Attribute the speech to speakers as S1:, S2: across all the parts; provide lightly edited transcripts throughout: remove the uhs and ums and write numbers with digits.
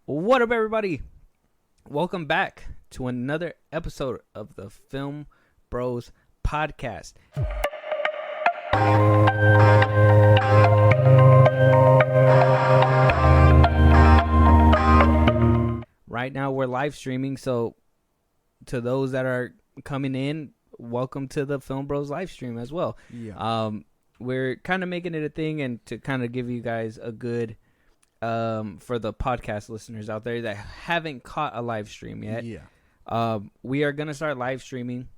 S1: What up, everybody? Welcome back to another episode of the Film Bros podcast. Right now, we're live streaming, so to those that are coming in, welcome to the Film Bros live stream as well.
S2: Yeah.
S1: We're kind of making it a thing, and to kind of give you guys a good for the podcast listeners out there that haven't caught a live stream yet.
S2: Yeah.
S1: We are going to start live streaming.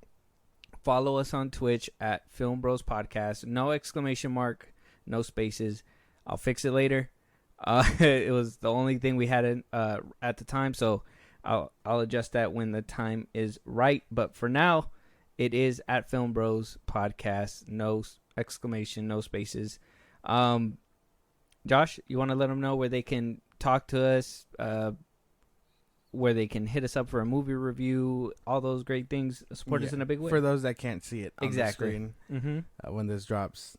S1: Follow us on Twitch at Film Bros Podcast. No exclamation mark, no spaces. I'll fix it later. It was the only thing we had at the time, so I'll adjust that when the time is right. But for now, it is at Film Bros Podcast. No exclamation, no spaces. Josh, you want to let them know where they can talk to us, where they can hit us up for a movie review, all those great things, support us in a big way?
S2: For those that can't see it on the screen, when this drops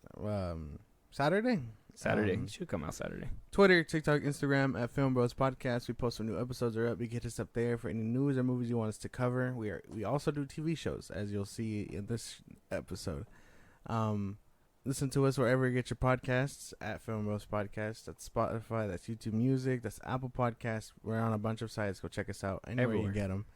S2: Saturday.
S1: It should come out Saturday.
S2: Twitter, TikTok, Instagram at Film Bros Podcast. We post when new episodes are up. You get us up there for any news or movies you want us to cover. We also do TV shows, as you'll see in this episode. Listen to us wherever you get your podcasts at Film Bros Podcast. That's Spotify, that's YouTube Music, that's Apple Podcasts. We're on a bunch of sites. Go check us out anywhere you get them.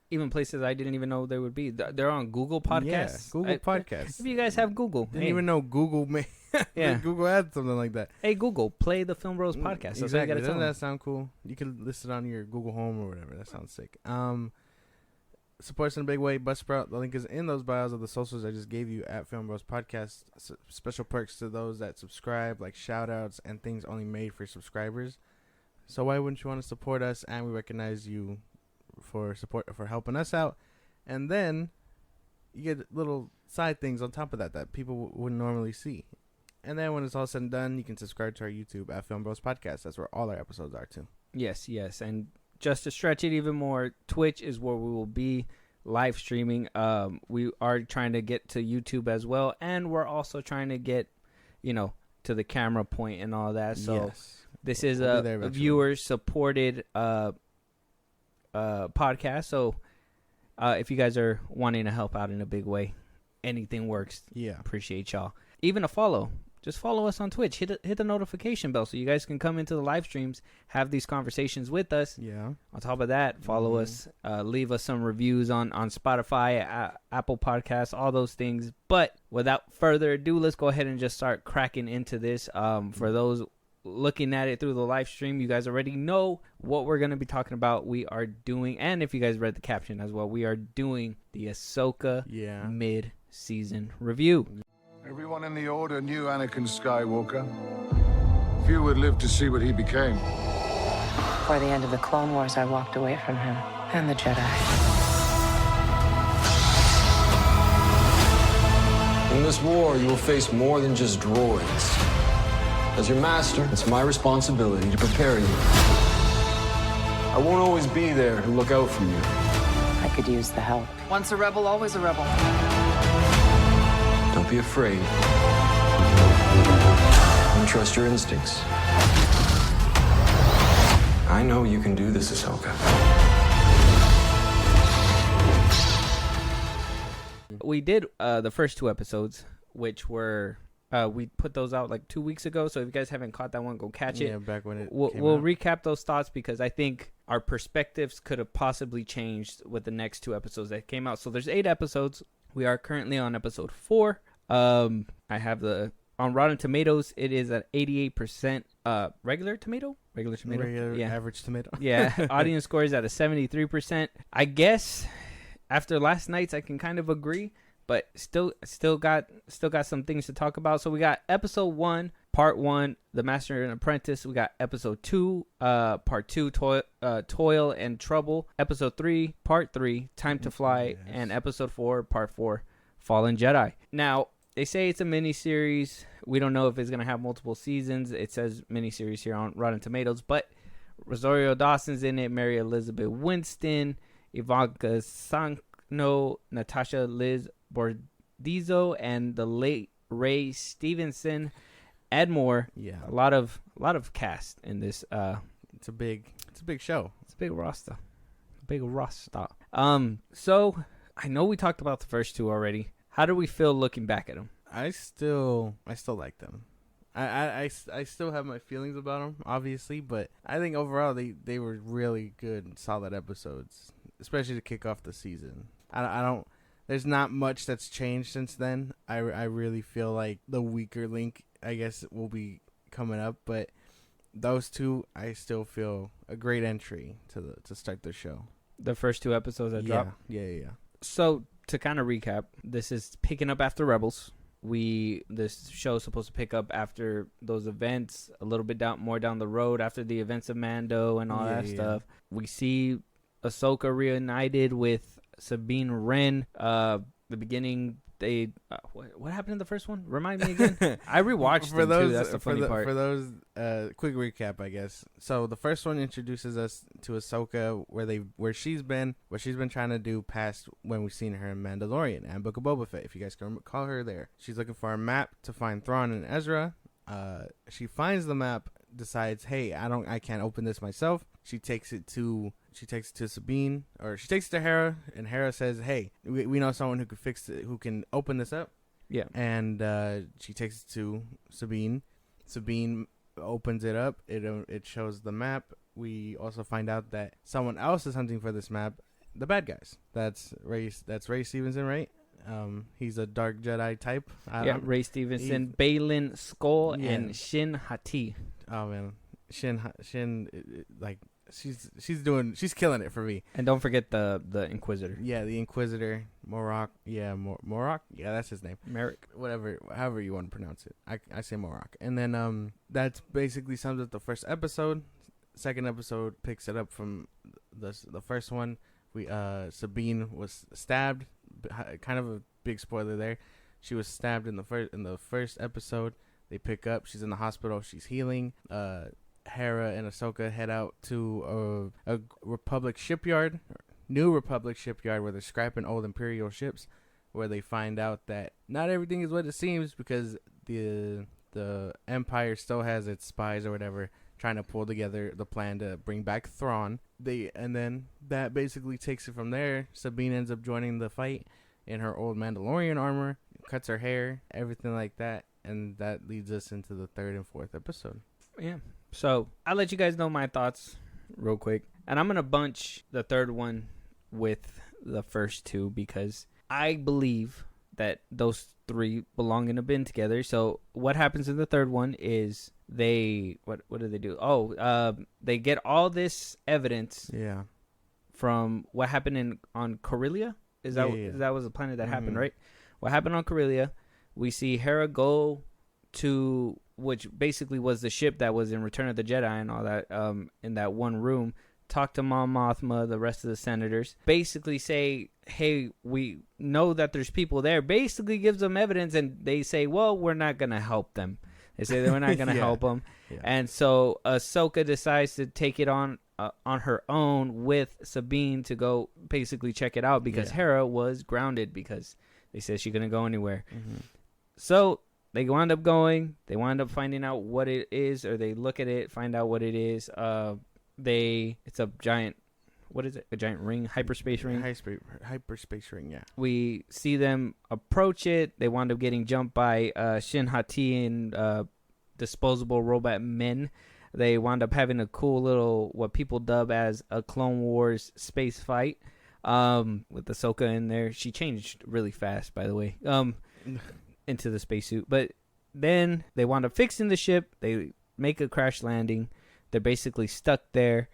S1: Even places I didn't even know they would be. They're on Google Podcasts.
S2: Yeah, Google Podcasts.
S1: If you guys have Google.
S2: Didn't even know Google made. Yeah, Google had something like that.
S1: Hey, Google, play the Film Bros Podcast.
S2: Exactly. Doesn't that sound cool? You can list it on your Google Home or whatever. That sounds sick. Support us in a big way. Buzzsprout. The link is in those bios of the socials I just gave you at Film Bros Podcast. Special perks to those that subscribe, like shout outs and things only made for subscribers. So why wouldn't you want to support us? And we recognize you for helping us out. And then you get little side things on top of that people wouldn't normally see. And then when it's all said and done, you can subscribe to our YouTube at Film Bros Podcast. That's where all our episodes are too.
S1: Yes. And just to stretch it even more, Twitch is where we will be live streaming. We are trying to get to YouTube as well, and we're also trying to get, to the camera point and all that. So this is a viewer-supported podcast. So if you guys are wanting to help out in a big way, anything works. Yeah, appreciate y'all. Even a follow. Just follow us on Twitch. Hit the notification bell so you guys can come into the live streams, have these conversations with us. Yeah. On top of that, follow us. Leave us some reviews on Spotify, Apple Podcasts, all those things. But without further ado, let's go ahead and just start cracking into this. For those looking at it through the live stream, you guys already know what we're going to be talking about. We are doing, and if you guys read the caption as well, we are doing the Ahsoka Mid season review.
S3: Everyone in the Order knew Anakin Skywalker. Few would live to see what he became.
S4: Before the end of the Clone Wars, I walked away from him and the Jedi.
S5: In this war, you will face more than just droids. As your master, it's my responsibility to prepare you. I won't always be there to look out for you.
S4: I could use the help.
S6: Once a rebel, always a rebel.
S5: Don't be afraid. And trust your instincts. I know you can do this, Ahsoka.
S1: We did the first two episodes, which were we put those out like 2 weeks ago. So if you guys haven't caught that one, go catch it.
S2: Yeah, back when
S1: we'll recap those thoughts because I think our perspectives could have possibly changed with the next two episodes that came out. So there's 8 episodes. We are currently on episode 4. I have on Rotten Tomatoes, it is at 88%. Regular tomato,
S2: average tomato.
S1: Yeah, audience score is at a 73%. I guess after last night's, I can kind of agree, but still got some things to talk about. So we got episode 1, part 1, The Master and Apprentice. We got episode 2, part 2, Toil and Trouble. Episode 3, part 3, Time to Fly, and episode 4, part 4, Fallen Jedi. Now, they say it's a miniseries. We don't know if it's going to have multiple seasons. It says miniseries here on Rotten Tomatoes, but Rosario Dawson's in it, Mary Elizabeth Winston, Ivanka Sankno, Natasha Liz Bordizzo, and the late Ray Stevenson, Ed Moore.
S2: Yeah,
S1: a lot of cast in this.
S2: It's a big It's a big show.
S1: It's a big roster. Big roster. So I know we talked about the first two already. How do we feel looking back at them?
S2: I still like them. I still have my feelings about them, obviously, but I think overall they were really good, solid episodes, especially to kick off the season. I don't. There's not much that's changed since then. I really feel like the weaker link, I guess, will be coming up, but those two, I still feel a great entry to start the show.
S1: The first two episodes that dropped?
S2: Yeah.
S1: So, to kind of recap, this is picking up after Rebels. This show is supposed to pick up after those events, a little bit more down the road after the events of Mando and all that stuff. We see Ahsoka reunited with Sabine Wren. The beginning, they what happened in the first one? Remind me again. I rewatched them too. That's the funny part.
S2: For those, quick recap, I guess. So the first one introduces us to Ahsoka, what she's been trying to do past when we've seen her in Mandalorian and Book of Boba Fett. If you guys can call her there, she's looking for a map to find Thrawn and Ezra. She finds the map, decides, hey, I can't open this myself. She takes it to Sabine, or she takes it to Hera, and Hera says, hey, we know someone who could fix it, who can open this up.
S1: Yeah.
S2: And she takes it to Sabine. Sabine opens it up. It shows the map. We also find out that someone else is hunting for this map, the bad guys. That's Ray Stevenson, right? He's a dark Jedi type.
S1: Ray Stevenson, Baylan Skoll, and Shin Hati.
S2: Oh man, Shin, like she's killing it for me.
S1: And don't forget the Inquisitor.
S2: Yeah, the Inquisitor, Morok. Yeah, Morok. Yeah, that's his name.
S1: Merrick.
S2: Whatever, however you want to pronounce it. I say Morok. And then that's basically sums up the first episode. Second episode picks it up from the first one. Sabine was stabbed. Kind of a big spoiler there. She was stabbed in the first episode. They pick up. She's in the hospital. She's healing. Hera and Ahsoka head out to a Republic shipyard, new Republic shipyard, where they're scrapping old Imperial ships, where they find out that not everything is what it seems, because the Empire still has its spies or whatever trying to pull together the plan to bring back Thrawn. And then that basically takes it from there. Sabine ends up joining the fight in her old Mandalorian armor, cuts her hair, everything like that, and that leads us into the third and fourth episode.
S1: Yeah. So I'll let you guys know my thoughts real quick. And I'm going to bunch the third one with the first two, because I believe that those three belong in a bin together. So what happens in the third one is what do they do? They get all this evidence from what happened on Corellia. That was a planet that happened, right? What happened on Corellia? We see Hera go to, which basically was the ship that was in Return of the Jedi and all that, in that one room, talk to Mon Mothma, the rest of the senators, basically say, hey, we know that there's people there, basically gives them evidence, and they say, well, we're not going to help them. They say that we're not going to help them. Yeah. And so Ahsoka decides to take it on her own with Sabine to go basically check it out, because Hera was grounded because they said she couldn't go anywhere. Mm-hmm. So they wind up going. They wind up finding out what it is, or they look at it, find out what it is. It's a giant. What is it? A giant ring, hyperspace ring.
S2: Hyperspace ring. Yeah. We
S1: see them approach it. They wind up getting jumped by Shin Hati and disposable robot men. They wound up having a cool little, what people dub as a Clone Wars space fight, with Ahsoka in there. She changed really fast, by the way, into the spacesuit. But then they wound up fixing the ship. They make a crash landing. They're basically stuck there,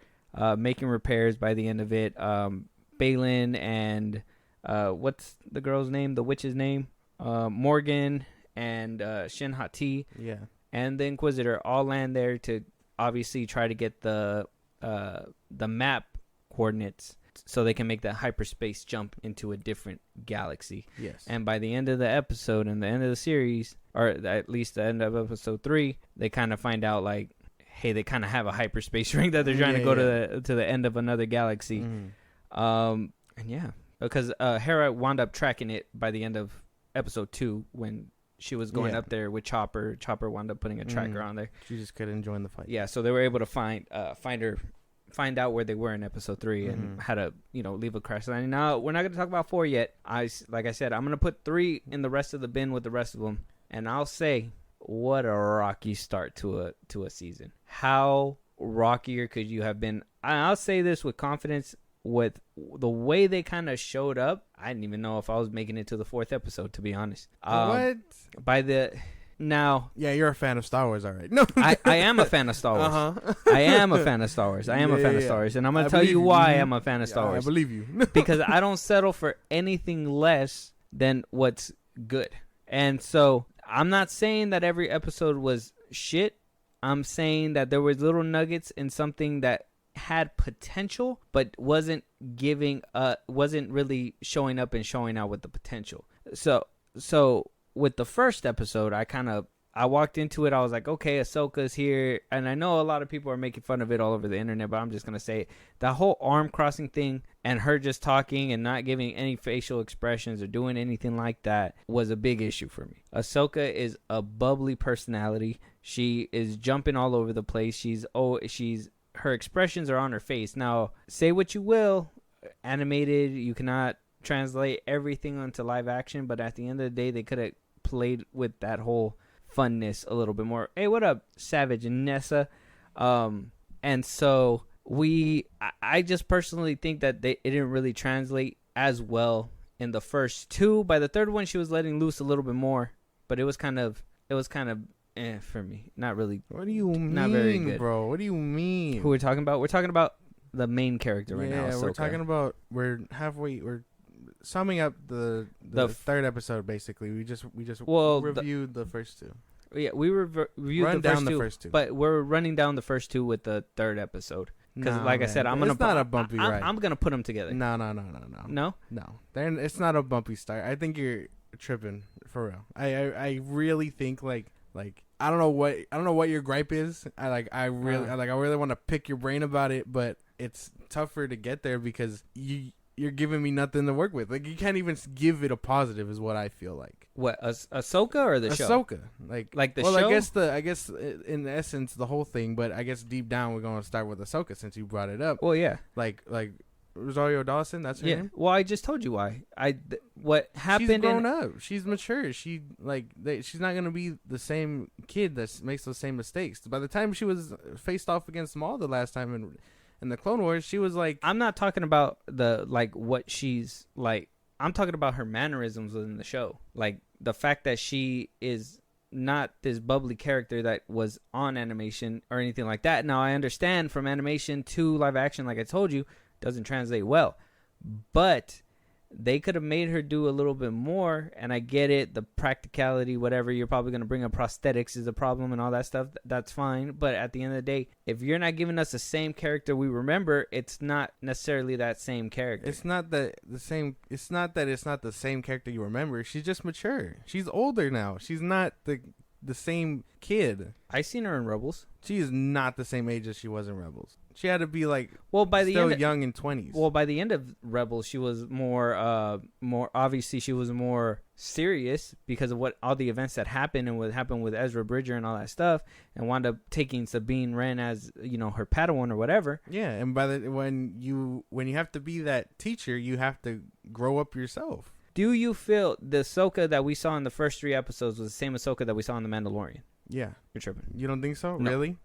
S1: making repairs by the end of it. Baylan and what's the girl's name? The witch's name? Morgan and Shin Hati.
S2: Yeah.
S1: And the Inquisitor all land there to obviously try to get the map coordinates so they can make that hyperspace jump into a different galaxy.
S2: Yes.
S1: And by the end of the episode and the end of the series, or at least the end of episode 3, they kind of find out, like, hey, they kind of have a hyperspace ring that they're trying to go to the end of another galaxy. Mm. And yeah, because Hera wound up tracking it by the end of episode 2 when she was going up there with Chopper. Chopper wound up putting a tracker on there.
S2: She just couldn't join the fight.
S1: Yeah, so they were able to find her find out where they were in episode 3 and how to, leave a crash landing. Now, we're not going to talk about 4 yet. Like I said, I'm going to put 3 in the rest of the bin with the rest of them. And I'll say, what a rocky start to a season. How rockier could you have been? I'll say this with confidence. With the way they kind of showed up, I didn't even know if I was making it to the 4th episode, to be honest.
S2: What?
S1: Now,
S2: yeah, you're a fan of Star Wars, all right? No,
S1: I am a fan of Star Wars.
S2: Uh-huh.
S1: I am a fan of Star Wars. I am a fan of Star Wars, and I'm gonna tell you why I'm a fan of Star Wars.
S2: I believe you.
S1: Because I don't settle for anything less than what's good. And so I'm not saying that every episode was shit. I'm saying that there was little nuggets in something that had potential, but wasn't really showing up and showing out with the potential. So with the first episode, I walked into it, I was like, okay, Ahsoka's here, and I know a lot of people are making fun of it all over the internet, but I'm just gonna say it. The whole arm crossing thing and her just talking and not giving any facial expressions or doing anything like that was a big issue for me. Ahsoka is a bubbly personality. She is jumping all over the place. Her expressions are on her face. Now, say what you will, animated, you cannot translate everything onto live action, but at the end of the day, they could have played with that whole funness a little bit more. Hey, what up, Savage and Nessa? And so I just personally think that it didn't really translate as well in the first 2. By the 3rd one, she was letting loose a little bit more, but it was kind of for me, not really.
S2: What do you mean,
S1: not very good,
S2: bro? What do you mean?
S1: Who we're talking about? We're talking about the main character right now.
S2: Yeah, we're talking about. We're summing up the 3rd episode. Basically, we just reviewed the first 2.
S1: Yeah, we reviewed the first two, but we're running down the first 2 with the 3rd episode. Because, I said, it's not a bumpy ride. I'm gonna put them together.
S2: No. Then it's not a bumpy start. I think you're tripping for real. I really think like I don't know what your gripe is. I really want to pick your brain about it, but it's tougher to get there because you're giving me nothing to work with. Like, you can't even give it a positive, is what I feel like.
S1: What, Ahsoka or the show?
S2: Ahsoka, like the show. Well, I guess in essence the whole thing, but I guess deep down we're gonna start with Ahsoka since you brought it up.
S1: Well, yeah,
S2: like Rosario Dawson. That's her name.
S1: Well, I just told you why. What happened?
S2: She's grown up. She's mature. She's not gonna be the same kid that makes those same mistakes. By the time she was faced off against Maul the last time in the Clone Wars, she was like.
S1: I'm not talking about what she's like. I'm talking about her mannerisms within the show. Like the fact that she is not this bubbly character that was on animation or anything like that. Now, I understand from animation to live action, like I told you, doesn't translate well. But they could have made her do a little bit more, and I get it, the practicality, whatever, you're probably going to bring up prosthetics is a problem and all that stuff, that's fine, but at the end of the day, if you're not giving us the same character we remember, it's not necessarily that same character.
S2: It's not that it's not the same character you remember, she's just mature. She's older now. She's not the same kid.
S1: I seen her in Rebels.
S2: She is not the same age as she was in Rebels. She had to be
S1: still
S2: young in 20s.
S1: Well, by the end of Rebels, she was more obviously she was more serious because of what all the events that happened and what happened with Ezra Bridger and all that stuff, and wound up taking Sabine Wren as her Padawan or whatever.
S2: Yeah, and when you have to be that teacher, you have to grow up yourself.
S1: Do you feel the Ahsoka that we saw in the first 3 episodes was the same Ahsoka that we saw in The Mandalorian?
S2: Yeah.
S1: You're tripping.
S2: You don't think so?
S1: No.
S2: Really?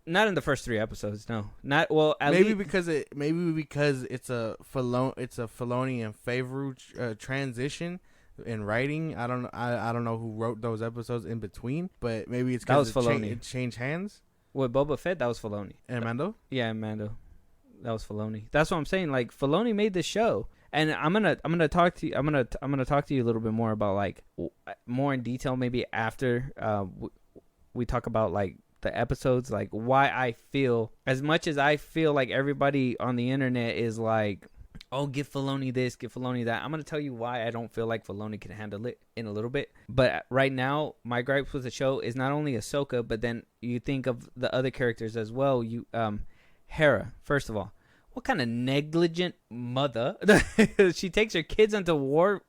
S1: Not in the first 3 episodes, no. Not well.
S2: Maybe because it's a Filoni and Favreau transition in writing. I don't know who wrote those episodes in between, but maybe it's because it changed hands.
S1: With Boba Fett, that was Filoni.
S2: And Mando?
S1: Yeah, Mando. That was Filoni. That's what I'm saying. Like, Filoni made this show. And I'm gonna talk to you. I'm gonna talk to you a little bit more about more in detail maybe after we talk about the episodes, why I feel as much as I feel like everybody on the internet is like, oh, give Filoni this, give Filoni that. I'm gonna tell you why I don't feel like Filoni can handle it in a little bit. But right now, my gripes with the show is not only Ahsoka, but then you think of the other characters as well. Hera, first of all. What kind of negligent mother? She takes her kids into war,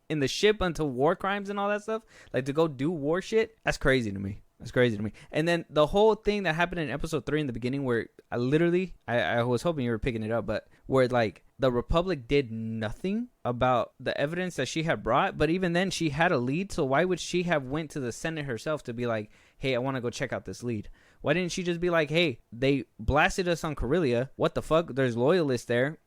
S1: in the ship, into war crimes and all that stuff, to go do war shit. That's crazy to me. That's crazy to me. And then the whole thing that happened in episode 3 in the beginning, where I was hoping you were picking it up, but where like the Republic did nothing about the evidence that she had brought, but even then she had a lead. So why would she have went to the Senate herself to be like, hey, I want to go check out this lead? Why didn't she just be like, hey, they blasted us on Corellia. What the fuck? There's loyalists there.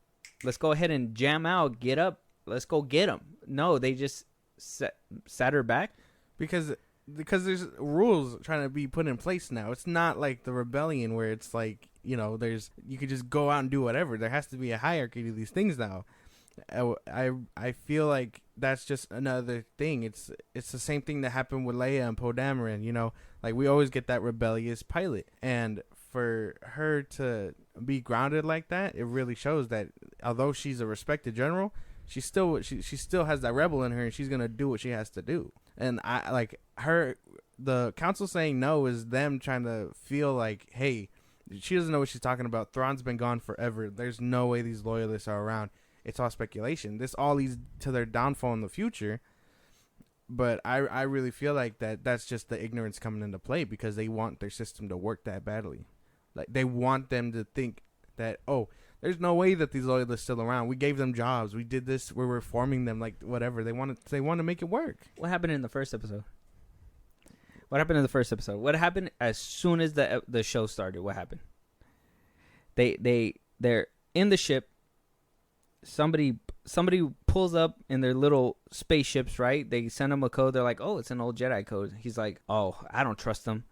S1: Let's go ahead and jam out. Get up. Let's go get them. No, they just sat her back.
S2: Because there's rules trying to be put in place now. It's not like the rebellion where it's like, you know, you could just go out and do whatever. There has to be a hierarchy to these things now. I feel like that's just another thing. It's the same thing that happened with Leia and Poe Dameron, you know? Like, we always get that rebellious pilot. And for her to be grounded like that, it really shows that although she's a respected general, she still has that rebel in her, and she's going to do what she has to do. And I like her. The council saying no is them trying to feel like, hey, she doesn't know what she's talking about. Thrawn's been gone forever. There's no way these loyalists are around. It's all speculation. This all leads to their downfall in the future. But I really feel like that's just the ignorance coming into play, because they want their system to work that badly. Like, they want them to think that, oh, there's no way that these loyalists are still around. We gave them jobs. We did this. We're reforming them. Like, whatever. They want to make it work.
S1: What happened in the first episode? What happened as soon as the show started? What happened? They're in the ship. Somebody pulls up in their little spaceships, right? They send him a code. They're like, oh, it's an old Jedi code. He's like, oh, I don't trust them.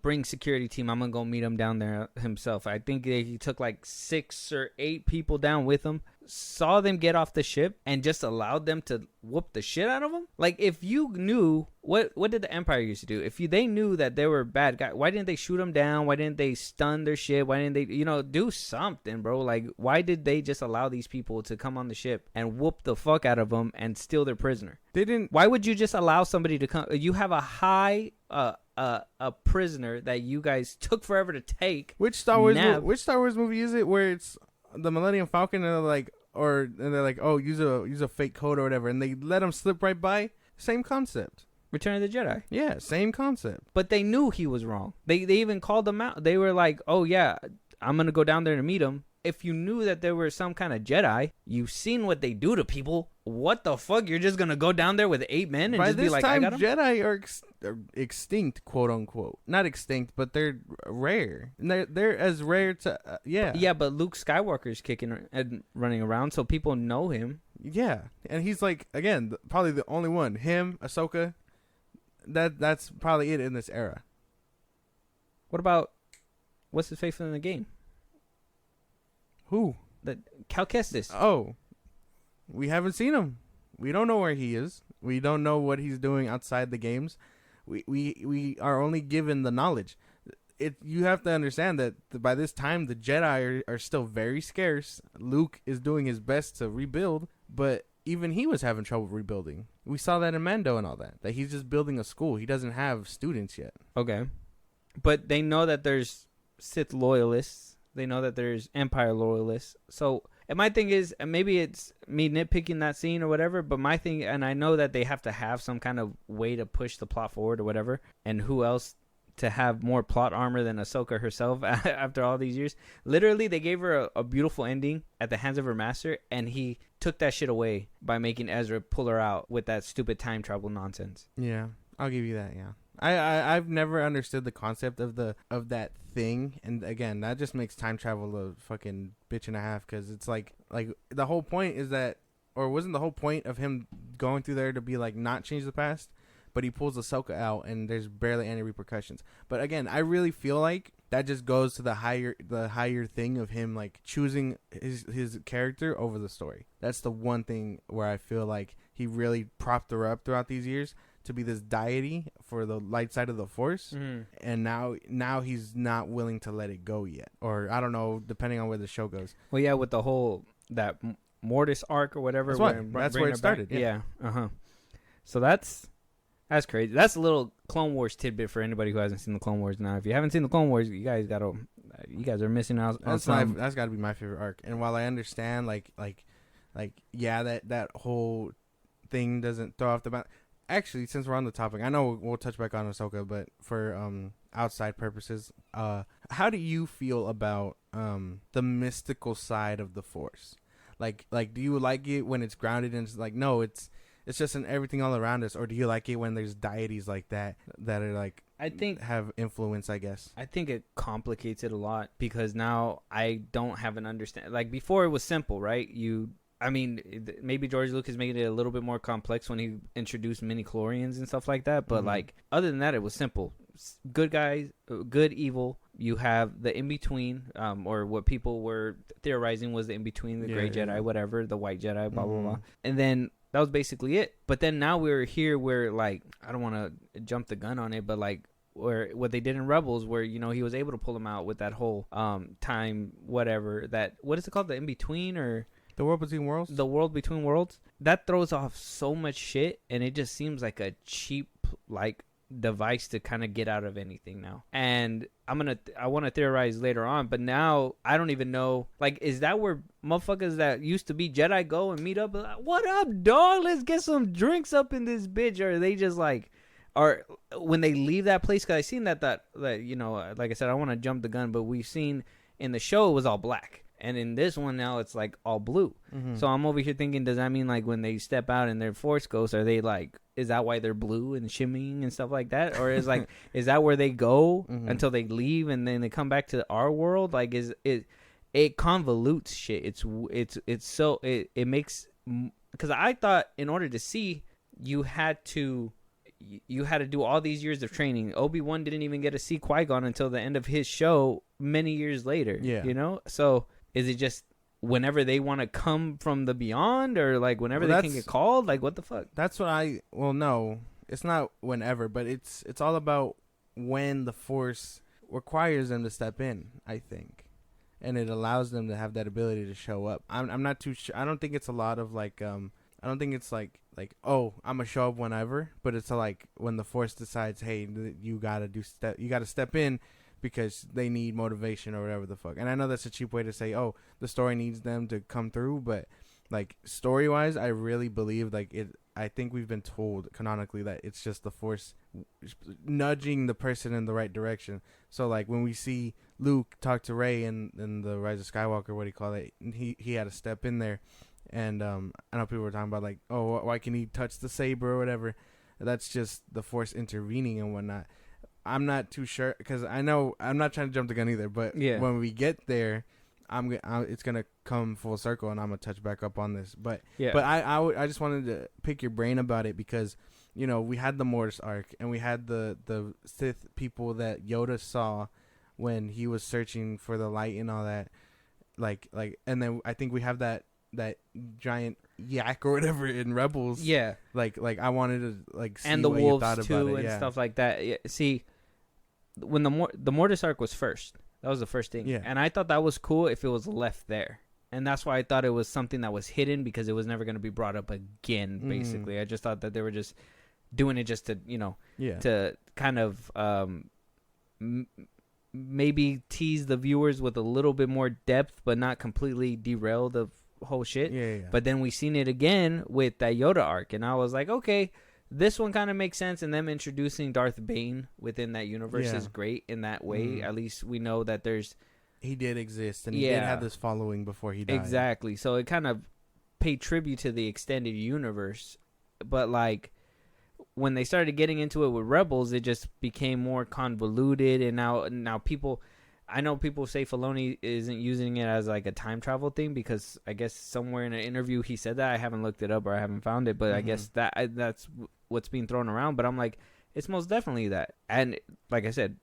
S1: Bring security team. I'm gonna go meet him down there himself. I think he took like 6 or 8 people down with him. Saw them get off the ship and just allowed them to whoop the shit out of them. Like, if you knew what did the Empire used to do? If they knew that they were bad guys, why didn't they shoot them down? Why didn't they stun their shit? Why didn't they, do something, bro? Like, why did they just allow these people to come on the ship and whoop the fuck out of them and steal their prisoner?
S2: They didn't.
S1: Why would you just allow somebody to come? You have a high a prisoner that you guys took forever to take.
S2: Which Star Wars movie is it where it's the Millennium Falcon and they're like, oh, use a fake code or whatever, and they let him slip right by? Same concept.
S1: Return of the Jedi.
S2: Yeah, same concept.
S1: But they knew he was wrong. They even called him out. They were like, oh yeah, I'm gonna go down there to meet him. If you knew that there were some kind of Jedi, you've seen what they do to people. What the fuck? You're just gonna go down there with 8 men and
S2: by
S1: just be like,
S2: time,
S1: I got 'em?
S2: Jedi are extinct, quote unquote. Not extinct, but they're rare. And they're as rare to
S1: Yeah, but Luke Skywalker's kicking and running around, so people know him.
S2: Yeah, and he's like, again, probably the only one. Him, Ahsoka. That's probably it in this era.
S1: What about what's his face in the game?
S2: Who?
S1: Cal Kestis.
S2: Oh, we haven't seen him. We don't know where he is. We don't know what he's doing outside the games. We are only given the knowledge. You have to understand that by this time the Jedi are still very scarce. Luke is doing his best to rebuild, but even he was having trouble rebuilding. We saw that in Mando and all that. That he's just building a school. He doesn't have students yet.
S1: Okay, but they know that there's Sith loyalists. They know that there's Empire loyalists. So, and my thing is, and maybe it's me nitpicking that scene or whatever, but my thing, and I know that they have to have some kind of way to push the plot forward or whatever, and who else to have more plot armor than Ahsoka herself after all these years. Literally, they gave her a beautiful ending at the hands of her master, and he took that shit away by making Ezra pull her out with that stupid time travel nonsense.
S2: Yeah, I'll give you that, yeah. I've never understood the concept of that thing, and again, that just makes time travel a fucking bitch and a half, because it's like the whole point is that, or wasn't the whole point of him going through there to be like not change the past, but he pulls Ahsoka out and there's barely any repercussions. But again, I really feel like that just goes to the higher thing of him like choosing his character over the story. That's the one thing where I feel like he really propped her up throughout these years to be this deity for the light side of the Force, and now he's not willing to let it go yet, or I don't know, depending on where the show goes.
S1: Well, yeah, with the whole that Mortis arc or whatever.
S2: That's where it started.
S1: Yeah. So that's crazy. That's a little Clone Wars tidbit for anybody who hasn't seen the Clone Wars. Now, if you haven't seen the Clone Wars, you guys are missing out.
S2: That's got to be my favorite arc. And while I understand, that whole thing doesn't throw off the balance. actually, since we're on the topic, I know we'll touch back on Ahsoka, but for outside purposes, how do you feel about the mystical side of the Force? Like, do you like it when it's grounded and it's like, no, it's just in everything all around us, or do you like it when there's deities like that are like,
S1: I think
S2: have influence, I guess?
S1: I think it complicates it a lot because now I don't have an understanding. Like before, it was simple, right? Maybe George Lucas made it a little bit more complex when he introduced midi-chlorians and stuff like that. But like other than that, it was simple. Good guys, good, evil. You have the in-between, or what people were theorizing was the in-between, the gray Jedi, whatever, the white Jedi, blah, blah, blah. And then that was basically it. But then now we're here where, like, I don't want to jump the gun on it, but, like, where what they did in Rebels where, you know, he was able to pull him out with that whole time, whatever, that, what is it called, the in-between, or...
S2: The World Between Worlds?
S1: The World Between Worlds. That throws off so much shit, and it just seems like a cheap, like, device to kind of get out of anything now. And I want to theorize later on, but now I don't even know, like, is that where motherfuckers that used to be Jedi go and meet up? Like, what up, dog? Let's get some drinks up in this bitch. Or are they just like, or when they leave that place? Because I seen that you know, like I said, I want to jump the gun, but we've seen in the show it was all black. And in this one now it's like all blue. So I'm over here thinking, does that mean like when they step out and they're Force ghosts, are they like, is that why they're blue and shimmying and stuff like that? Or is like, is that where they go until they leave and then they come back to our world? Like, is it convolutes shit. It makes, because I thought in order to see, you had to do all these years of training. Obi-Wan didn't even get to see Qui-Gon until the end of his show many years later. Yeah. You know? So is it just whenever they want to come from the beyond, or like whenever they can get called? Like, what the fuck?
S2: That's what no, it's not whenever, but it's all about when the Force requires them to step in, I think. And it allows them to have that ability to show up. I'm not too sure. I don't think it's a lot of like, I don't think it's like, oh, I'm gonna show up whenever, but it's like when the Force decides, hey, you gotta step in because they need motivation or whatever the fuck. And I know that's a cheap way to say, oh, the story needs them to come through, but like story wise, I really believe like it. I think we've been told canonically that it's just the Force nudging the person in the right direction. So like when we see Luke talk to Rey in the Rise of Skywalker, what do you call it? He had to step in there. And I know people were talking about like, oh, why can he touch the saber or whatever? That's just the Force intervening and whatnot. I'm not too sure because I know I'm not trying to jump the gun either. But when we get there, it's gonna come full circle, and I'm gonna touch back up on this. But I just wanted to pick your brain about it because, you know, we had the Mortis arc and we had the Sith people that Yoda saw when he was searching for the light and all that. Like, and then I think we have that giant yak or whatever in Rebels. Yeah. Like I wanted to like see
S1: and the
S2: what
S1: wolves
S2: you thought
S1: too
S2: about it.
S1: And stuff like that. Yeah. See, when the Mortis arc was first, that was the first thing. Yeah. And I thought that was cool if it was left there. And that's why I thought it was something that was hidden because it was never going to be brought up again, basically. I just thought that they were just doing it just to, you know, to kind of maybe tease the viewers with a little bit more depth, but not completely derail the whole shit. Yeah. But then we seen it again with that Yoda arc, and I was like, okay, this one kind of makes sense. And them introducing Darth Bane within that universe is great in that way. At least we know that
S2: he did exist, and he did have this following before he died.
S1: Exactly. So it kind of paid tribute to the extended universe. But like when they started getting into it with Rebels, it just became more convoluted, and now people, I know people say Filoni isn't using it as like a time travel thing because I guess somewhere in an interview he said that. I haven't looked it up or I haven't found it, but I guess that's what's being thrown around. But I'm like, it's most definitely that. And like I said,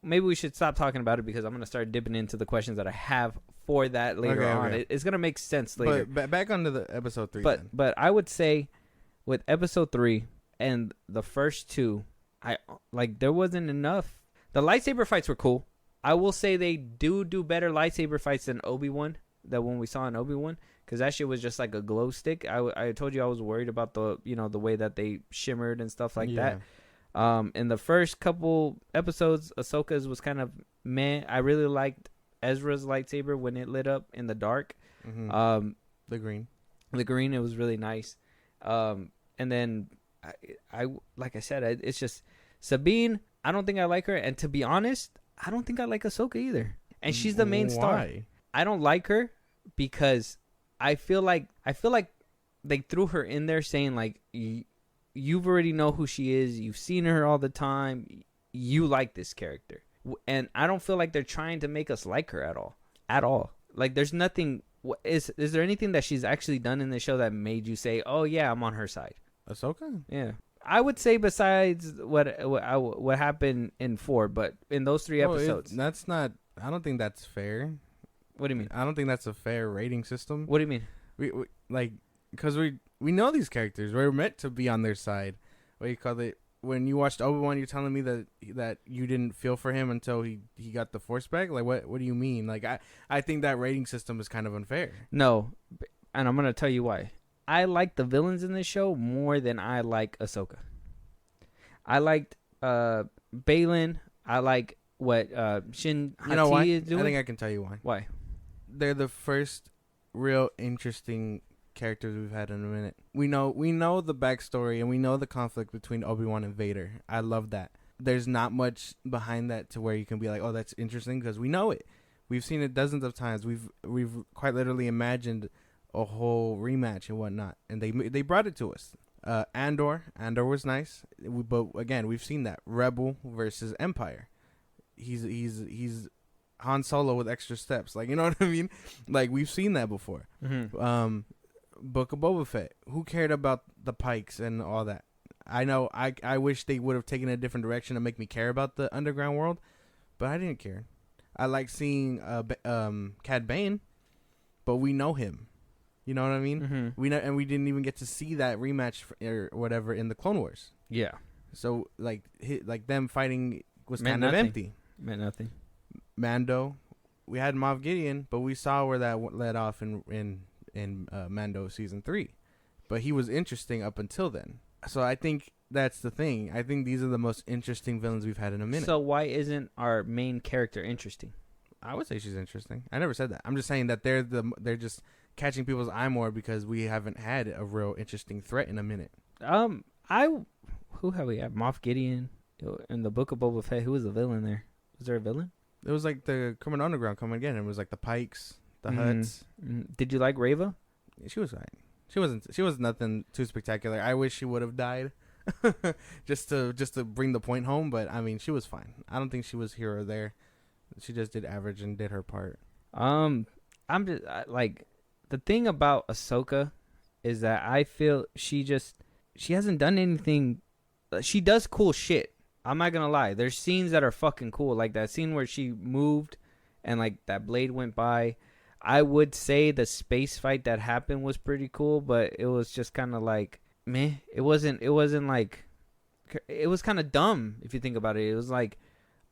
S1: maybe we should stop talking about it because I'm going to start dipping into the questions that I have for that later on. Okay. It's going to make sense later.
S2: But back onto the episode 3.
S1: But I would say with episode 3 and the first 2, there wasn't enough. The lightsaber fights were cool. I will say they do better lightsaber fights than Obi-Wan, that one we saw in Obi-Wan, because that shit was just like a glow stick. I told you I was worried about the way that they shimmered and stuff like that. In the first couple episodes, Ahsoka's was kind of meh. I really liked Ezra's lightsaber when it lit up in the dark.
S2: The green,
S1: it was really nice. And then I like I said, it's just Sabine. I don't think I like her, and to be honest, I don't think I like Ahsoka either. And she's the main star.
S2: Why?
S1: I don't like her because I feel like they threw her in there saying like you've already know who she is. You've seen her all the time. You like this character, and I don't feel like they're trying to make us like her at all. Like there's nothing. Is there anything that she's actually done in the show that made you say, "Oh yeah, I'm on her side"?
S2: Ahsoka?
S1: Yeah, I would say besides what happened in 4, but in those 3 episodes,
S2: That's not. I don't think that's fair.
S1: what do you mean?
S2: I don't think that's a fair rating system.
S1: What do you mean?
S2: We like because we know these characters. We're meant to be on their side. What do you call it? When you watched Obi-Wan, you're telling me that you didn't feel for him until he got the Force back. Like what do you mean? Like I think that rating system is kind of unfair.
S1: No, and I'm gonna tell you why. I like the villains in this show more than I like Ahsoka. I liked Balin. I like what Shin
S2: You know why?
S1: Hati is doing.
S2: I think I can tell you why.
S1: Why?
S2: They're the first real interesting characters we've had in a minute. We know the backstory and we know the conflict between Obi-Wan and Vader. I love that. There's not much behind that to where you can be like, oh, that's interesting because we know it. We've seen it dozens of times. We've quite literally imagined a whole rematch and whatnot, and they brought it to us. Andor was nice, but again, we've seen that Rebel versus Empire. He's Han Solo with extra steps, like, you know what I mean? Like, we've seen that before.
S1: Mm-hmm.
S2: Book of Boba Fett. Who cared about the Pikes and all that? I know. I wish they would have taken a different direction to make me care about the underground world, but I didn't care. I like seeing Cad Bane, but we know him. You know what I mean?
S1: Mm-hmm.
S2: We know, and we didn't even get to see that rematch or whatever in the Clone Wars.
S1: Yeah,
S2: So like them fighting was
S1: Meant
S2: kind of
S1: nothing.
S2: empty.
S1: meant nothing.
S2: Mando, we had Moff Gideon, but we saw where that led off in Mando season 3, but he was interesting up until then. So I think that's the thing. I think these are the most interesting villains we've had in a minute.
S1: So why isn't our main character interesting?
S2: I would say she's interesting. I never said that. I'm just saying that they're just catching people's eye more because we haven't had a real interesting threat in a minute.
S1: Who have we had? Moff Gideon in the Book of Boba Fett. Who was the villain there? Was there a villain?
S2: It was like the Criminal Underground coming again. It was like the Pikes, the Hutts.
S1: Did you like Reva?
S2: She was fine. She was nothing too spectacular. I wish she would have died, just to bring the point home. But I mean, she was fine. I don't think she was here or there. She just did average and did her part.
S1: I'm just like, the thing about Ahsoka is that I feel she hasn't done anything. She does cool shit. I'm not gonna lie. There's scenes that are fucking cool, like that scene where she moved and like that blade went by. I would say the space fight that happened was pretty cool, but it was just kind of like meh. It wasn't like, it was kind of dumb if you think about it. It was like,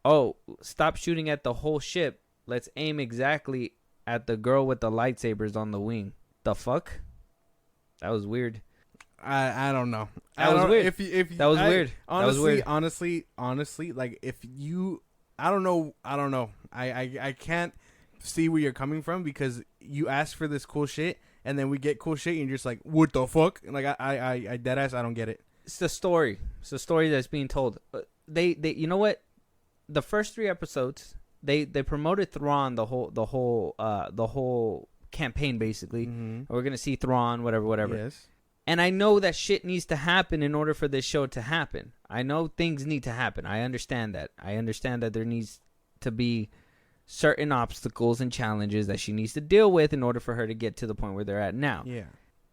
S1: oh, stop shooting at the whole ship. Let's aim exactly at the girl with the lightsabers on the wing. The fuck? That was weird.
S2: I don't know.
S1: That was weird.
S2: If
S1: That was weird.
S2: Honestly,
S1: That was weird.
S2: honestly, like if you, I don't know. I can't see where you're coming from because you ask for this cool shit and then we get cool shit and you're just like, what the fuck? And like I deadass, I don't get it.
S1: It's the story. It's the story that's being told. They you know what? The first 3 episodes, they promoted Thrawn the whole campaign basically.
S2: Mm-hmm.
S1: We're gonna see Thrawn, whatever.
S2: Yes.
S1: And I know that shit needs to happen in order for this show to happen. I know things need to happen. I understand that. I understand that there needs to be certain obstacles and challenges that she needs to deal with in order for her to get to the point where they're at now.
S2: Yeah.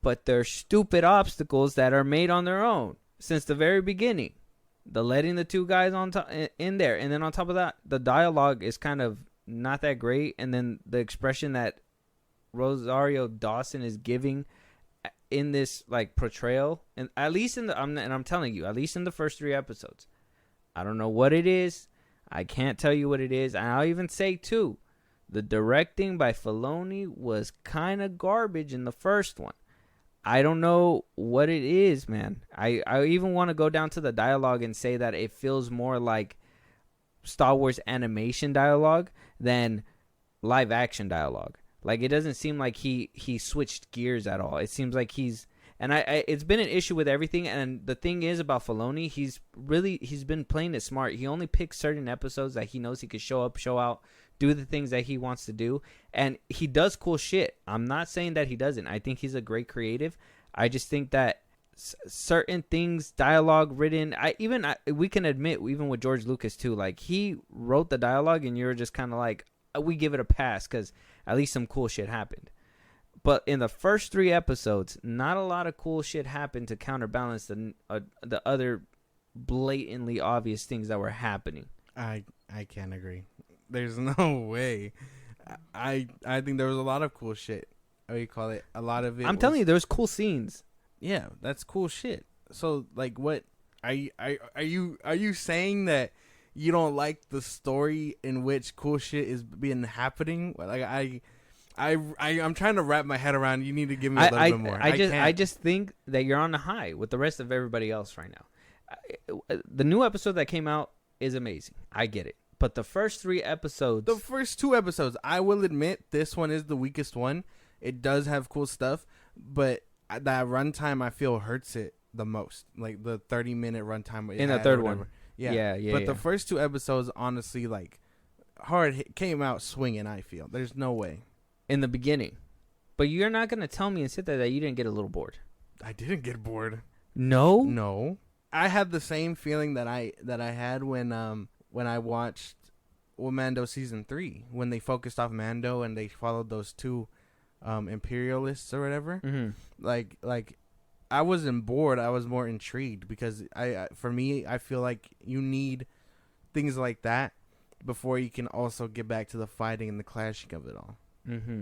S1: But they're stupid obstacles that are made on their own since the very beginning. The letting the 2 guys on top in there, and then on top of that, the dialogue is kind of not that great. And then the expression that Rosario Dawson is giving in this like portrayal, and at least I'm telling you, at least in the first 3 episodes, I don't know what it is. I can't tell you what it is. And I'll even say too, the directing by Filoni was kind of garbage in the first one. I don't know what it is, man. I even want to go down to the dialogue and say that it feels more like Star Wars animation dialogue than live action dialogue. Like, it doesn't seem like he switched gears at all. It seems like And I it's been an issue with everything. And the thing is about Filoni, he's been playing it smart. He only picks certain episodes that he knows he could show up, show out, do the things that he wants to do. And he does cool shit. I'm not saying that he doesn't. I think he's a great creative. I just think that certain things, dialogue written, we can admit, even with George Lucas too, like he wrote the dialogue and you're just kind of like, we give it a pass because at least some cool shit happened. But in the first 3 episodes, not a lot of cool shit happened to counterbalance the other blatantly obvious things that were happening.
S2: I can't agree. There's no way. I think there was a lot of cool shit. What do you call it? A lot of it.
S1: I'm telling you, there was cool scenes.
S2: Yeah, that's cool shit. So like, what are you saying that you don't like the story in which cool shit is being happening? Like I'm trying to wrap my head around. You need to give me a little bit more.
S1: I just think that you're on the high with the rest of everybody else right now. The new episode that came out is amazing. I get it. But the first 3 episodes...
S2: The first 2 episodes, I will admit, this one is the weakest one. It does have cool stuff, but that runtime, I feel, hurts it the most. Like, the 30-minute runtime.
S1: In the third one.
S2: Yeah. But the first 2 episodes, honestly, like, came out swinging, I feel. There's no way.
S1: In the beginning. But you're not going to tell me and sit there that you didn't get a little bored.
S2: I didn't get bored.
S1: No?
S2: No. I had the same feeling that I had when I watched Mando season 3, when they focused off Mando and they followed those 2 imperialists or whatever.
S1: Mm-hmm.
S2: Like I wasn't bored. I was more intrigued because for me, I feel like you need things like that before you can also get back to the fighting and the clashing of it all.
S1: Mm-hmm.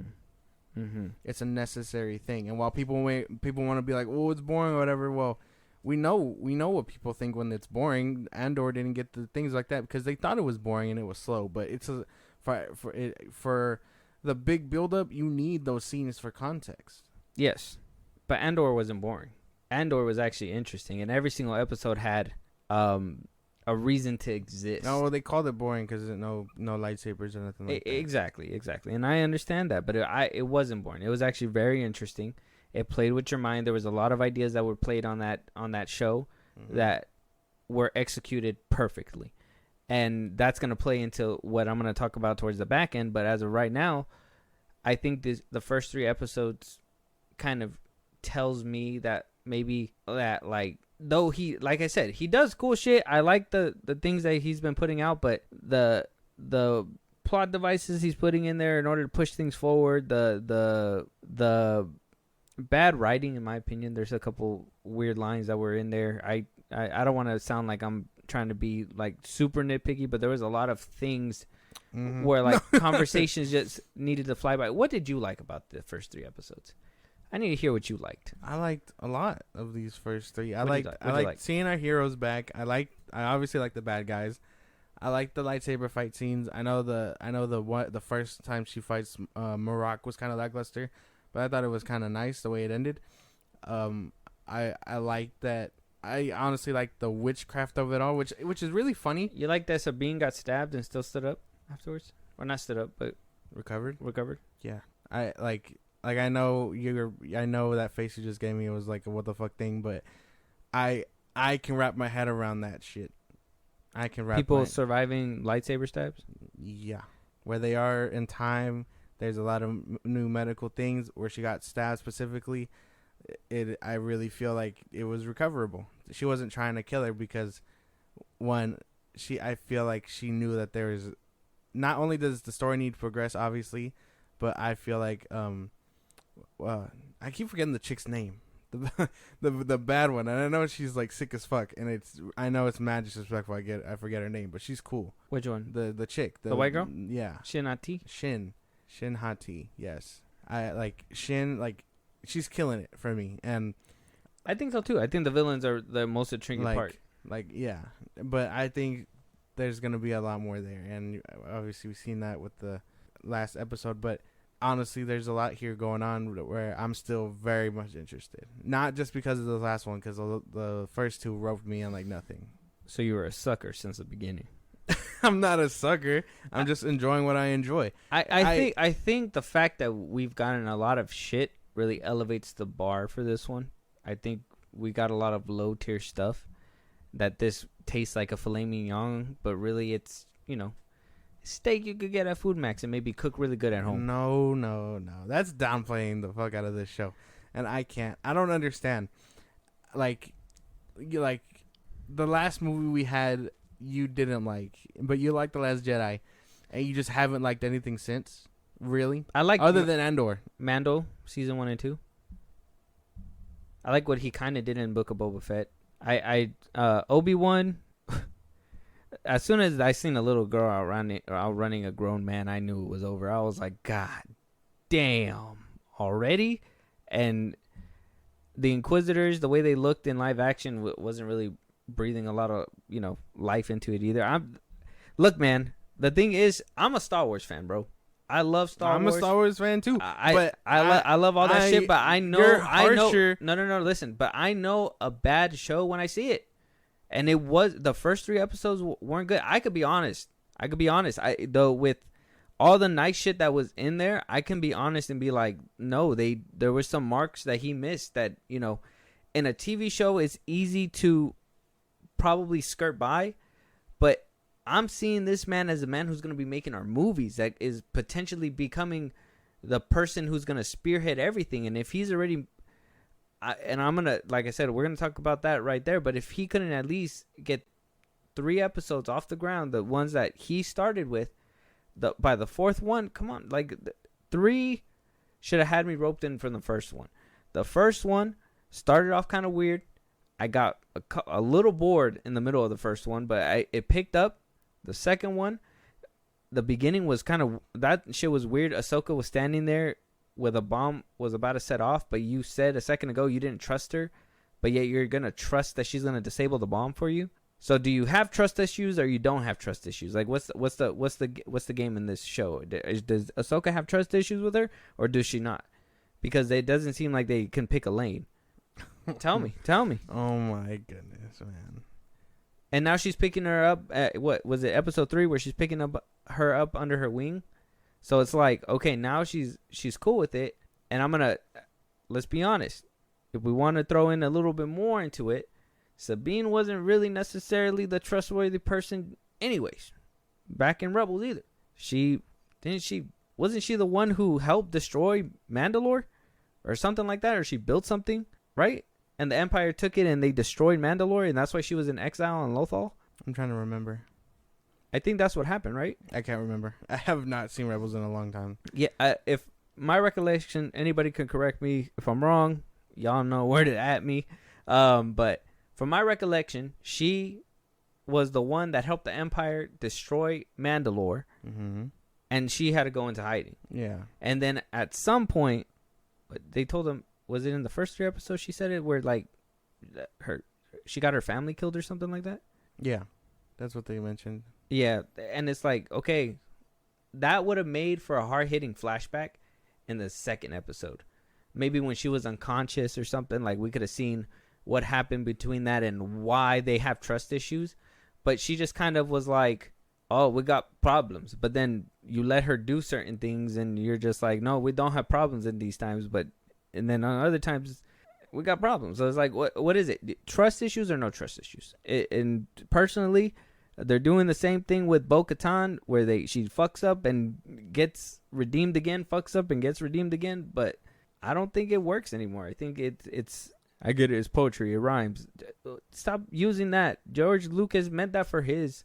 S1: Mm-hmm.
S2: It's a necessary thing. And while people want to be like, "Oh, it's boring" or whatever, well, we know what people think when it's boring. Andor didn't get the things like that because they thought it was boring and it was slow. But it's for the big buildup, you need those scenes for context.
S1: Yes, but Andor wasn't boring. Andor was actually interesting, and every single episode had a reason to exist.
S2: No, they called it boring because no lightsabers or nothing like that.
S1: Exactly, and I understand that, but it wasn't boring. It was actually very interesting. It played with your mind. There was a lot of ideas that were played on that show that were executed perfectly. And that's going to play into what I'm going to talk about towards the back end. But as of right now, I think the first 3 episodes kind of tells me that maybe that, like, though he, like I said, he does cool shit. I like the things that he's been putting out, but the plot devices he's putting in there in order to push things forward, the bad writing, in my opinion. There's a couple weird lines that were in there. I don't want to sound like I'm trying to be like super nitpicky, but there was a lot of things where like conversations just needed to fly by. What did you like about the first 3 episodes? I need to hear what you liked.
S2: I liked a lot of these first 3. I
S1: What
S2: liked seeing our heroes back. I obviously like the bad guys. I like the lightsaber fight scenes. I know the first time she fights Marok was kind of lackluster, but I thought it was kind of nice the way it ended. I like that. I honestly like the witchcraft of it all, which is really funny.
S1: You like that Sabine got stabbed and still stood up afterwards, or not stood up, but
S2: Recovered.
S1: Yeah,
S2: I I know I know that face you just gave me. It was like a what the fuck thing, but I can wrap my head around that shit. I can wrap
S1: people surviving lightsaber stabs.
S2: Yeah, where they are in time. There's a lot of new medical things where she got stabbed specifically. I really feel like it was recoverable. She wasn't trying to kill her because, I feel like she knew that there is, not only does the story need to progress, obviously, but I feel like, I keep forgetting the chick's name, the bad one, and I know she's like sick as fuck, and I know it's mad disrespectful. I forget her name, but she's cool.
S1: Which one?
S2: The chick,
S1: the white girl.
S2: Yeah,
S1: Shin
S2: Hati. Yes, I like Shin. Like, she's killing it for me, and
S1: I think so too. I think the villains are the most intriguing part.
S2: Like, yeah, but I think there's gonna be a lot more there, and obviously we've seen that with the last episode. But honestly, there's a lot here going on where I'm still very much interested. Not just because of the last one, because the first 2 roped me in like nothing.
S1: So you were a sucker since the beginning.
S2: I'm not a sucker. I'm just enjoying what I enjoy.
S1: I think the fact that we've gotten a lot of shit really elevates the bar for this one. I think we got a lot of low tier stuff that this tastes like a filet mignon, but really it's, steak you could get at Food Max and maybe cook really good at home.
S2: No. That's downplaying the fuck out of this show. And I don't understand. Like the last movie we had, you didn't like, but you liked The Last Jedi, and you just haven't liked anything since. Really?
S1: I like
S2: other than Andor,
S1: Mando season 1 and 2. I like what he kind of did in Book of Boba Fett. Obi-Wan. As soon as I seen a little girl outrunning a grown man, I knew it was over. I was like, God damn, already? And the Inquisitors, the way they looked in live action, wasn't really breathing a lot of life into it either. Look, man. The thing is, I'm a Star Wars fan, bro. I love Star Wars.
S2: I'm a Star Wars fan too.
S1: I love all that shit, but I know. No. Listen, but I know a bad show when I see it, and it was the first 3 episodes weren't good. I could be honest. Though with all the nice shit that was in there, I can be honest and be like, no, there were some marks that he missed. That in a TV show, it's easy to probably skirt by, but I'm seeing this man as a man who's going to be making our movies, that is potentially becoming the person who's going to spearhead everything. And if he's already, and I'm going to, like I said, we're going to talk about that right there. But if he couldn't at least get 3 episodes off the ground, the ones that he started with, by the 4th one, come on, 3 should have had me roped in from the first one. The first one started off kind of weird. I got a little bored in the middle of the first one, but it picked up. The second one, the beginning was kind of, that shit was weird. Ahsoka was standing there with a bomb was about to set off, but you said a second ago you didn't trust her, but yet you're going to trust that she's going to disable the bomb for you. So do you have trust issues or you don't have trust issues? Like what's the game in this show? Does Ahsoka have trust issues with her or does she not? Because it doesn't seem like they can pick a lane. Tell me.
S2: Oh my goodness, man.
S1: And now she's picking her up at, what was it, episode 3, where she's picking her up under her wing. So it's like, okay, now she's cool with it. And let's be honest. If we want to throw in a little bit more into it, Sabine wasn't really necessarily the trustworthy person anyways. Back in Rebels either. Wasn't she the one who helped destroy Mandalore? Or something like that? Or she built something, right? And the Empire took it and they destroyed Mandalore, and that's why she was in exile on Lothal?
S2: I'm trying to remember.
S1: I think that's what happened, right?
S2: I can't remember. I have not seen Rebels in a long time.
S1: Yeah, if my recollection, anybody can correct me if I'm wrong. Y'all know where to at me. But from my recollection, she was the one that helped the Empire destroy Mandalore, and she had to go into hiding.
S2: Yeah.
S1: And then at some point, they told him, was it in the first 3 episodes she said it, where she got her family killed or something like that?
S2: Yeah, that's what they mentioned.
S1: Yeah, and it's like, okay, that would have made for a hard-hitting flashback in the 2nd episode. Maybe when she was unconscious or something, like we could have seen what happened between that and why they have trust issues. But she just kind of was like, oh, we got problems. But then you let her do certain things and you're just like, no, we don't have problems in these times, and then on other times, we got problems. So it's like, what is it? Trust issues or no trust issues? And personally, they're doing the same thing with Bo-Katan, where she fucks up and gets redeemed again, fucks up and gets redeemed again. But I don't think it works anymore. I think it's. I get it. It's poetry. It rhymes. Stop using that. George Lucas meant that for his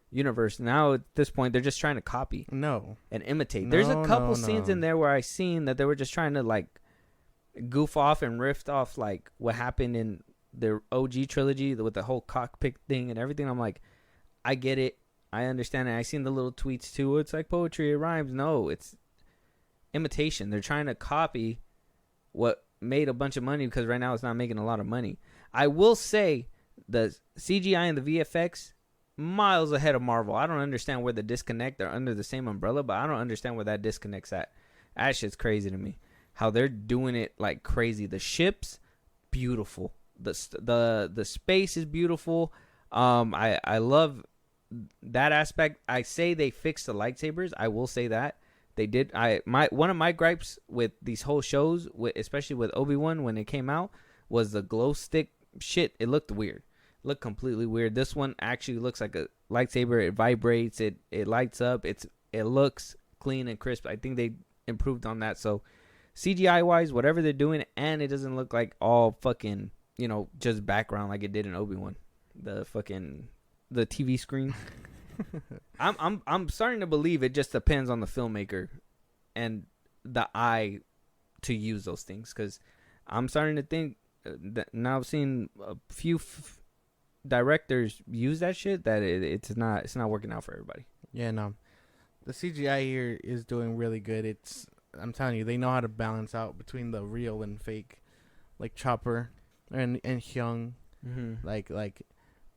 S1: universe. Now at this point, they're just trying to copy.
S2: No.
S1: And imitate. There's a couple scenes in there where I seen that they were just trying to goof off and riff off what happened in the OG trilogy with the whole cockpit thing and everything. I'm like, I get it, I understand it. I seen the little tweets too. It's like poetry, it rhymes. No, it's imitation. They're trying to copy what made a bunch of money, because right now it's not making a lot of money. I will say the CGI and the VFX miles ahead of Marvel. I don't understand where the disconnect. They're under the same umbrella, but I don't understand where that disconnect's at. That shit's crazy to me. How they're doing it like crazy. The ships, beautiful. The space is beautiful. I love that aspect. I say they fixed the lightsabers. I will say that they did. One of my gripes with these whole shows, especially with Obi-Wan when it came out, was the glow stick shit. It looked weird. It looked completely weird. This one actually looks like a lightsaber. It vibrates. It lights up. It looks clean and crisp. I think they improved on that. So CGI wise, whatever they're doing, and it doesn't look like all fucking, you know, just background like it did in Obi-Wan. The TV screen. I'm starting to believe it just depends on the filmmaker and the eye to use those things, because I'm starting to think that now I've seen a few directors use that shit that it's not working out for everybody.
S2: Yeah, no, the CGI here is doing really good. I'm telling you, they know how to balance out between the real and fake, like Chopper and Hyung.
S1: Mm-hmm.
S2: Like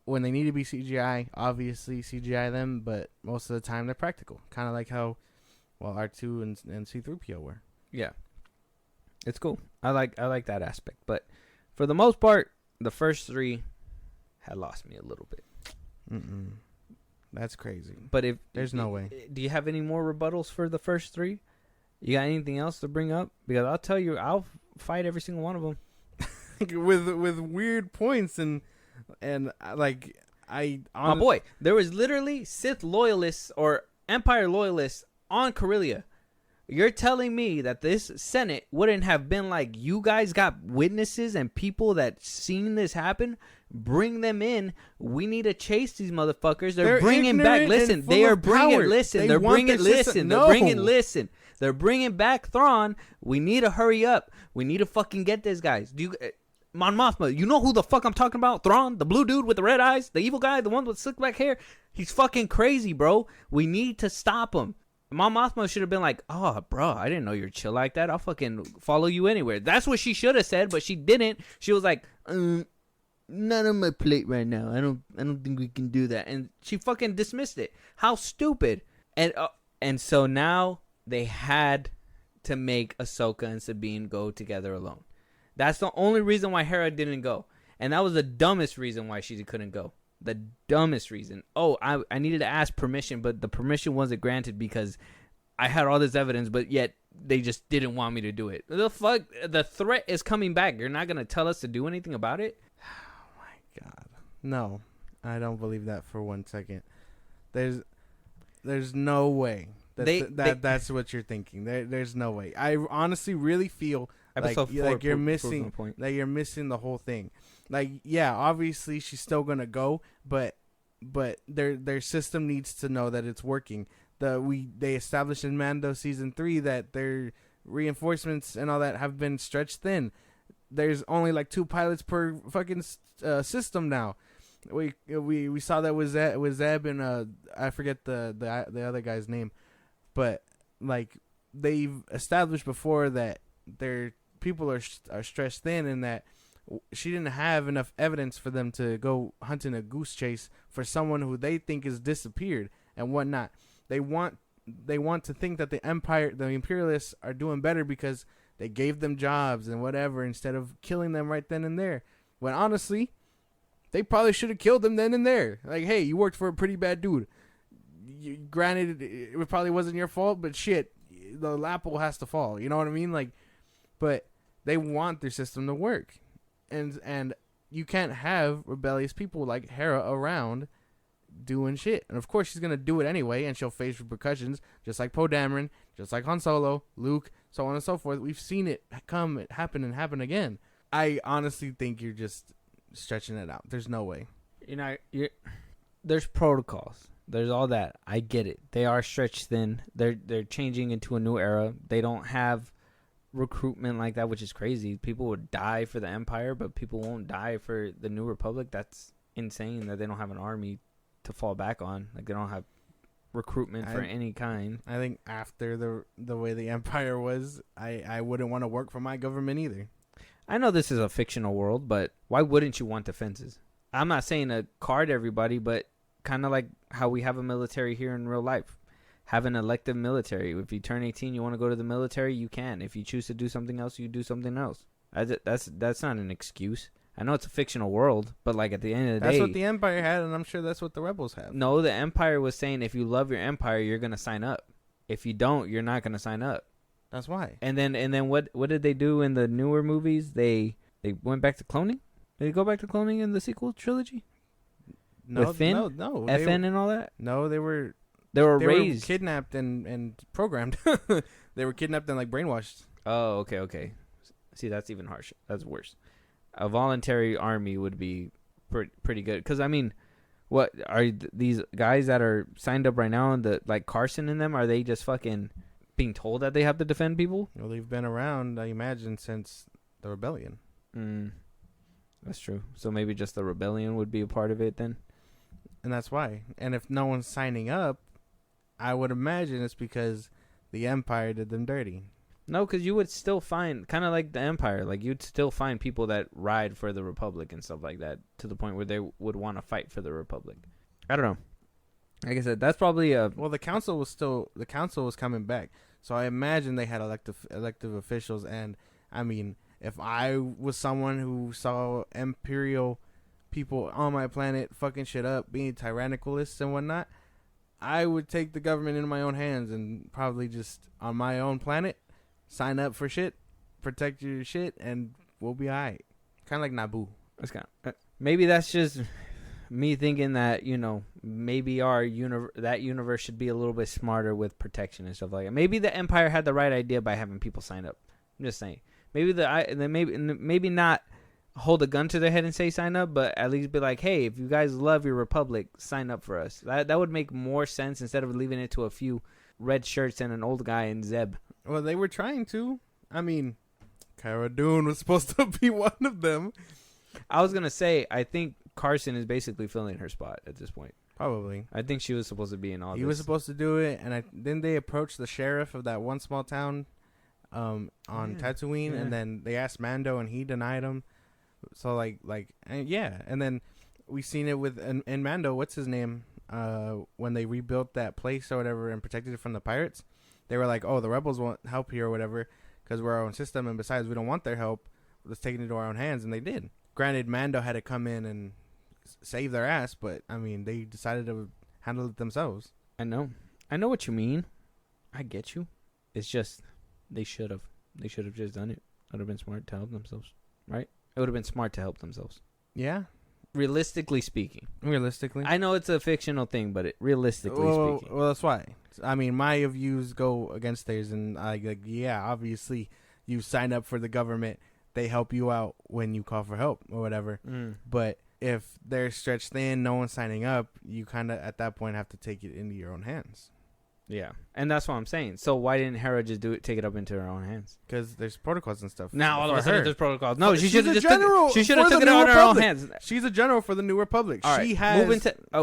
S2: when they need to be CGI, obviously CGI them, but most of the time they're practical. Kind of like how, well, R2 and C-3PO were.
S1: Yeah, it's cool. I like that aspect, but for the most part, the first three had lost me a little bit.
S2: That's crazy.
S1: But if
S2: there's no way,
S1: do you have any more rebuttals for the first three? You got anything else to bring up? Because I'll tell you, I'll fight every single one of them
S2: with weird points and like
S1: my boy, there was literally Sith loyalists or Empire loyalists on Corellia. You're telling me that this Senate wouldn't have been like, you guys got witnesses and people that seen this happen? Bring them in. We need to chase these motherfuckers. They're bringing back. Listen, they are bringing. Listen, they're bringing. Listen, they're bringing. Listen, they're bringing back Thrawn. We need to hurry up. We need to fucking get these guys. Do you? Mon Mothma, you know who the fuck I'm talking about? Thrawn, the blue dude with the red eyes, the evil guy, the one with slick back hair. He's fucking crazy, bro. We need to stop him. Mon Mothma should have been like, oh, bro, I didn't know you're chill like that. I'll fucking follow you anywhere. That's what she should have said, but she didn't. She was like, not on my plate right now. I don't think we can do that. And she fucking dismissed it. How stupid. And so now they had to make Ahsoka and Sabine go together alone. That's the only reason why Hera didn't go. And that was the dumbest reason why she couldn't go. The dumbest reason. Oh, I needed to ask permission, but the permission wasn't granted because I had all this evidence, but yet they just didn't want me to do it. The fuck? The threat is coming back. You're not going to tell us to do anything about it?
S2: Oh, my God. No, I don't believe that for 1 second. There's no way that's what you're thinking. There's no way. I honestly really feel like you're missing the whole thing. Like, yeah, obviously she's still gonna go, but their system needs to know that it's working. They established in Mando season 3 that their reinforcements and all that have been stretched thin. There's only like 2 pilots per fucking system now. We saw that with Zeb and I forget the other guy's name, but like they've established before that their people are stretched thin, and that she didn't have enough evidence for them to go hunting a goose chase for someone who they think is disappeared and whatnot. They want to think that the imperialists are doing better because they gave them jobs and whatever instead of killing them right then and there. When honestly, they probably should have killed them then and there. Like, hey, you worked for a pretty bad dude. Granted, it probably wasn't your fault, but shit, the apple has to fall. You know what I mean? Like, but they want their system to work, and you can't have rebellious people like Hera around doing shit. And of course, she's gonna do it anyway, and she'll face repercussions, just like Poe Dameron, just like Han Solo, Luke, so on and so forth. We've seen it happen again. I honestly think you're just stretching it out. There's no way.
S1: There's protocols. There's all that. I get it. They are stretched thin. They're changing into a new era. They don't have recruitment like that, which is crazy. People would die for the Empire, but people won't die for the New Republic. That's insane that they don't have an army to fall back on. Like, they don't have recruitment for any kind.
S2: I think after the way the Empire was, I wouldn't want to work for my government either.
S1: I know this is a fictional world, but why wouldn't you want defenses? I'm not saying to card everybody, but kind of like how we have a military here in real life. Have an elective military. If you turn 18, you want to go to the military, you can. If you choose to do something else, you do something else. That's not an excuse. I know it's a fictional world, but like at the end of the day,
S2: that's what the Empire had, and I'm sure that's what the rebels have.
S1: No, the Empire was saying if you love your Empire, you're gonna sign up. If you don't, you're not gonna sign up.
S2: That's why.
S1: And then what did they do in the newer movies? They They went back to cloning. Did they go back to cloning in the sequel trilogy?
S2: No,
S1: With Finn?
S2: no.
S1: FN and all that?
S2: No, they were
S1: raised.
S2: kidnapped and programmed. They were kidnapped and like brainwashed.
S1: Oh, okay. See, that's even harsh. That's worse. A voluntary army would be pretty good. Because, I mean, what are these guys that are signed up right now, like Carson and them, are they just fucking being told that they have to defend people?
S2: Well, they've been around, I imagine, since the rebellion.
S1: That's true. So maybe just the rebellion would be a part of it then?
S2: And that's why. And if no one's signing up, I would imagine it's because the Empire did them dirty.
S1: No, because you would still find, kind of like the Empire, like you'd still find people that ride for the Republic and stuff like that to the point where they would want to fight for the Republic. I don't know. Like I said, that's probably
S2: Well, the council was coming back, so I imagine they had elective officials. And I mean, if I was someone who saw Imperial people on my planet fucking shit up, being tyrannicalists and whatnot, I would take the government into my own hands and probably just on my own planet sign up for shit, protect your shit, and we'll be alright. Kind of like Naboo.
S1: That's kind of, maybe that's just me thinking that, you know, maybe that universe should be a little bit smarter with protection and stuff like that. Maybe the Empire had the right idea by having people sign up. I'm just saying. Maybe not hold a gun to their head and say sign up, but at least be like, hey, if you guys love your Republic, sign up for us. That would make more sense instead of leaving it to a few red shirts and an old guy in Zeb.
S2: Well, they were trying to. I mean, Cara Dune was supposed to be one of them.
S1: I was going to say, I think Carson is basically filling her spot at this point.
S2: Probably.
S1: I think she was supposed to be in all this.
S2: He was supposed to do it, and then they approached the sheriff of that one small town on Tatooine, and then they asked Mando, and he denied him. So, and then we seen it with, in Mando, what's his name? When they rebuilt that place or whatever and protected it from the pirates, they were like, oh, the rebels won't help here or whatever because we're our own system, and besides, we don't want their help. Let's take it into our own hands, and they did. Granted, Mando had to come in and save their ass, but, I mean, they decided to handle it themselves.
S1: I know what you mean. I get you. It's just, they should have just done it. It would have been smart to help themselves, right? It would have been smart to help themselves.
S2: Yeah.
S1: Realistically speaking.
S2: I
S1: know it's a fictional thing, but realistically speaking.
S2: Well, that's why. I mean, my views go against theirs, and obviously you sign up for the government. They help you out when you call for help or whatever. But if they're stretched thin, no one's signing up, you kind of, at that point, have to take it into your own hands.
S1: Yeah, and that's what I'm saying. So why didn't Hera just take it up into her own hands?
S2: Because there's protocols and stuff.
S1: Now all of a sudden there's protocols. No, she should have just
S2: took
S1: it on her own hands.
S2: She's a general for the New Republic.
S1: All
S2: she
S1: right,
S2: has.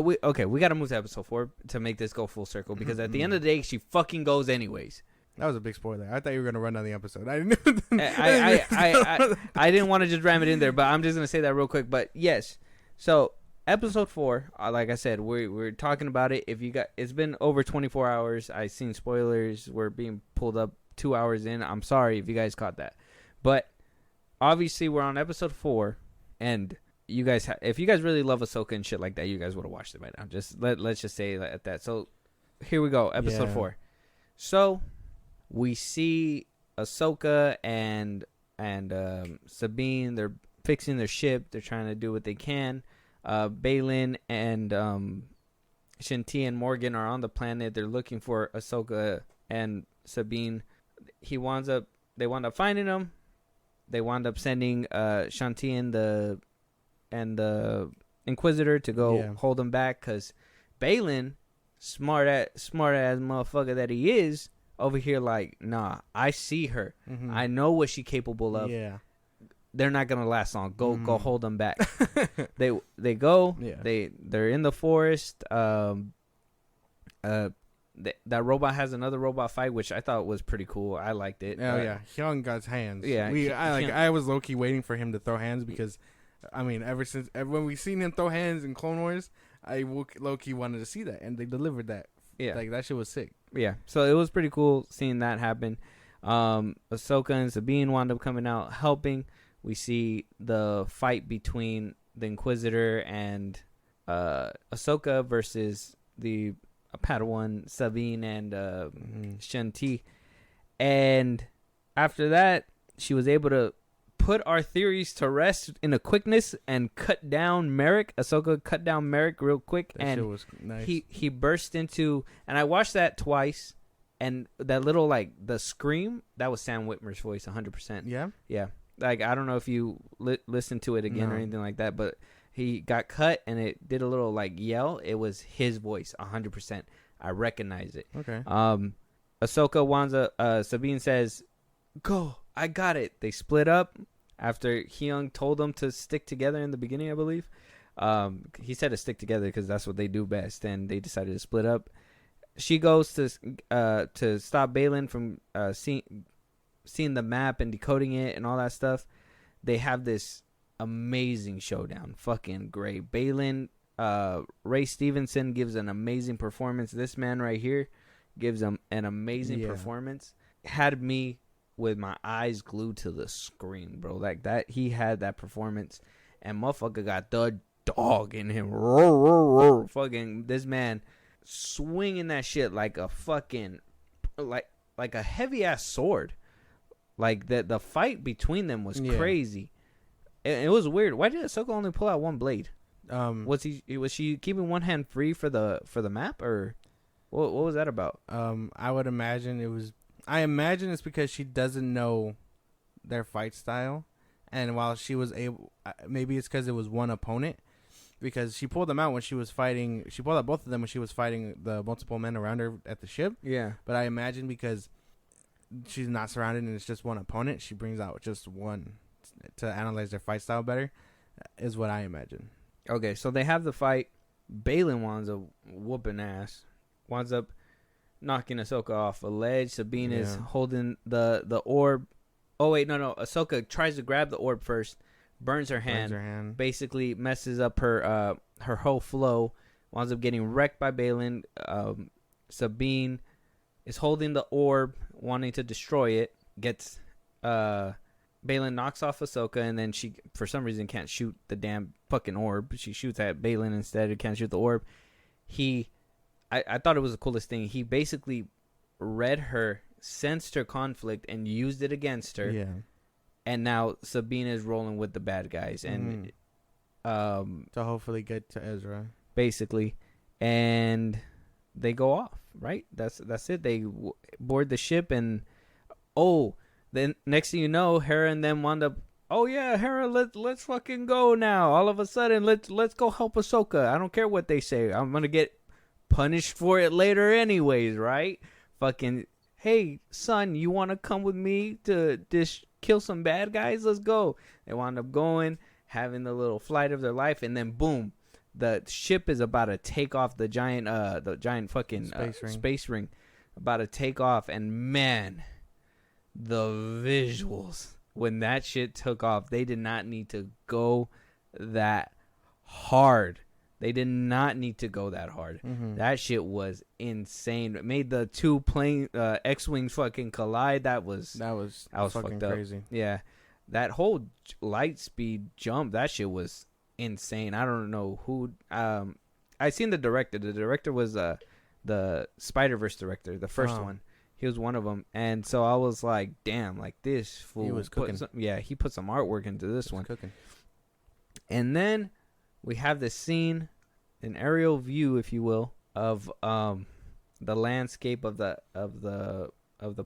S1: We got to move to episode 4 to make this go full circle because at the end of the day, she fucking goes anyways.
S2: That was a big spoiler. I thought you were gonna run down the episode. I didn't.
S1: I didn't want to just ram it in there, but I'm just gonna say that real quick. But yes, so. Episode 4, like I said, we're talking about it. It's been over 24 hours. I've seen spoilers. We're being pulled up 2 hours in. I'm sorry if you guys caught that, but obviously we're on episode 4, and you guys, if you guys really love Ahsoka and shit like that, you guys would have watched it by now. Just let's just say at that. So here we go, episode 4. So we see Ahsoka and Sabine. They're fixing their ship. They're trying to do what they can. Baylan and Shinti and Morgan are on the planet. They're looking for Ahsoka and Sabine. They wound up finding them. They wound up sending Shanti and the Inquisitor to go hold them back because Baylan, smart ass motherfucker that he is, over here like, nah, I see her. I know what she's capable of.
S2: Yeah.
S1: They're not gonna last long. Go hold them back. They go. Yeah. They're in the forest. That robot has another robot fight, which I thought was pretty cool. I liked it.
S2: Oh yeah, Hyung got hands.
S1: Yeah,
S2: I was low key waiting for him to throw hands because, I mean, ever since when we seen him throw hands in Clone Wars, I low key wanted to see that, and they delivered that. Yeah, like that shit was sick.
S1: Yeah, so it was pretty cool seeing that happen. Ahsoka and Sabine wound up coming out helping. We see the fight between the Inquisitor and Ahsoka versus the Padawan Sabine and Shanti. And after that, she was able to put our theories to rest in a quickness and cut down Merrick. Ahsoka cut down Merrick real quick,
S2: That
S1: and
S2: shit was nice.
S1: he burst into. And I watched that twice, and that little like the scream, that was Sam Witmer's voice, 100%.
S2: Yeah.
S1: Like I don't know if you listened to it again or
S2: No.
S1: anything like that, but he got cut and it did a little like yell. It was his voice, 100%. I recognize it.
S2: Okay.
S1: Ahsoka, Wanza, Sabine says, "Go, I got it." They split up after Hyung told them to stick together in the beginning, I believe. He said to stick together because that's what they do best, and they decided to split up. She goes to stop Baylan from seeing the map and decoding it and all that stuff. They have this amazing showdown. Fucking great. Baylan, Ray Stevenson gives an amazing performance. This man right here gives him an amazing performance. Had me with my eyes glued to the screen, bro. Like that, he had that performance, and motherfucker got the dog in him. Roar, roar, roar. Fucking this man swinging that shit like a fucking like a heavy ass sword. Like the fight between them was crazy. It was weird. Why did Ahsoka only pull out one blade? Was she keeping one hand free for the map, or what was that about?
S2: I would imagine I imagine it's because she doesn't know their fight style, and while she was able, maybe it's because it was one opponent, because she pulled them out when she was fighting. She pulled out both of them when she was fighting the multiple men around her at the ship.
S1: Yeah,
S2: but I imagine because she's not surrounded and it's just one opponent, she brings out just one to analyze their fight style better, is what I imagine.
S1: Okay, so they have the fight. Baylan winds up whooping ass. Winds up knocking Ahsoka off a ledge. Sabine is holding the orb. Oh, wait, no. Ahsoka tries to grab the orb first. Burns her hand. Basically messes up her whole flow. Winds up getting wrecked by Baylan. Sabine is holding the orb, wanting to destroy it. Gets... Baylan knocks off Ahsoka, and then she, for some reason, can't shoot the damn fucking orb. She shoots at Baylan instead. It can't shoot the orb. I thought it was the coolest thing. He basically read her, sensed her conflict, and used it against her.
S2: Yeah.
S1: And now Sabine is rolling with the bad guys, and
S2: to hopefully get to Ezra.
S1: Basically, and they go off. Right? That's it. They board the ship, and then next thing you know, Hera and them wound up. Oh yeah, Hera, let's fucking go now. All of a sudden, let's go help Ahsoka. I don't care what they say. I'm gonna get punished for it later, anyways, right? Fucking, hey son, you want to come with me to kill some bad guys? Let's go. They wound up going, having the little flight of their life, and then boom, the ship is about to take off. The giant fucking space ring, about to take off, and man. The visuals when that shit took off, they did not need to go that hard. Mm-hmm. That shit was insane. It made the two plane X-wings fucking collide. That was
S2: fucking crazy.
S1: Yeah, that whole light speed jump, that shit was insane. I don't know who. I seen the director. The director was the Spider-Verse director, the first one. He was one of them, and so I was like, "Damn, like this fool."
S2: He was cooking.
S1: He put some artwork into this one.
S2: Cooking.
S1: And then we have this scene, an aerial view, if you will, of the landscape of the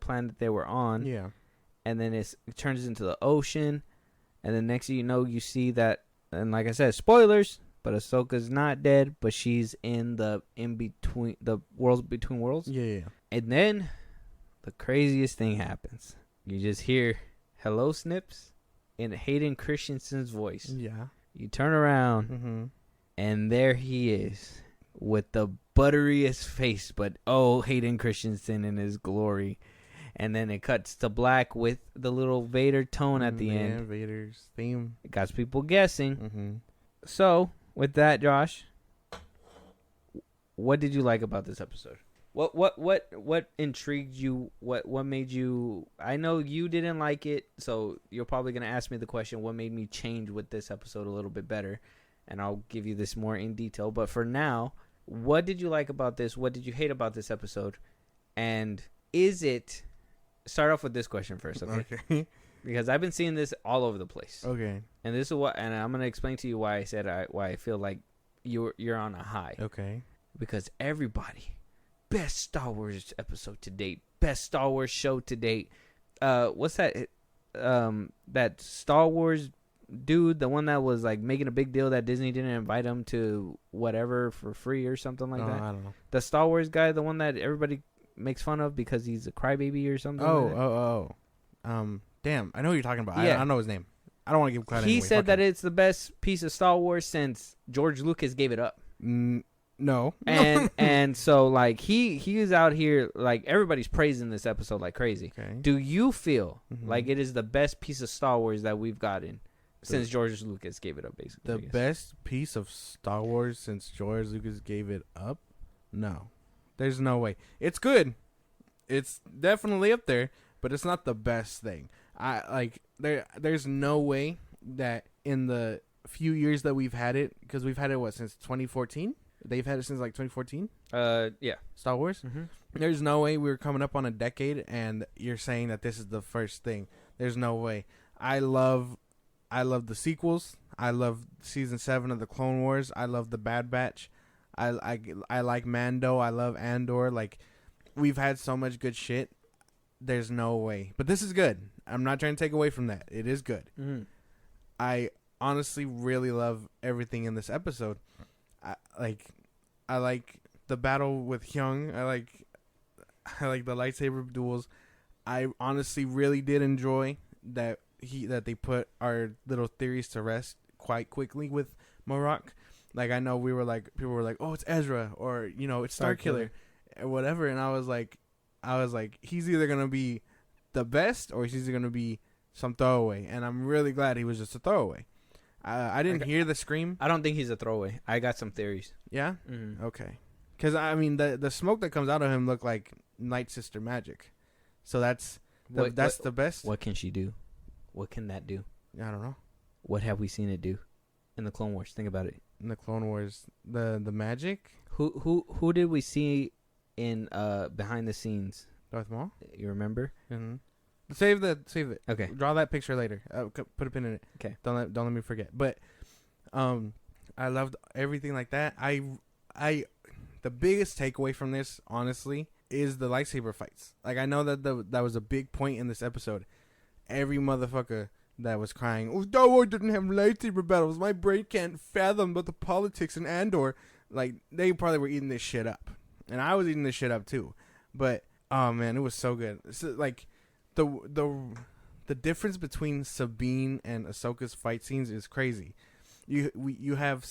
S1: planet they were on.
S2: Yeah. And
S1: then it turns into the ocean, and then next thing you know, you see that, and like I said, spoilers. But Ahsoka's not dead, but she's in the worlds between worlds.
S2: Yeah.
S1: And then the craziest thing happens. You just hear "Hello, Snips" in Hayden Christensen's voice.
S2: Yeah. You
S1: turn around, and there he is with the butteriest face, but Hayden Christensen in his glory. And then it cuts to black with the little Vader tone at the end.
S2: Vader's theme.
S1: It got people guessing. So, with that, Josh, what did you like about this episode? What intrigued you? What made you? I know you didn't like it, so you're probably gonna ask me the question: what made me change with this episode a little bit better? And I'll give you this more in detail. But for now, what did you like about this? What did you hate about this episode? And is it? Start off with this question first, okay? because I've been seeing this all over the place.
S2: Okay.
S1: And this is what, and I'm gonna explain to you why I said why I feel like you're on a high.
S2: Okay.
S1: Because everybody, best Star Wars episode to date, best Star Wars show to date. What's that? That Star Wars dude, the one that was like making a big deal that Disney didn't invite him to whatever for free or something like that.
S2: I don't know.
S1: The Star Wars guy, the one that everybody makes fun of because he's a crybaby or something.
S2: Damn, I know who you're talking about.
S1: Yeah.
S2: I know his name. I don't want to give credit.
S1: He
S2: anyway.
S1: said
S2: Fuck
S1: that
S2: him.
S1: it's the best piece of Star Wars since George Lucas gave it up.
S2: No.
S1: And so like he is out here, like everybody's praising this episode like crazy.
S2: Okay.
S1: Do you feel
S2: Mhm.
S1: like it is the best piece of Star Wars that we've gotten since George Lucas gave it up, basically?
S2: The best piece of Star Wars since George Lucas gave it up? No. There's no way. It's good. It's definitely up there, but it's not the best thing. There's no way that in the few years that we've had it, because we've had it since 2014? They've had it since like 2014?
S1: Yeah.
S2: Star Wars?
S1: Mm-hmm.
S2: There's no way we're coming up on a decade and you're saying that this is the first thing. There's no way. I love the sequels. I love season 7 of the Clone Wars. I love the Bad Batch. I like Mando. I love Andor. Like, we've had so much good shit. There's no way. But this is good. I'm not trying to take away from that. It is good.
S1: Mm-hmm.
S2: I honestly really love everything in this episode. I like the battle with Hyung. I like the lightsaber duels. I honestly really did enjoy that they put our little theories to rest quite quickly with Marok. Like, I know people were like, oh, it's Ezra, or it's Starkiller, or whatever, and I was like, he's either gonna be the best or he's either gonna be some throwaway, and I'm really glad he was just a throwaway. I didn't hear the scream.
S1: I don't think he's a throwaway. I got some theories.
S2: Yeah.
S1: Mm-hmm.
S2: Okay. Because I mean, the smoke that comes out of him looked like Night Sister magic, so that's the best.
S1: What can she do? What can that do?
S2: I don't know.
S1: What have we seen it do in the Clone Wars? Think about it.
S2: In the Clone Wars, the magic.
S1: Who did we see in behind the scenes?
S2: Darth Maul.
S1: You remember?
S2: Mm-hmm. Save it.
S1: Okay.
S2: Draw that picture later. Put a pin in it.
S1: Okay.
S2: Don't let me forget. But, I loved everything like that. The biggest takeaway from this, honestly, is the lightsaber fights. Like, I know that that was a big point in this episode. Every motherfucker that was crying, oh, Star Wars didn't have lightsaber battles. My brain can't fathom but the politics in Andor. Like, they probably were eating this shit up. And I was eating this shit up too. But, oh man, it was so good. So, like, the difference between Sabine and Ahsoka's fight scenes is crazy. You have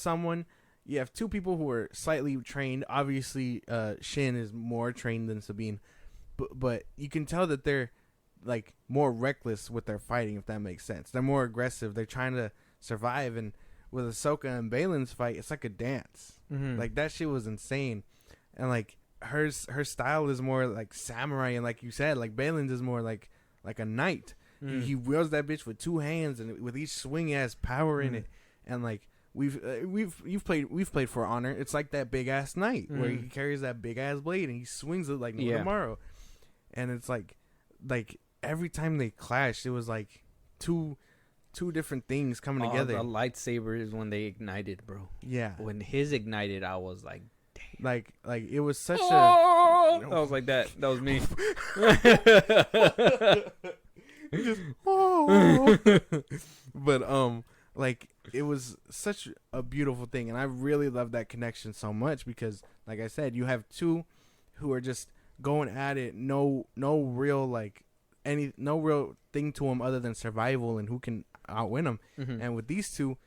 S2: two people who are slightly trained. Obviously, Shin is more trained than Sabine, but you can tell that they're like more reckless with their fighting, if that makes sense. They're more aggressive. They're trying to survive, and with Ahsoka and Balin's fight, it's like a dance.
S1: Mm-hmm.
S2: Like, that shit was insane, and like her style is more like samurai, and like you said, like Balin's is more like a knight.
S1: Mm.
S2: He wields that bitch with two hands, and with each swing he has power in it. And like we've played For Honor. It's like that big ass knight where he carries that big ass blade and he swings it like no tomorrow. And it's like every time they clashed, it was like two different things coming together.
S1: The lightsaber is when they ignited, bro.
S2: Yeah.
S1: When his ignited, I was like, damn.
S2: Like it was such
S1: I was like that. That was me.
S2: But like, it was such a beautiful thing, and I really love that connection so much because, like I said, you have two who are just going at it, no real thing to them other than survival and who can outwin them.
S1: Mm-hmm.
S2: And with these two,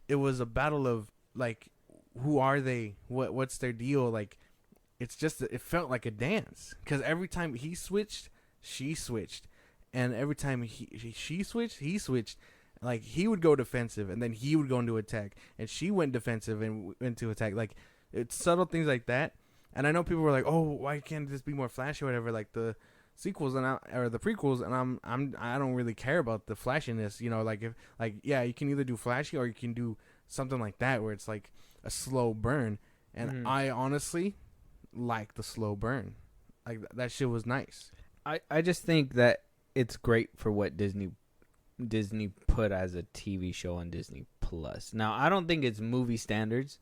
S2: it was a battle of like, who are they? What's their deal? Like, it's just, it felt like a dance because every time he switched, she switched, and every time she switched, he switched. Like, he would go defensive, and then he would go into attack, and she went defensive and into attack. Like, it's subtle things like that. And I know people were like, "Oh, why can't this be more flashy or whatever?" Like the sequels or the prequels, and I don't really care about the flashiness. You can either do flashy or you can do something like that where it's like a slow burn. And I honestly like the slow burn. Like, that shit was nice.
S1: I just think that it's great for what Disney Disney put as a TV show on Disney Plus. Now, I don't think it's movie standards,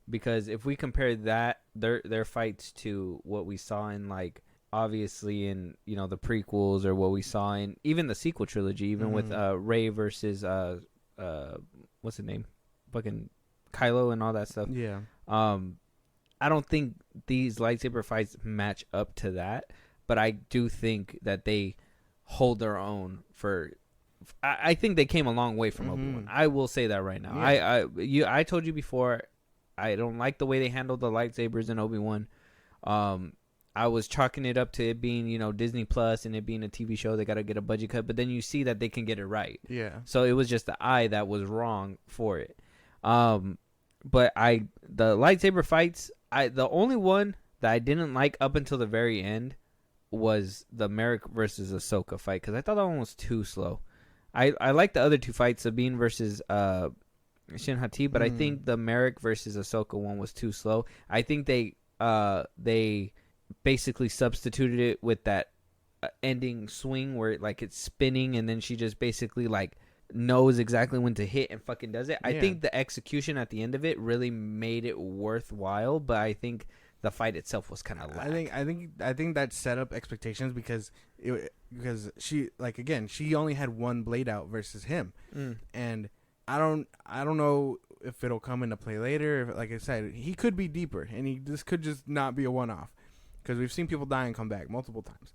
S1: because if we compare that their fights to what we saw in, like, obviously in, you know, the prequels, or what we saw in even the sequel trilogy, even with Rey versus what's his name, fucking Kylo and all that stuff.
S2: Yeah.
S1: I don't think these lightsaber fights match up to that, but I do think that they hold their own for. I think they came a long way from Obi-Wan. I will say that right now. Yeah. I told you before, I don't like the way they handled the lightsabers in Obi-Wan. I was chalking it up to it being, you know, Disney Plus and it being a TV show. They got to get a budget cut, but then you see that they can get it right.
S2: Yeah.
S1: So it was just the eye that was wrong for it. But the lightsaber fights, the only one that I didn't like up until the very end was the Merrick versus Ahsoka fight, because I thought that one was too slow. I like the other two fights, Sabine versus Shin Hati, but I think the Merrick versus Ahsoka one was too slow. I think they basically substituted it with that ending swing where like it's spinning and then she just basically like knows exactly when to hit and fucking does it. I think the execution at the end of it really made it worthwhile, but I think the fight itself was kind of lack.
S2: I think that set up expectations because she, like, again, she only had one blade out versus him, and I don't know if it'll come into play later. If, like I said, he could be deeper, and this could just not be a one-off, because we've seen people die and come back multiple times.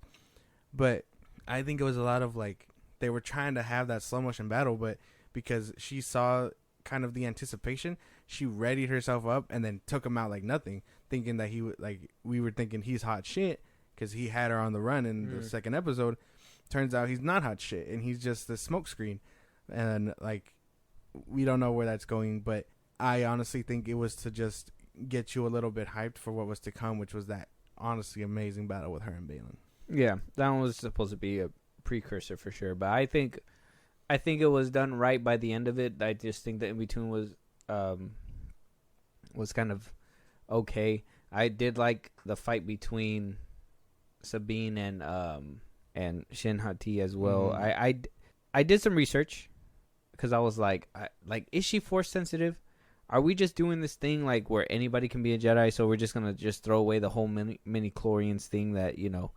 S2: But I think it was a lot of, like, they were trying to have that slow motion battle, but because she saw kind of the anticipation, she readied herself up and then took him out like nothing, thinking that he would, like, we were thinking he's hot shit because he had her on the run in the second episode. Turns out he's not hot shit, and he's just the smoke screen, and like, we don't know where that's going. But I honestly think it was to just get you a little bit hyped for what was to come, which was that honestly amazing battle with her and Balin. Yeah,
S1: that one was supposed to be a precursor for sure, but I think it was done right by the end of it. I just think that in between was kind of okay. I did like the fight between Sabine and Shin Hati as well. I did some research because I was like, is she force sensitive? Are we just doing this thing like where anybody can be a Jedi, so we're just gonna just throw away the whole mini chlorians thing that, you know,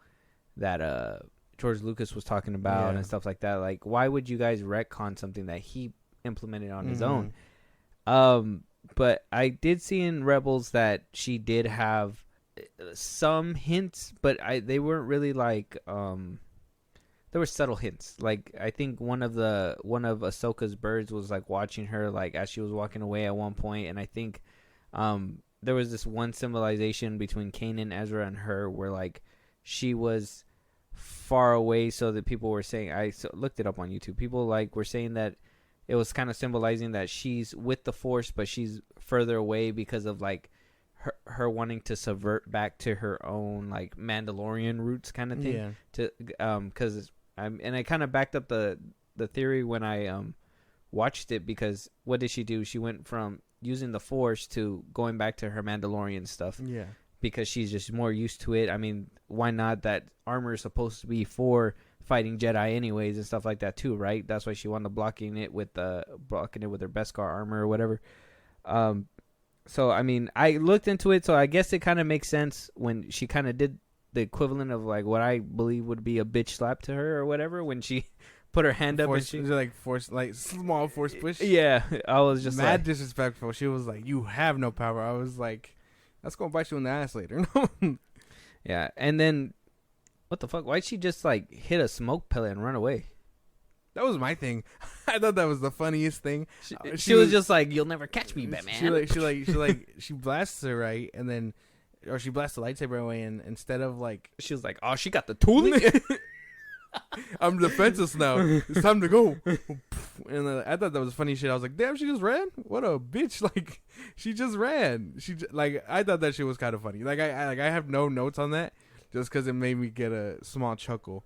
S1: that George Lucas was talking about and stuff like that? Like, why would you guys retcon something that he implemented on his own? But I did see in Rebels that she did have some hints, but they weren't really like there were subtle hints. Like, I think one of Ahsoka's birds was like watching her like as she was walking away at one point, and I think there was this one symbolization between Kanan, Ezra, and her where like she was far away, so that people were saying, I looked it up on YouTube, people like were saying that it was kind of symbolizing that she's with the Force, but she's further away because of like her wanting to subvert back to her own like Mandalorian roots kind of thing. Yeah. To because I kind of backed up the theory when I watched it, because what did she do? She went from using the Force to going back to her Mandalorian stuff. Yeah. Because she's just more used to it. I mean, why not? That armor is supposed to be for fighting Jedi anyways and stuff like that too, right? That's why she wanted blocking it with her Beskar armor or whatever. So I mean, I looked into it, so I guess it kind of makes sense when she kind of did the equivalent of like what I believe would be a bitch slap to her or whatever when she put her hand up and she
S2: like small force push.
S1: Yeah, I was just
S2: mad disrespectful. She was like, "You have no power." I was like, "That's gonna bite you in the ass later."
S1: Yeah, and then what the fuck? Why'd she just like hit a smoke pellet and run away?
S2: That was my thing. I thought that was the funniest thing.
S1: She was just like, "You'll never catch me, Batman."
S2: She blasts her right, and then, or she blasts the lightsaber away, and instead of like,
S1: she was like, "Oh, she got the tooling."
S2: I'm defenseless now. It's time to go. And I thought that was funny shit. I was like, damn, she just ran? What a bitch. Like, she just ran. I thought that shit was kind of funny. Like, I have no notes on that just because it made me get a small chuckle.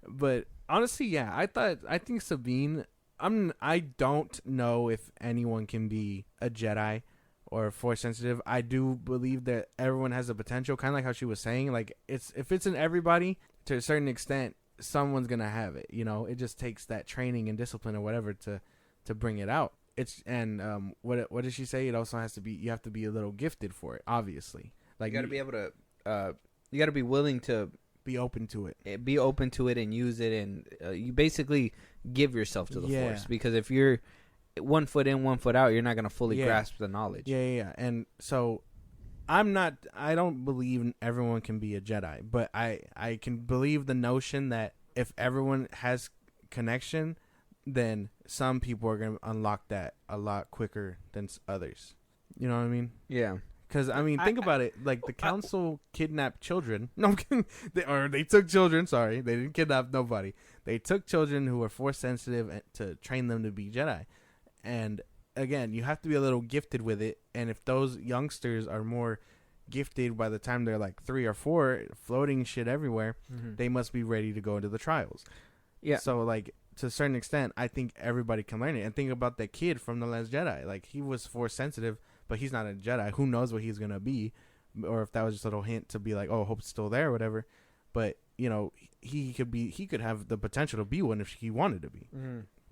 S2: But honestly, yeah, I think Sabine, I don't know if anyone can be a Jedi or Force sensitive. I do believe that everyone has the potential, kind of like how she was saying. Like, if it's in everybody to a certain extent, someone's gonna have it. You know, it just takes that training and discipline or whatever to bring it out. What did she say? It also has to be, you have to be a little gifted for it, obviously. Like
S1: you got to be able to you got to be willing to
S2: be open to it.
S1: And use it, and you basically give yourself to the
S2: Yeah.
S1: Force, because if you're 1 foot in, 1 foot out, you're not going to fully
S2: Yeah.
S1: grasp the knowledge.
S2: Yeah. And so I don't believe everyone can be a Jedi, but I can believe the notion that if everyone has connection, then some people are going to unlock that a lot quicker than others. You know what I mean?
S1: Yeah.
S2: Because, I mean, think about it. Like, the council kidnapped children. No, I'm kidding. They took children. Sorry. They didn't kidnap nobody. They took children who were Force sensitive to train them to be Jedi. And, again, you have to be a little gifted with it. And if those youngsters are more gifted by the time they're like 3 or 4, floating shit everywhere, they must be ready to go into the trials.
S1: Yeah.
S2: So, like, to a certain extent, I think everybody can learn it. And think about that kid from The Last Jedi. Like, he was Force sensitive, but he's not a Jedi. Who knows what he's going to be, or if that was just a little hint to be like, oh, Hope's still there or whatever. But, you know, he could have the potential to be one if he wanted to be.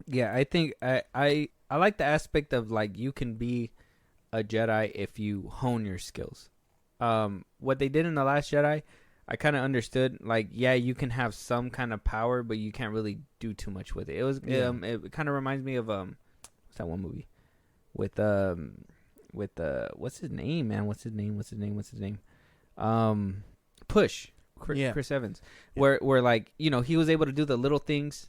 S1: Yeah, I think I like the aspect of, like, you can be a Jedi if you hone your skills. What they did in The Last Jedi, I kind of understood. Like, yeah, you can have some kind of power, but you can't really do too much with it. It was it kind of reminds me of what's that one movie with what's his name, man? What's his name? Push. Chris Evans. Yeah. Where like, you know, he was able to do the little things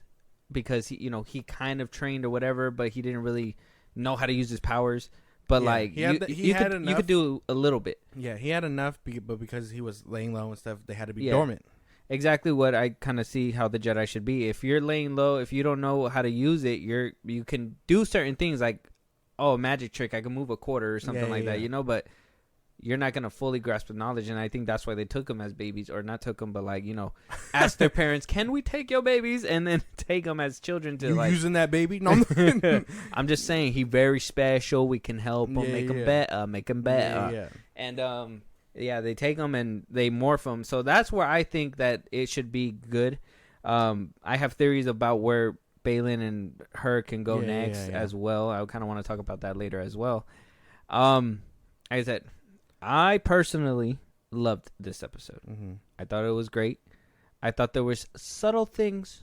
S1: because he kind of trained or whatever, but he didn't really know how to use his powers. But like you could do a little bit.
S2: Yeah, he had enough, but because he was laying low and stuff, they had to be dormant.
S1: Exactly what I kind of see how the Jedi should be. If you're laying low, if you don't know how to use it, you can do certain things like, oh, a magic trick, I can move a quarter or something like that, you know, but you're not going to fully grasp the knowledge. And I think that's why they took them as babies, or not took them, but like, you know, ask their parents, can we take your babies? And then take them as children to like.
S2: Using that baby? No,
S1: I'm just saying, he very special. We can help him, make him better.
S2: Yeah.
S1: And, they take them and they morph them. So that's where I think that it should be good. I have theories about where Balin and her can go next as well. I kind of want to talk about that later as well. Like I said, I personally loved this episode. I thought it was great. I thought there was subtle things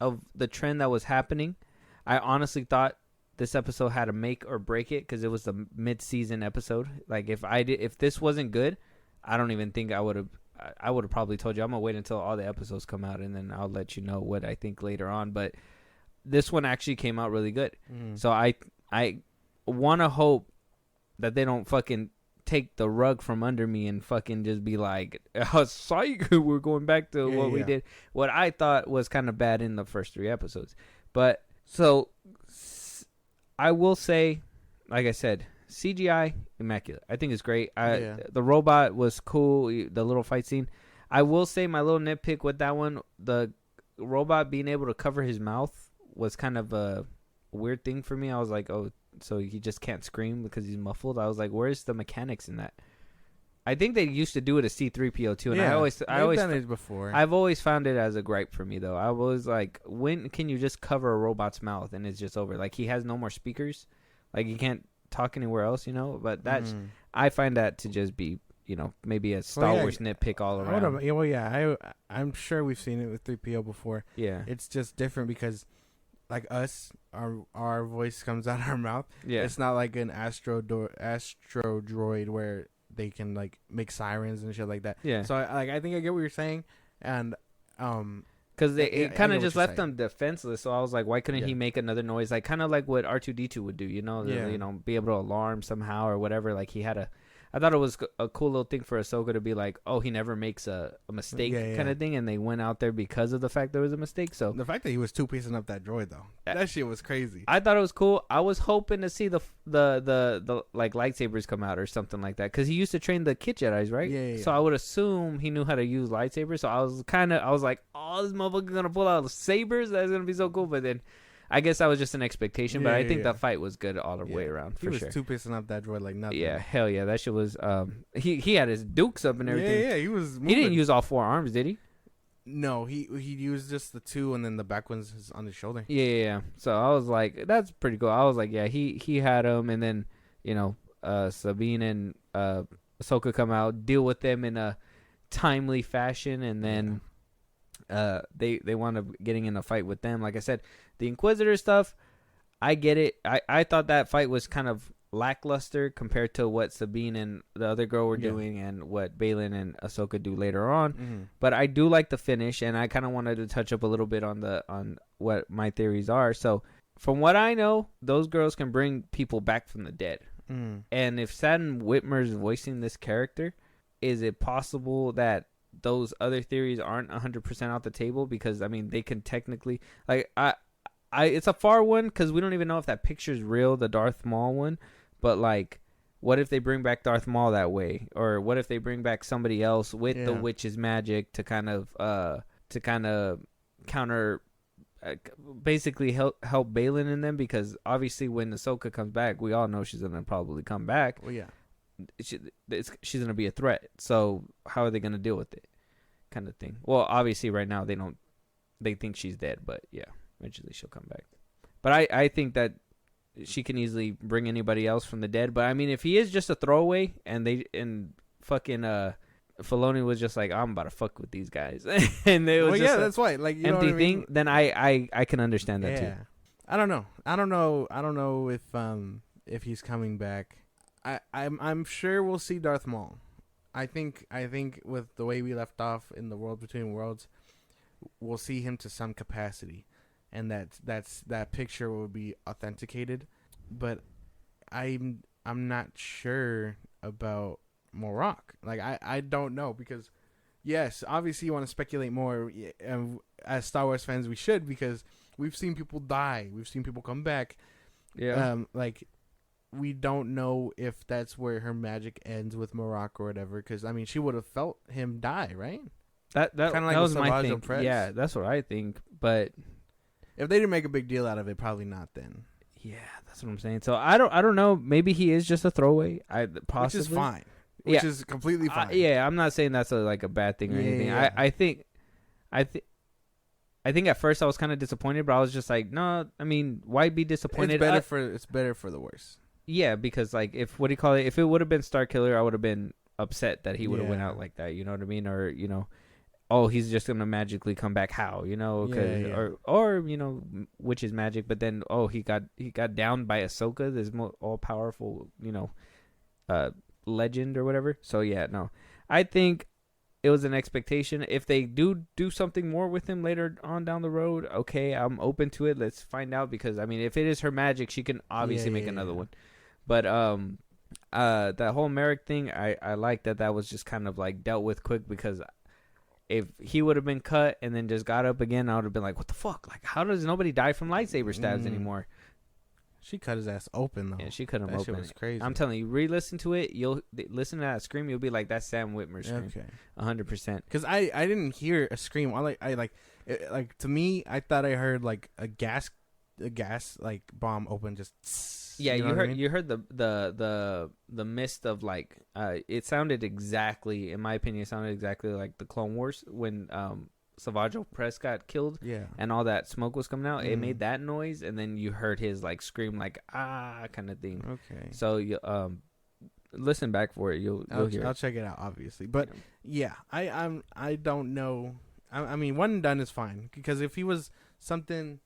S1: of the trend that was happening. I honestly thought this episode had to make or break it because it was the mid-season episode. Like if this wasn't good, I don't even think I would have probably told you I'm gonna wait until all the episodes come out and then I'll let you know what I think later on. But this one actually came out really good. So I want to hope that they don't fucking take the rug from under me and fucking just be like, psych, we're going back to what we did. What I thought was kind of bad in the first 3 episodes. But so I will say, like I said, CGI immaculate. I think it's great. The robot was cool. The little fight scene. I will say my little nitpick with that one, the robot being able to cover his mouth was kind of a weird thing for me. I was like, oh, so he just can't scream because he's muffled. I was like, where's the mechanics in that? I think they used to do it as C-3PO too, and I always done it before. I've always found it as a gripe for me though. I was like, when can you just cover a robot's mouth and it's just over? Like, he has no more speakers, like he can't talk anywhere else, you know. But that's I find that to just be, you know, maybe a Star Wars nitpick all around.
S2: I'm sure we've seen it with 3PO before.
S1: Yeah,
S2: it's just different because, like us, our voice comes out of our mouth.
S1: Yeah,
S2: it's not like an astro droid where they can like make sirens and shit like that. Yeah, so I think I get what you're saying, and
S1: because it kind of just left them defenseless. So I was like, why couldn't he make another noise, like kind of like what R2-D2 would do, you know? You know, be able to alarm somehow or whatever. Like he had a. I thought it was a cool little thing for Ahsoka to be like, oh, he never makes a mistake kind of thing, and they went out there because of the fact there was a mistake. So
S2: the fact that he was 2-piecing up that droid though, that shit was crazy.
S1: I thought it was cool. I was hoping to see the like lightsabers come out or something like that, because he used to train the Kit Jedis, right? Yeah. So I would assume he knew how to use lightsabers. So I was like, oh, this motherfucker's gonna pull out sabers. That's gonna be so cool. But then, I guess that was just an expectation, but I think the fight was good all the way around.
S2: He was 2-piecing up that droid like nothing.
S1: Yeah, hell yeah, that shit was. He had his dukes up and everything.
S2: Yeah, he was moving.
S1: He didn't use all 4 arms, did he?
S2: No, he used just the two, and then the back one's is on his shoulder.
S1: Yeah. So I was like, that's pretty cool. I was like, yeah, he had him, and then Sabine and Ahsoka come out, deal with them in a timely fashion, and then they wound up getting in a fight with them. Like I said, the Inquisitor stuff, I get it. I thought that fight was kind of lackluster compared to what Sabine and the other girl were doing and what Baylan and Ahsoka do later on. But I do like the finish, and I kind of wanted to touch up a little bit on what my theories are. So from what I know, those girls can bring people back from the dead. And if Sam Witwer's voicing this character, is it possible that those other theories aren't 100% off the table? Because I mean, they can technically, like, it's a far one because we don't even know if that picture's real, the Darth Maul one. But like, what if they bring back Darth Maul that way, or what if they bring back somebody else with the witch's magic to kind of counter, basically help Baylan in them? Because obviously, when Ahsoka comes back, we all know she's gonna probably come back.
S2: Well, yeah,
S1: she's gonna be a threat. So how are they gonna deal with it, kind of thing? Well, obviously, right now they think she's dead, but yeah, eventually she'll come back. But I think that she can easily bring anybody else from the dead. But I mean, if he is just a throwaway, and fucking Filoni was just like, I'm about to fuck with these guys, and it was just
S2: that's why, like, you
S1: empty
S2: know what
S1: thing.
S2: I mean?
S1: Then I can understand that too.
S2: I don't know if he's coming back. I'm sure we'll see Darth Maul. I think with the way we left off in the World Between Worlds, we'll see him to some capacity. And that picture will be authenticated, but I'm not sure about Morocco. Like I don't know, because yes, obviously you want to speculate more. As Star Wars fans, we should, because we've seen people die, we've seen people come back. Yeah. Like, we don't know if that's where her magic ends with Morocco or whatever. Because I mean, she would have felt him die, right?
S1: That
S2: like
S1: that was my thing.
S2: Press.
S1: Yeah, that's what I think, but.
S2: If they didn't make a big deal out of it, probably not then.
S1: Yeah, that's what I'm saying. So I don't know. Maybe he is just a throwaway. Possibly.
S2: Which is fine. Which is completely fine.
S1: Yeah, I'm not saying that's a bad thing or anything. Yeah. I think at first I was kind of disappointed, but I was just like, no. I mean, why be disappointed?
S2: It's better for the worse.
S1: Yeah, because like, if if it would have been Starkiller, I would have been upset that he would have went out like that. You know what I mean? Or oh, he's just gonna magically come back. How, or which is magic, but then he got downed by Ahsoka, this all powerful legend or whatever. So yeah, no, I think it was an expectation. If they do something more with him later on down the road, okay, I'm open to it. Let's find out, because I mean, if it is her magic, she can obviously make another one. But that whole Merrick thing, I like that was just kind of like dealt with quick, because if he would have been cut and then just got up again, I would have been like, what the fuck? Like, how does nobody die from lightsaber stabs anymore?
S2: She cut his ass open, though.
S1: Yeah, she cut him open.
S2: That shit was crazy.
S1: I'm telling you, re-listen to it. You'll listen to that scream. You'll be like, that's Sam Witwer's scream.
S2: Okay.
S1: 100%.
S2: Because I didn't hear a scream. To me, I thought I heard like a gas like bomb open, just.
S1: Yeah, you heard the mist of like it sounded exactly, in my opinion, like the Clone Wars when Savage Opress got killed, and all that smoke was coming out. It made that noise, and then you heard his like scream, like kind of thing.
S2: Okay.
S1: So you listen back for it. You'll hear.
S2: I'll check it out, obviously. But I don't know. I mean, one and done is fine, because if he was something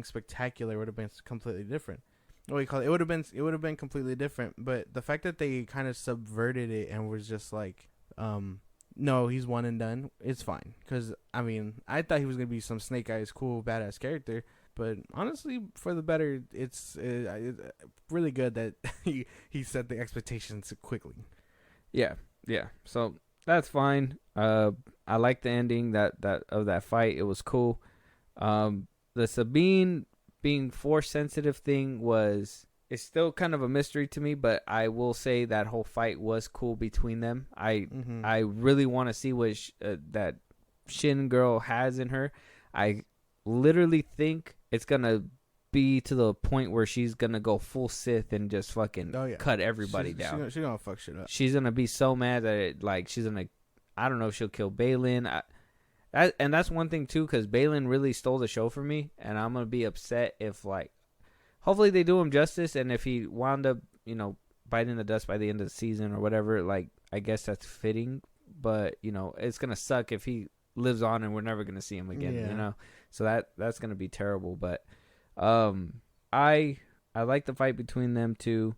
S2: spectacular, it would have been completely different. It would have been completely different. But the fact that they kind of subverted it and was just like, no, he's one and done, it's fine. Because I mean, I thought he was gonna be some Snake Eyes cool badass character, but honestly, for the better, it's really good that he set the expectations quickly.
S1: Yeah. So that's fine. I like the ending that of that fight. It was cool. The Sabine being force sensitive thing it's still kind of a mystery to me, but I will say that whole fight was cool between them. I really want to see what that Shin girl has in her. I literally think it's gonna be to the point where she's gonna go full Sith and just fucking cut everybody down.
S2: She's gonna fuck shit up.
S1: She's gonna be so mad that she's gonna, I don't know if she'll kill Baylan. That's one thing too, because Balin really stole the show for me, and I'm gonna be upset if like, hopefully they do him justice, and if he wound up, biting the dust by the end of the season or whatever, like I guess that's fitting, but it's gonna suck if he lives on and we're never gonna see him again, so that's gonna be terrible. But I like the fight between them two.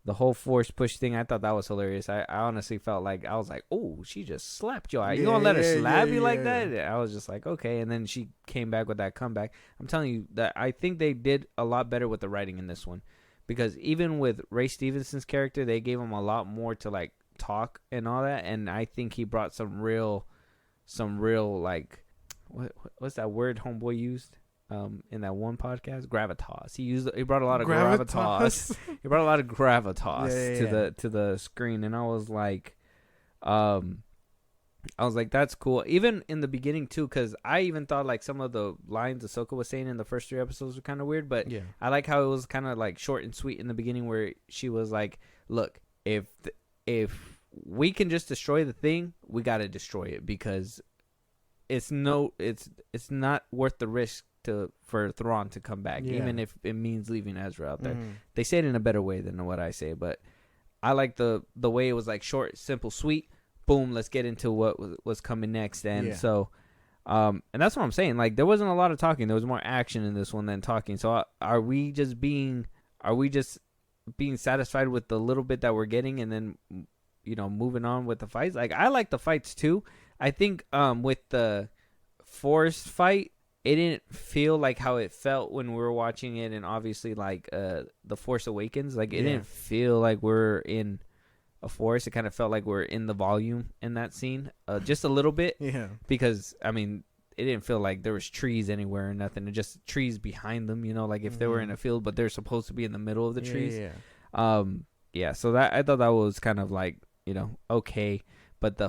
S1: The whole force push thing, I thought that was hilarious. I honestly felt like, I was like, oh, she just slapped you. You gonna let her slap you like that? I was just like, okay. And then she came back with that comeback. I'm telling you that I think they did a lot better with the writing in this one, because even with Ray Stevenson's character, they gave him a lot more to like talk and all that. And I think he brought some real like, what's that word homeboy used? In that one podcast, gravitas. He brought a lot of gravitas. He brought a lot of gravitas to the screen, and I was like, that's cool. Even in the beginning too, because I even thought like some of the lines Ahsoka was saying in the first 3 episodes were kind of weird, but I like how it was kind of like short and sweet in the beginning, where she was like, "Look, if we can just destroy the thing, we got to destroy it, because it's not worth the risk for Thrawn to come back, even if it means leaving Ezra out there." They say it in a better way than what I say, but I like the way it was like short, simple, sweet. Boom, let's get into what was coming next. And so, and that's what I'm saying. Like, there wasn't a lot of talking. There was more action in this one than talking. So are we just being satisfied with the little bit that we're getting, and then moving on with the fights? Like, I like the fights too. I think with the Force fight, it didn't feel like how it felt when we were watching it, and obviously like The Force Awakens. Like, it didn't feel like we're in a forest. It kind of felt like we're in the volume in that scene, just a little bit. Yeah. Because I mean, it didn't feel like there was trees anywhere or nothing. It just trees behind them. Like if they were in a field, but they're supposed to be in the middle of the trees. Yeah. So that, I thought that was kind of like okay, but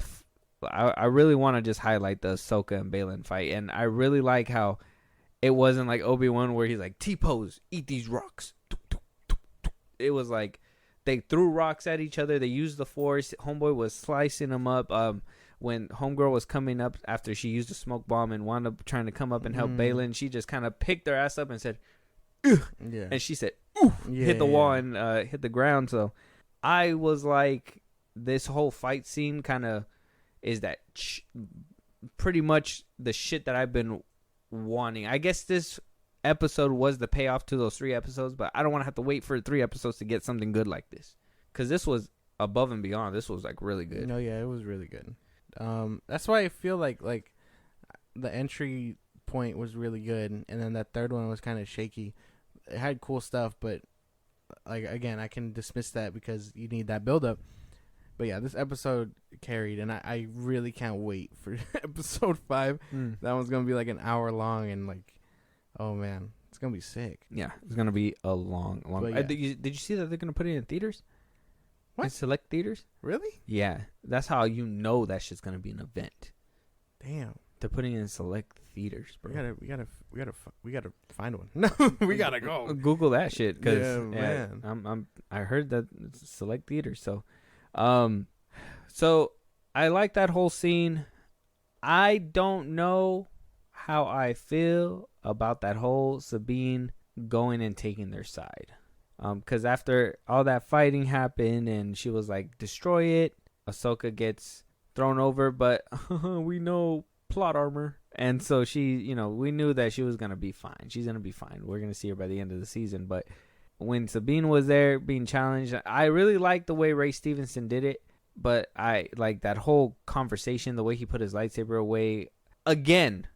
S1: I really want to just highlight the Ahsoka and Balin fight, and I really like how it wasn't like Obi-Wan where he's like, T-pose, eat these rocks. It was like they threw rocks at each other. They used the Force. Homeboy was slicing them up. When Homegirl was coming up after she used a smoke bomb and wound up trying to come up and help Balin, she just kind of picked their ass up and said, ugh. Yeah. And she said, ooh, hit the wall and hit the ground. So I was like, this whole fight scene kind of is that pretty much the shit that I've been wanting. I guess this episode was the payoff to those 3 episodes, but I don't want to have to wait for 3 episodes to get something good like this, because this was above and beyond. This was like really good.
S2: No, yeah, it was really good. That's why I feel like the entry point was really good, and then that third one was kind of shaky. It had cool stuff, but like again, I can dismiss that because you need that build up. But yeah, this episode carried, and I really can't wait for episode 5. That one's gonna be like an hour long, and like, oh man, it's gonna be sick.
S1: Yeah, it's gonna be a long.
S2: Yeah.
S1: Did you see that they're gonna put it in theaters?
S2: What?
S1: In select theaters?
S2: Really?
S1: Yeah, that's how that shit's gonna be an event.
S2: Damn,
S1: they're putting it in select theaters, bro.
S2: We gotta find one. No, we gotta go.
S1: Google that shit, because
S2: man,
S1: I heard that it's select theaters. So I like that whole scene. I don't know how I feel about that whole Sabine going and taking their side. Because after all that fighting happened and she was like, destroy it, Ahsoka gets thrown over, but we know plot armor. And so she, we knew that she was going to be fine. She's going to be fine. We're going to see her by the end of the season. But when Sabine was there being challenged, I really liked the way Ray Stevenson did it. But I like that whole conversation, the way he put his lightsaber away. Again,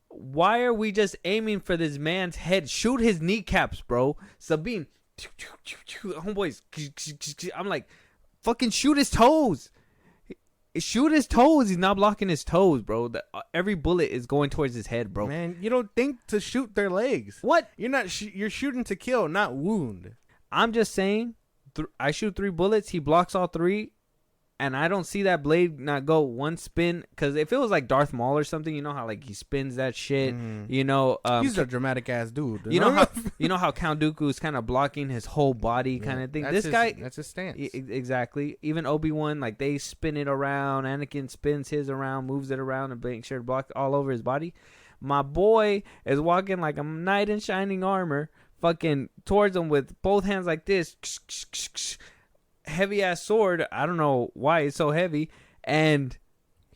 S1: why are we just aiming for this man's head? Shoot his kneecaps, bro. Sabine, homeboys, I'm like, fucking shoot his toes. Shoot his toes. He's not blocking his toes, bro. Every bullet is going towards his head, bro.
S2: Man, you don't think to shoot their legs.
S1: What?
S2: You're not. You're shooting to kill, not wound.
S1: I'm just saying. I shoot 3 bullets. He blocks all 3. And I don't see that blade not go one spin. Because if it was like Darth Maul or something, you know how like he spins that shit. You know,
S2: he's a dramatic ass dude.
S1: You know how Count Dooku is kind of blocking his whole body kind of thing. This guy,
S2: that's his stance.
S1: Exactly. Even Obi-Wan, like they spin it around. Anakin spins his around, moves it around, and makes sure to block all over his body. My boy is walking like a knight in shining armor, fucking towards him with both hands like this. Heavy ass sword. I don't know why it's so heavy. And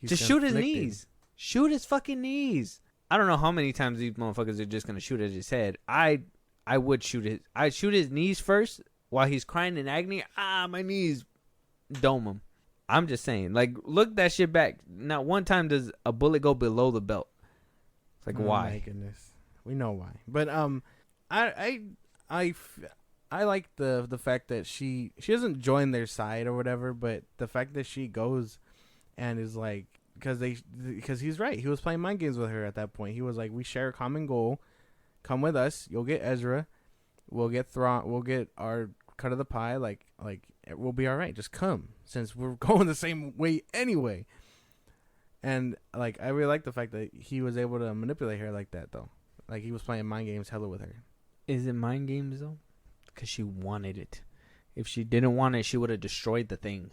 S1: just shoot his knees. Shoot his fucking knees. I don't know how many times these motherfuckers are just gonna shoot at his head. I would shoot his. I'd shoot his knees first while he's crying in agony. My knees, dome him. I'm just saying. Like, look that shit back. Not one time does a bullet go below the belt. It's like, why?
S2: My goodness, we know why. But I like the fact that she doesn't join their side or whatever. But the fact that she goes and is like, because he's right. He was playing mind games with her at that point. He was like, we share a common goal. Come with us. You'll get Ezra. We'll get Thrawn. We'll get our cut of the pie. Like we'll be all right. Just come, since we're going the same way anyway. And like, I really like the fact that he was able to manipulate her like that, though. Like, he was playing mind games hella with her.
S1: Is it mind games though? Because she wanted it. If she didn't want it, she would have destroyed the thing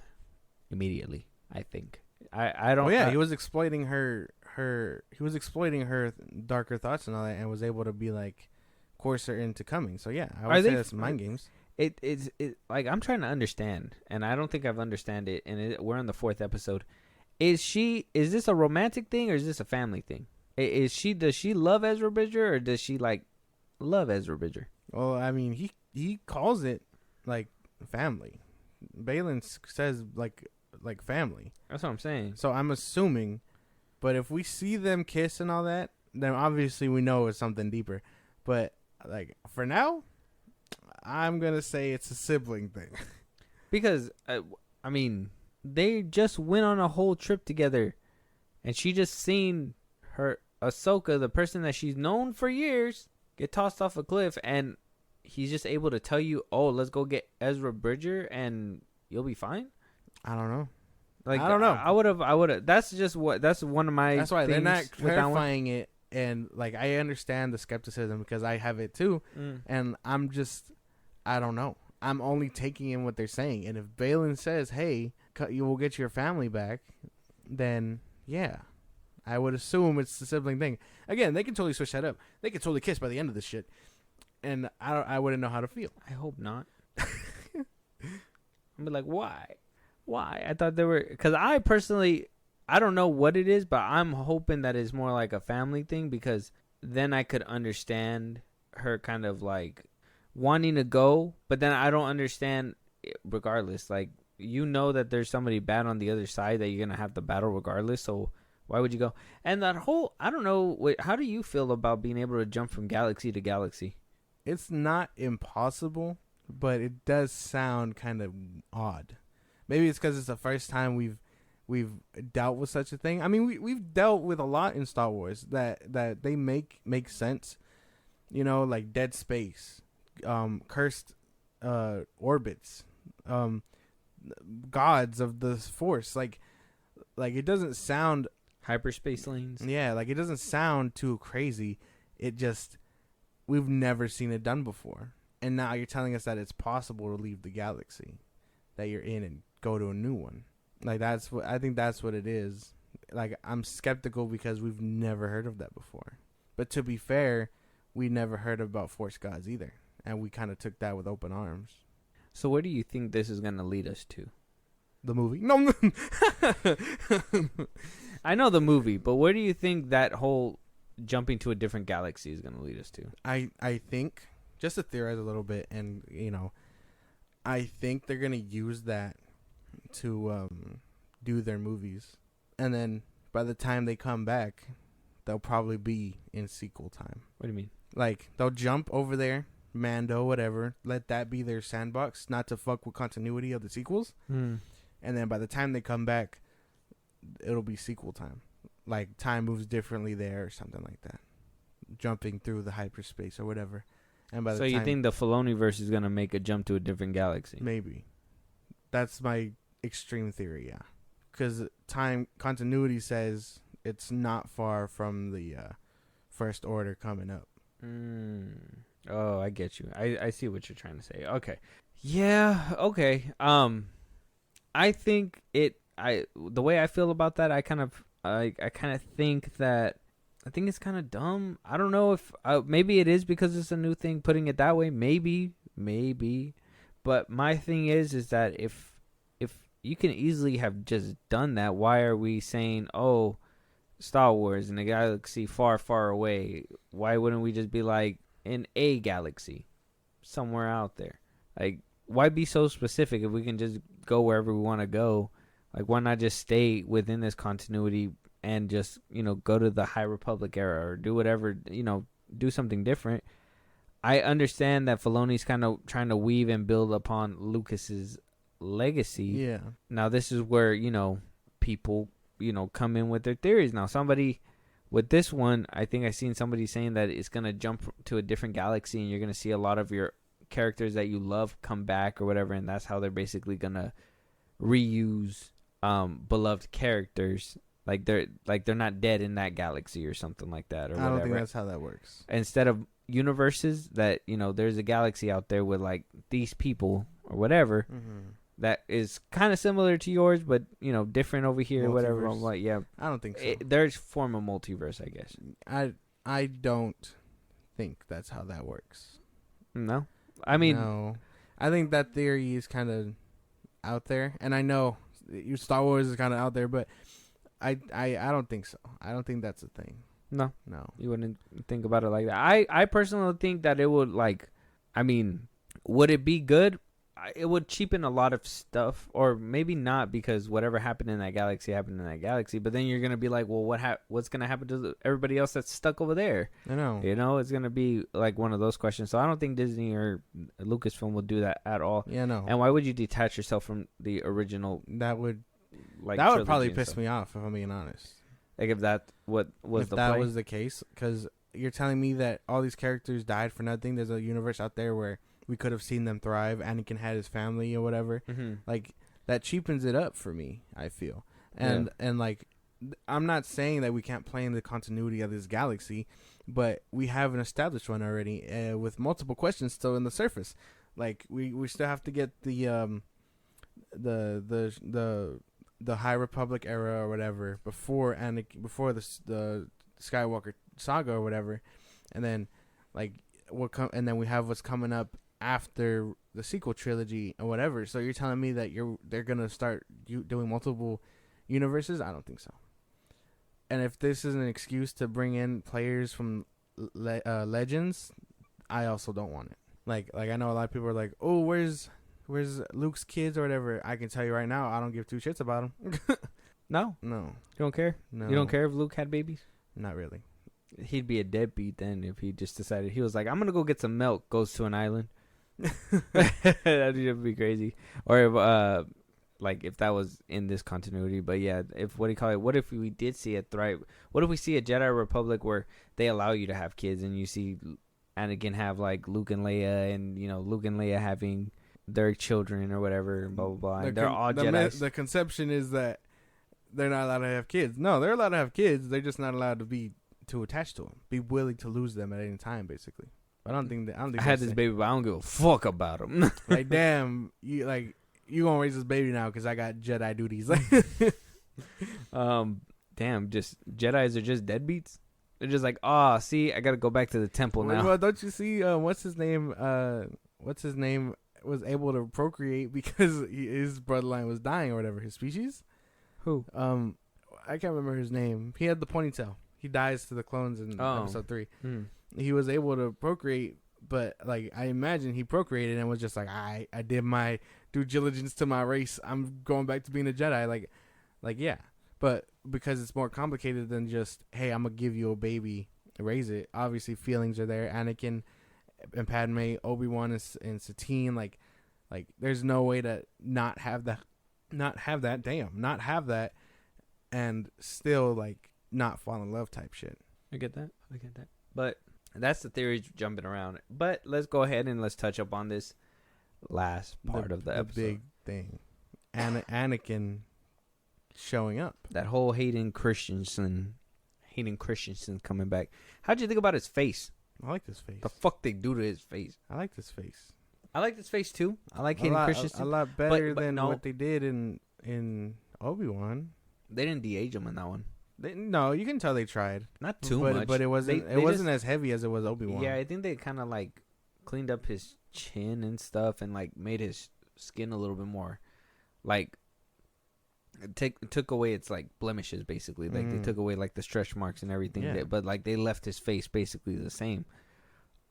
S1: immediately. I think. I don't.
S2: Oh yeah, he was exploiting her. He was exploiting her darker thoughts and all that, and was able to be like, coerce her into coming. So yeah, I would say that's mind games.
S1: It's like, I'm trying to understand, and I don't think I've understand it. And we're on the 4th episode. Is this a romantic thing or is this a family thing? Does she love Ezra Bridger, or does she like love Ezra Bridger?
S2: Well, I mean, he calls it like family. Balin says like family.
S1: That's what I'm saying.
S2: So I'm assuming, but if we see them kiss and all that, then obviously we know it's something deeper. But like, for now, I'm gonna say it's a sibling thing.
S1: Because I mean, they just went on a whole trip together, and she just seen her Ahsoka, the person that she's known for years, get tossed off a cliff, and he's just able to tell you, "Oh, let's go get Ezra Bridger, and you'll be fine."
S2: I don't know.
S1: Like,
S2: I don't know.
S1: I would have. That's one of my.
S2: That's why they're not
S1: things with that one.
S2: clarifying it, and like, I understand the skepticism because I have it too, and I don't know. I'm only taking in what they're saying, and if Balin says, "Hey, you will get your family back," then yeah, I would assume it's the sibling thing. Again, they can totally switch that up. They could totally kiss by the end of this shit, and I wouldn't know how to feel.
S1: I hope not. I'd be like, why? I thought they were, because I personally, I don't know what it is, but I'm hoping that it's more like a family thing, because then I could understand her kind of like wanting to go, but then I don't understand regardless. Like, you know that there's somebody bad on the other side that you're going to have to battle regardless, so why would you go? And that whole, I don't know, how do you feel about being able to jump from galaxy to galaxy?
S2: It's not impossible, but it does sound kind of odd. Maybe it's because it's the first time we've dealt with such a thing. I mean, we've dealt with a lot in Star Wars that they make sense. You know, like dead space, cursed orbits, gods of the Force. Like it doesn't sound
S1: hyperspace lanes.
S2: Yeah, like it doesn't sound too crazy. It just, we've never seen it done before, and now you're telling us that it's possible to leave the galaxy that you're in and go to a new one. Like, I think that's what it is. Like, I'm skeptical because we've never heard of that before. But to be fair, we never heard about Force gods either, and we kind of took that with open arms.
S1: So where do you think this is going to lead us to?
S2: The movie? No.
S1: I know the movie, but where do you think that whole jumping to a different galaxy is going to lead us to?
S2: I think, just to theorize a little bit, and, you know, I think they're going to use that to do their movies. And then by the time they come back, they'll probably be in sequel time.
S1: What do you mean?
S2: Like, they'll jump over there, Mando, whatever, let that be their sandbox, not to fuck with continuity of the sequels. And then by the time they come back, it'll be sequel time. Like, time moves differently there or something like that. Jumping through the hyperspace or whatever. And by the
S1: time, you think the Filoniverse is going to make a jump to a different galaxy?
S2: Maybe. That's my extreme theory, yeah. Because time continuity says it's not far from the First Order coming up.
S1: Oh, I get you. I see what you're trying to say. Okay. Yeah, okay. I think the way I feel about that, I kind of think that I think it's kind of dumb. I don't know if maybe it is because it's a new thing putting it that way. Maybe. But my thing is that if you can easily have just done that, why are we saying, "Oh, Star Wars in a galaxy far, far away"? Why wouldn't we just be like in a galaxy somewhere out there? Like, why be so specific if we can just go wherever we want to go? Like, why not just stay within this continuity and just, go to the High Republic era or do whatever, do something different? I understand that Filoni's kind of trying to weave and build upon Lucas's legacy.
S2: Yeah.
S1: Now, this is where, people, come in with their theories. Now, somebody with this one, I think I seen somebody saying that it's going to jump to a different galaxy and you're going to see a lot of your characters that you love come back or whatever, and that's how they're basically going to reuse beloved characters. Like they're not dead in that galaxy or something like that, or whatever.
S2: I don't think that's how that works.
S1: Instead of universes that, there's a galaxy out there with like these people or whatever that is kind of similar to yours, but different over here, or whatever. I'm like, yeah,
S2: I don't think so.
S1: There's form of multiverse, I guess.
S2: I don't think that's how that works.
S1: No, I mean,
S2: no. I think that theory is kind of out there, and I know Star Wars is kind of out there, but I don't think so. I don't think that's a thing.
S1: No,
S2: No.
S1: you wouldn't think about it like that. I personally think that it would would it be good? It would cheapen a lot of stuff, or maybe not, because whatever happened in that galaxy happened in that galaxy. But then you're gonna be like, well, what's gonna happen to everybody else that's stuck over there?
S2: I know.
S1: It's gonna be like one of those questions. So I don't think Disney or Lucasfilm will do that at all.
S2: Yeah, no.
S1: And why would you detach yourself from the original?
S2: That would
S1: trilogy
S2: probably
S1: and
S2: piss
S1: stuff?
S2: me off, if I'm being honest.
S1: Like, if that was
S2: the case, because you're telling me that all these characters died for nothing. There's a universe out there where we could have seen them thrive. Anakin had his family or whatever.
S1: Mm-hmm.
S2: Like, that cheapens it up for me, I feel. And like, I'm not saying that we can't play in the continuity of this galaxy, but we have an established one already with multiple questions still in the surface. Like, we still have to get the High Republic era or whatever before the Skywalker saga or whatever, and then and then we have what's coming up after the sequel trilogy or whatever. So you're telling me that they're gonna start doing multiple universes? I don't think so. And if this is an excuse to bring in players from Legends, I also don't want it. Like I know a lot of people are like, oh, where's Luke's kids or whatever? I can tell you right now, I don't give two shits about them.
S1: No.
S2: No.
S1: You don't care?
S2: No.
S1: You don't care if Luke had babies?
S2: Not really.
S1: He'd be a deadbeat then if he just decided. He was like, I'm going to go get some milk, goes to an island. That'd be crazy. Or if that was in this continuity. But yeah, what if we did see a thrive? What if we see a Jedi Republic where they allow you to have kids and you see Anakin have like Luke and Leia, and Luke and Leia having their children or whatever, blah blah blah. And they're all Jedi.
S2: The conception is that they're not allowed to have kids. No, they're allowed to have kids. They're just not allowed to be too attached to them. Be willing to lose them at any time, basically. I don't think. I
S1: had this baby, but I don't give a fuck about him.
S2: Like, damn, you gonna raise this baby now because I got Jedi duties.
S1: Damn, just Jedis are just deadbeats. They're just like, see, I gotta go back to the temple now.
S2: Well, don't you see? What's his name was able to procreate because his bloodline was dying or whatever. His species.
S1: Who?
S2: I can't remember his name. He had the ponytail. He dies to the clones in episode 3. He was able to procreate, but I imagine he procreated and was just like, I did my due diligence to my race. I'm going back to being a Jedi. Yeah. But because it's more complicated than just, hey, I'm gonna give you a baby, raise it. Obviously, feelings are there. Anakin and Padme, Obi-Wan and Satine. Like there's no way to not have that, and still not fall in love type shit.
S1: I get that. But that's the theory jumping around. But let's go ahead and let's touch up on this last part of the episode.
S2: Big thing. Anakin showing up.
S1: That whole Hayden Christensen coming back. How'd you think about his face?
S2: I like this face.
S1: The fuck they do to his face?
S2: I like this face.
S1: I like this face too. I like Hayden Christensen.
S2: A lot better
S1: but
S2: than
S1: no.
S2: what they did in Obi-Wan.
S1: They didn't de-age him in that one.
S2: No, you can tell they tried.
S1: Not too
S2: but,
S1: much.
S2: But it wasn't.
S1: They
S2: it wasn't
S1: just,
S2: as heavy as it was Obi-Wan.
S1: Yeah, I think they kind of like cleaned up his chin and stuff, and like made his skin a little bit more, like took away its like blemishes basically. Like they took away like the stretch marks and everything.
S2: Yeah.
S1: But like they left his face basically the same,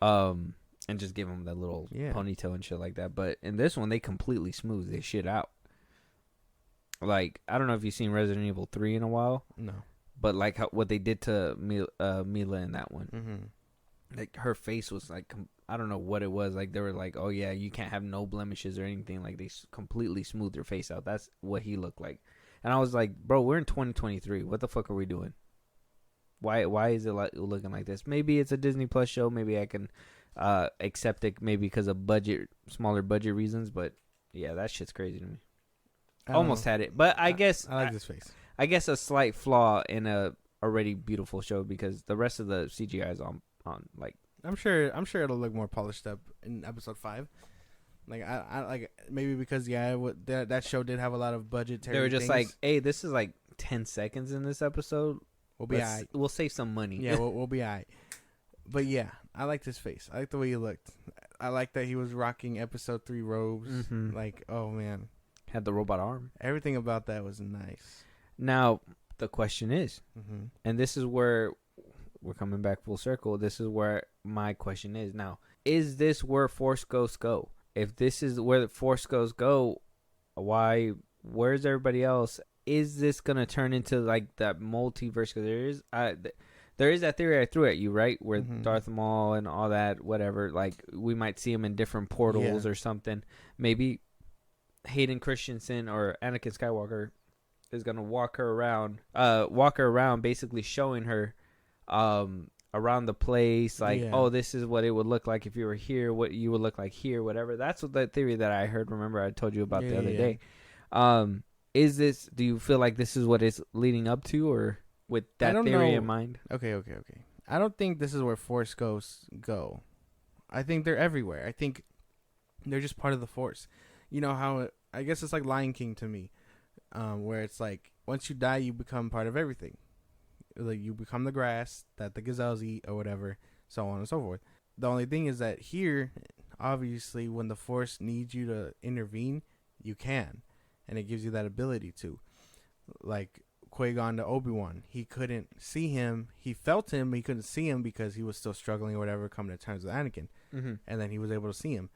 S1: and just gave him that little ponytail and shit like that. But in this one, they completely smoothed this shit out. Like I don't know if you've seen Resident Evil 3 in a while.
S2: No.
S1: But like what they did to Mila in that one, like her face was like I don't know what it was. Like they were like, oh yeah, you can't have no blemishes or anything. Like they completely smoothed her face out. That's what he looked like. And I was like, bro, we're in 2023. What the fuck are we doing? Why is it like looking like this? Maybe it's a Disney Plus show. Maybe I can accept it. Maybe because of smaller budget reasons. But yeah, that shit's crazy to me. Almost had it, but I guess
S2: I like this face.
S1: I guess a slight flaw in a already beautiful show because the rest of the CGI is on like.
S2: I'm sure it'll look more polished up in episode 5. Like I like maybe because that show did have a lot of budgetary.
S1: They were just
S2: things.
S1: like, hey, this is like 10 seconds in this episode.
S2: We'll be alright.
S1: We'll save some money.
S2: Yeah, we'll be alright. But yeah, I liked his face. I like the way he looked. I like that he was rocking episode 3 robes. Like, oh man,
S1: had the robot arm.
S2: Everything about that was nice.
S1: Now the question is, and this is where we're coming back full circle. This is where my question is now. Is this where Force Ghosts go? If this is where the Force Ghosts go, where's everybody else? Is this going to turn into like that multiverse? Because there is that theory I threw at you, right? Where Darth Maul and all that, whatever, like we might see him in different portals or something. Maybe Hayden Christensen or Anakin Skywalker is going to walk her around basically showing her around the place, like, oh, this is what it would look like if you were here, what you would look like here, whatever. That's what the theory that I heard. Remember, I told you about the other day. Do you feel like this is what it's leading up to, or with that theory in mind?
S2: Okay. I don't think this is where Force Ghosts go. I think they're everywhere. I think they're just part of the Force. You know how I guess it's like Lion King to me, where it's like once you die, you become part of everything. Like you become the grass that the gazelles eat or whatever, so on and so forth. The only thing is that here, obviously, when the Force needs you to intervene, you can, and it gives you that ability to. Like Qui-Gon to Obi-Wan, he couldn't see him. He felt him, but he couldn't see him because he was still struggling or whatever, coming to terms with Anakin. And then he was able to see him.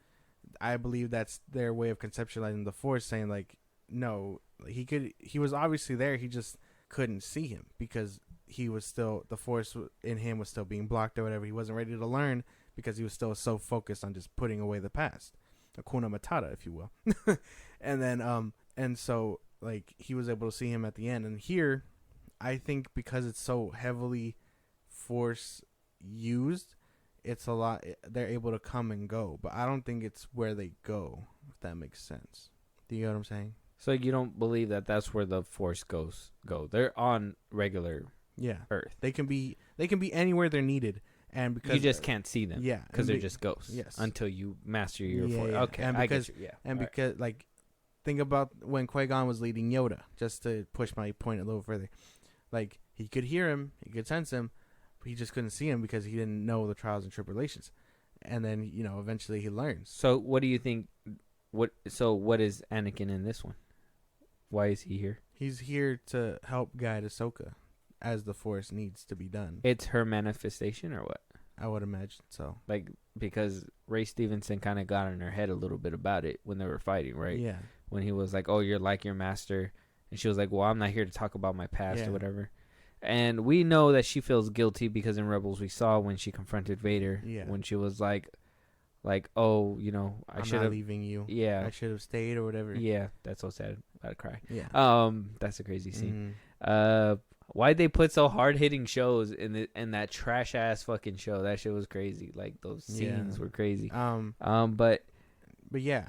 S2: I believe that's their way of conceptualizing the Force, saying like, no, he was obviously there. He just couldn't see him because he was still, the Force in him was still being blocked or whatever. He wasn't ready to learn because he was still so focused on just putting away the past, Hakuna Matata, if you will. And then, and so like he was able to see him at the end. And here, I think because it's so heavily Force used, it's a lot. They're able to come and go, but I don't think it's where they go. If that makes sense. Do you know what I'm saying?
S1: So you don't believe that that's where the Force Ghosts go? They're on regular Earth.
S2: They can be anywhere they're needed, and because
S1: you just can't see them.
S2: Yeah,
S1: because they're just ghosts.
S2: Yes,
S1: until you master your Force.
S2: Yeah.
S1: Okay,
S2: and because,
S1: I get you. Yeah,
S2: and because like think about when Qui-Gon was leading Yoda. Just to push my point a little further, like he could hear him, he could sense him, but he just couldn't see him because he didn't know the trials and tribulations. And then eventually he learns.
S1: So what do you think? What is Anakin in this one? Why is he here?
S2: He's here to help guide Ahsoka as the Force needs to be done.
S1: It's her manifestation or what?
S2: I would imagine so.
S1: Like, because Ray Stevenson kind of got in her head a little bit about it when they were fighting, right?
S2: Yeah.
S1: When he was like, oh, you're like your master. And she was like, well, I'm not here to talk about my past or whatever. And we know that she feels guilty because in Rebels we saw when she confronted Vader. Yeah. When she was like, oh, I should have
S2: leaving you.
S1: Yeah.
S2: I should have stayed or whatever.
S1: Yeah. That's so sad. About to cry.
S2: Yeah.
S1: That's a crazy scene. Why'd they put so hard hitting shows in that trash ass fucking show? That shit was crazy. Like those scenes were crazy. But
S2: yeah.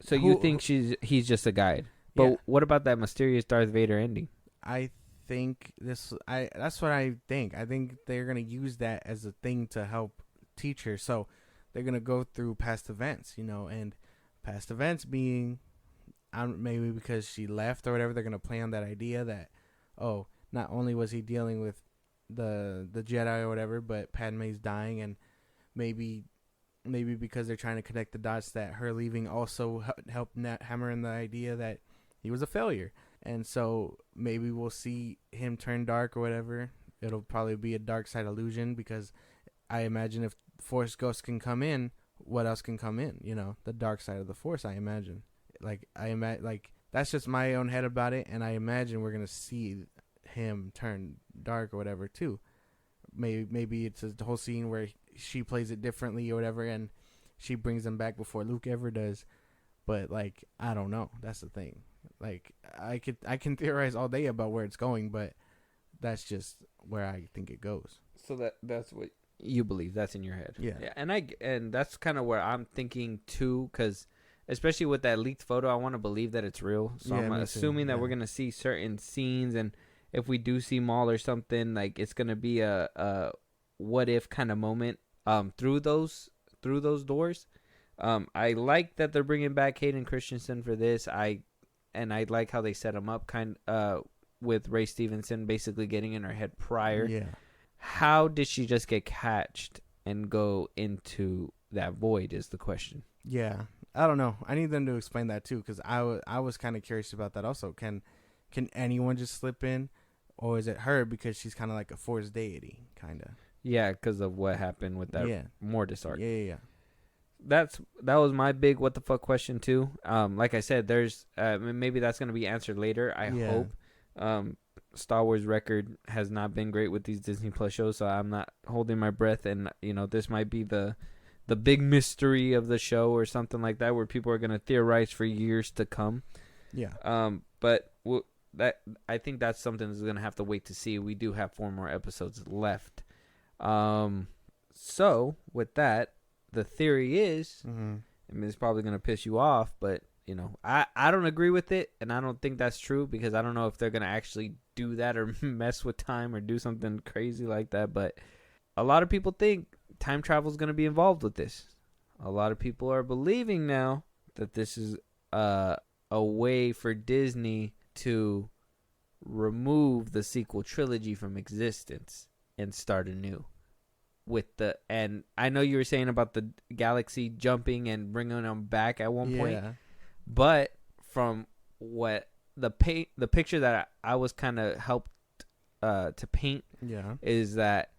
S1: So you think he's just a guide? But
S2: Yeah.
S1: what about that mysterious Darth Vader ending?
S2: I think that's what I think. I think they're gonna use that as a thing to help teach her. So they're gonna go through past events, and past events being, maybe because she left or whatever, they're gonna play on that idea that, oh, not only was he dealing with the Jedi or whatever, but Padme's dying, and maybe because they're trying to connect the dots, that her leaving also helped hammer in the idea that he was a failure. And so maybe we'll see him turn dark or whatever. It'll probably be a dark side illusion, because I imagine if Force ghosts can come in, what else can come in? The dark side of the Force, I imagine. That's just my own head about it, and I imagine we're going to see him turn dark or whatever too. Maybe it's a whole scene where she plays it differently or whatever, and she brings him back before Luke ever does. But I don't know. That's the thing. I can theorize all day about where it's going, but that's just where I think it goes.
S1: So that's what you believe. That's in your head.
S2: Yeah.
S1: And that's kind of where I'm thinking too, because especially with that leaked photo, I want to believe that it's real. So
S2: Yeah,
S1: I'm
S2: me too.
S1: assuming that
S2: Yeah.
S1: we're gonna see certain scenes, and if we do see Maul or something, it's gonna be a what if kind of moment through those doors. I like that they're bringing back Hayden Christensen for this. I like how they set him up with Ray Stevenson basically getting in her head prior.
S2: Yeah.
S1: How did she just get catched and go into that void is the question.
S2: Yeah. I don't know. I need them to explain that too, because I was kind of curious about that also. Can anyone just slip in, or is it her because she's kind of like a Force deity, kind of?
S1: Yeah, because of what happened with that Mortis arc.
S2: Yeah.
S1: That was my big what the fuck question too. Like I said, there's maybe that's gonna be answered later. I hope. Star Wars record has not been great with these Disney Plus shows, so I'm not holding my breath. And this might be the big mystery of the show or something like that, where people are gonna theorize for years to come.
S2: Yeah.
S1: But that I think that's something that's gonna have to wait to see. We do have 4 more episodes left. So with that, the theory is, I mean, it's probably gonna piss you off, but I don't agree with it, and I don't think that's true, because I don't know if they're gonna actually do that or mess with time or do something crazy like that. But a lot of people think time travel is gonna be involved with this. A lot of people are believing now that this is a way for Disney to remove the sequel trilogy from existence and start anew. And I know you were saying about the galaxy jumping and bringing them back at one point, but from what the picture that I was kind of helped to paint, is that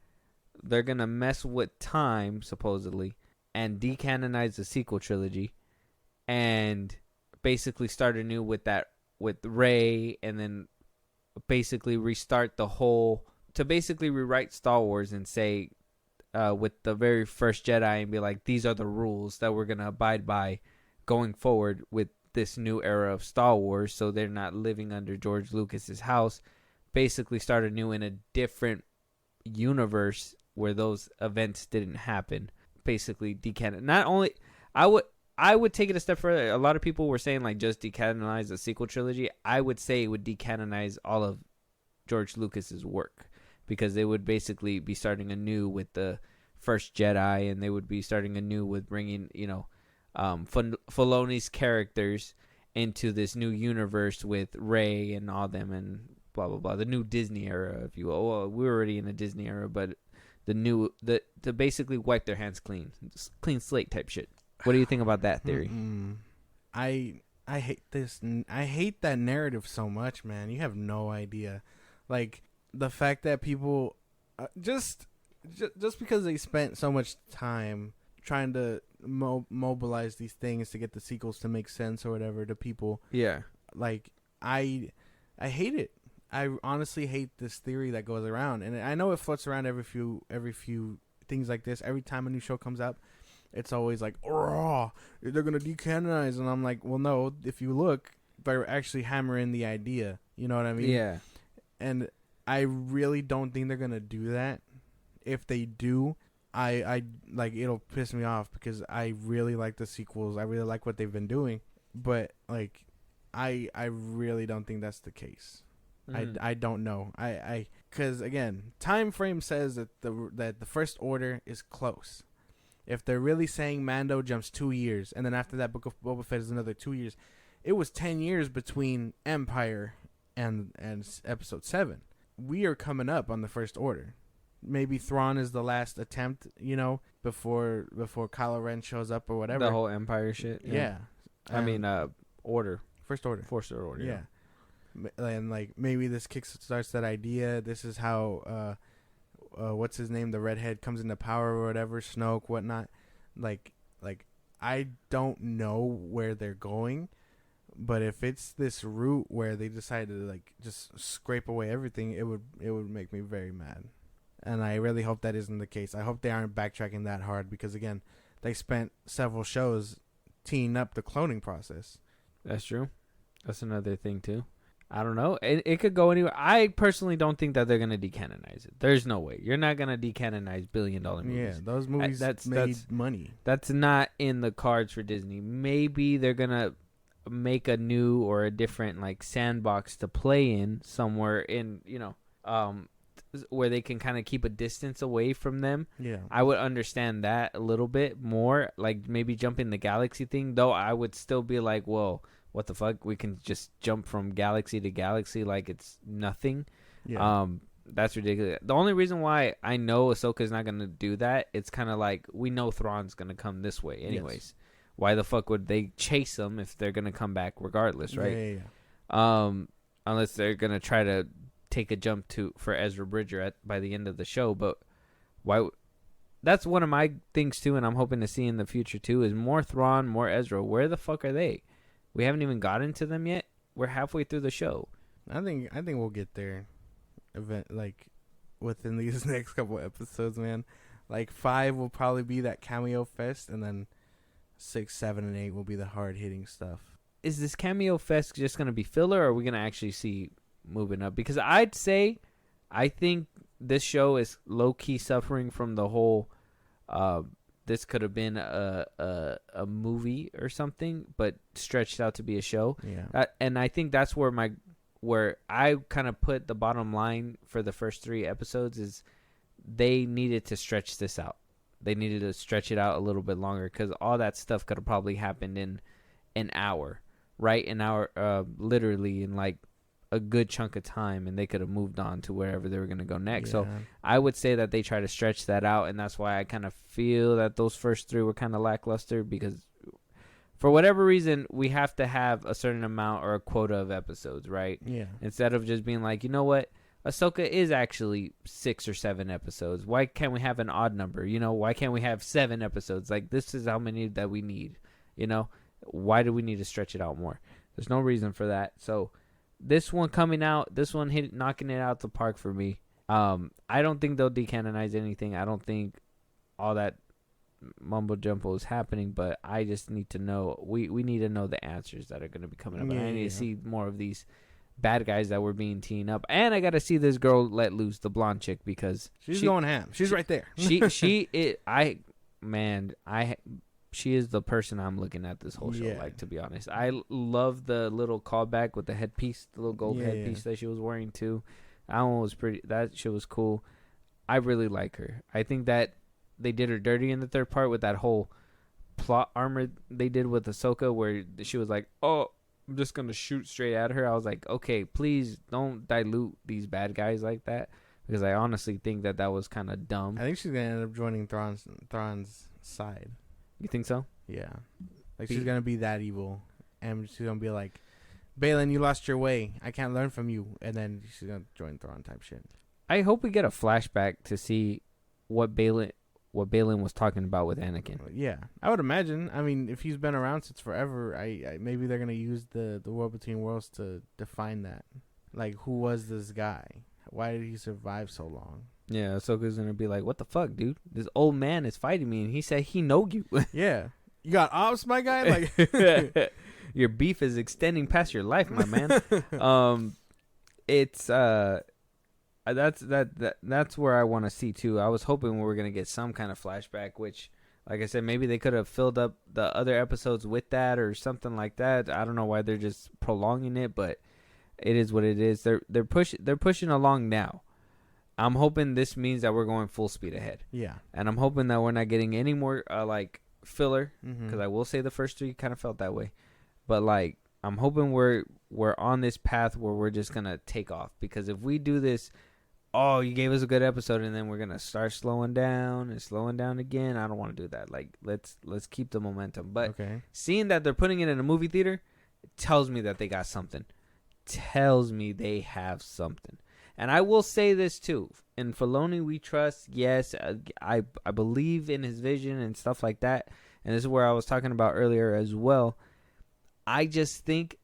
S1: they're gonna mess with time supposedly and decanonize the sequel trilogy and basically start anew with Rey, and then basically restart to basically rewrite Star Wars and say, with the very first Jedi, and be like, these are the rules that we're going to abide by going forward with this new era of Star Wars, so they're not living under George Lucas's house. Basically start anew in a different universe where those events didn't happen. Basically decanon. Not only, I would take it a step further. A lot of people were saying just decanonize the sequel trilogy. I would say it would decanonize all of George Lucas's work, because they would basically be starting anew with the first Jedi, and they would be starting anew with bringing, Filoni's characters into this new universe with Rey and all them, and blah blah blah. The new Disney era, if you will. Well, we're already in the Disney era, but to basically wipe their hands clean, just clean slate type shit. What do you think about that theory?
S2: I hate this. I hate that narrative so much, man. You have no idea. The fact that people just because they spent so much time trying to mobilize these things to get the sequels to make sense or whatever to people.
S1: Yeah.
S2: I hate it. I honestly hate this theory that goes around, and I know it floats around every few things like this. Every time a new show comes up, it's always like, oh, they're gonna decanonize, and I'm like, well, no. If you look, they're actually hammering the idea. You know what I mean?
S1: Yeah.
S2: And I really don't think they're gonna do that. If they do, I it'll piss me off, because I really like the sequels. I really like what they've been doing, but I really don't think that's the case.
S1: Mm.
S2: I don't know. Because again, time frame says that the First Order is close. If they're really saying Mando jumps 2 years, and then after that, Book of Boba Fett is another 2 years, it was 10 years between Empire and Episode 7. We are coming up on the First Order. Maybe Thrawn is the last attempt, before Kylo Ren shows up or whatever.
S1: The whole Empire shit.
S2: Yeah.
S1: I mean, Order.
S2: First Order.
S1: Force Order.
S2: Yeah. And like maybe this kickstarts that idea. This is how what's his name, the redhead, comes into power or whatever, Snoke, whatnot. Like I don't know where they're going, but if it's this route where they decide to like just scrape away everything, it would make me very mad. And I really hope that isn't the case. I hope they aren't backtracking that hard, because again, they spent several shows teeing up the cloning process.
S1: That's true. That's another thing too. I don't know. It could go anywhere. I personally don't think that they're gonna decanonize it. There's no way. You're not gonna decanonize billion-dollar movies.
S2: Yeah, those movies made money.
S1: That's not in the cards for Disney. Maybe they're gonna make a new or a different like sandbox to play in somewhere in where they can kind of keep a distance away from them.
S2: Yeah,
S1: I would understand that a little bit more. Like maybe jumping the galaxy thing, though. I would still be like, well, what the fuck? We can just jump from galaxy to galaxy like it's nothing.
S2: Yeah.
S1: That's ridiculous. The only reason why I know Ahsoka's not gonna do that, it's kind of like we know Thrawn's gonna come this way anyways. Yes. Why the fuck would they chase them if they're gonna come back regardless, right?
S2: Yeah.
S1: Unless they're gonna try to take a jump for Ezra Bridger by the end of the show, but why? That's one of my things too, and I'm hoping to see in the future too, is more Thrawn, more Ezra. Where the fuck are they? We haven't even gotten to them yet. We're halfway through the show.
S2: I think we'll get there, within these next couple episodes, man. Like 5 will probably be that cameo fest, and then 6, 7, and 8 will be the hard hitting stuff.
S1: Is this cameo fest just gonna be filler, or are we gonna actually see moving up? Because I'd say, I think this show is low key suffering from the whole. This could have been a movie or something, but stretched out to be a show.
S2: Yeah.
S1: And I think that's where I kind of put the bottom line for the first 3 episodes is they needed to stretch this out. They needed to stretch it out a little bit longer, because all that stuff could have probably happened in an hour, right? An hour, literally in like a good chunk of time, and they could have moved on to wherever they were going to go next. Yeah. So I would say that they try to stretch that out, and that's why I kind of feel that those first 3 were kind of lackluster, because for whatever reason, we have to have a certain amount or a quota of episodes, right?
S2: Yeah.
S1: Instead of just being like, you know what? Ahsoka is actually 6 or 7 episodes. Why can't we have an odd number? Why can't we have 7 episodes? Like, this is how many that we need. Why do we need to stretch it out more? There's no reason for that. So this one coming out, knocking it out the park for me. I don't think they'll decanonize anything. I don't think all that mumbo jumbo is happening, but I just need to know. We need to know the answers that are going to be coming up. And I need to see more of these bad guys that were being teamed up, and I got to see this girl let loose, the blonde chick, because
S2: she's going ham. She's right there.
S1: She is the person I'm looking at this whole show.
S2: Yeah.
S1: Like, to be honest, I love the little callback with the headpiece, the little gold headpiece that she was wearing too. That one was pretty. That shit was cool. I really like her. I think that they did her dirty in the third part with that whole plot armor they did with Ahsoka, where she was like, "Oh, I'm just gonna shoot straight at her." I was like, okay, please don't dilute these bad guys like that, because I honestly think that was kind of dumb.
S2: I think she's gonna end up joining Thrawn's side.
S1: You think so?
S2: Yeah, like she's gonna be that evil, and she's gonna be like, "Balin, you lost your way. I can't learn from you," and then she's gonna join Thrawn type shit.
S1: I hope we get a flashback to see what Balin was talking about with Anakin.
S2: Yeah, I would imagine. I mean, if he's been around since forever, I maybe they're gonna use the War Between Worlds to define that. Like, who was this guy? Why did he survive so long?
S1: Yeah, Ahsoka's gonna be like, "What the fuck, dude? This old man is fighting me, and he said he know you."
S2: Yeah, you got ops, my guy. Like,
S1: your beef is extending past your life, my man. It's that's where I want to see too. I was hoping we were gonna get some kind of flashback, which Like I said, maybe they could have filled up the other episodes with that or something like that. I don't know why they're just prolonging it, but it is what it is. They're pushing along now. I'm hoping this means that we're going full speed ahead.
S2: Yeah.
S1: And I'm hoping that we're not getting any more like filler,
S2: Mm-hmm.
S1: because I will say the first 3 kind of felt that way. But like I'm hoping we're on this path where we're just gonna take off, because if we do this, oh, you gave us a good episode and then we're gonna start slowing down again. I don't want to do that. Like let's keep the momentum. But seeing that they're putting it in a movie theater, it tells me that they got something. Tells me they have something. And I will say this too. In Filoni, we trust. Yes, I believe in his vision and stuff like that. And this is where I was talking about earlier as well. I just think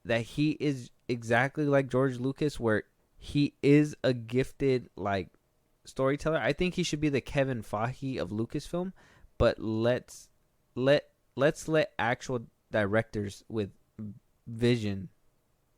S1: that he is exactly like George Lucas, where he is a gifted like storyteller. I think he should be the Kevin Feige of Lucasfilm, but let's let actual directors with vision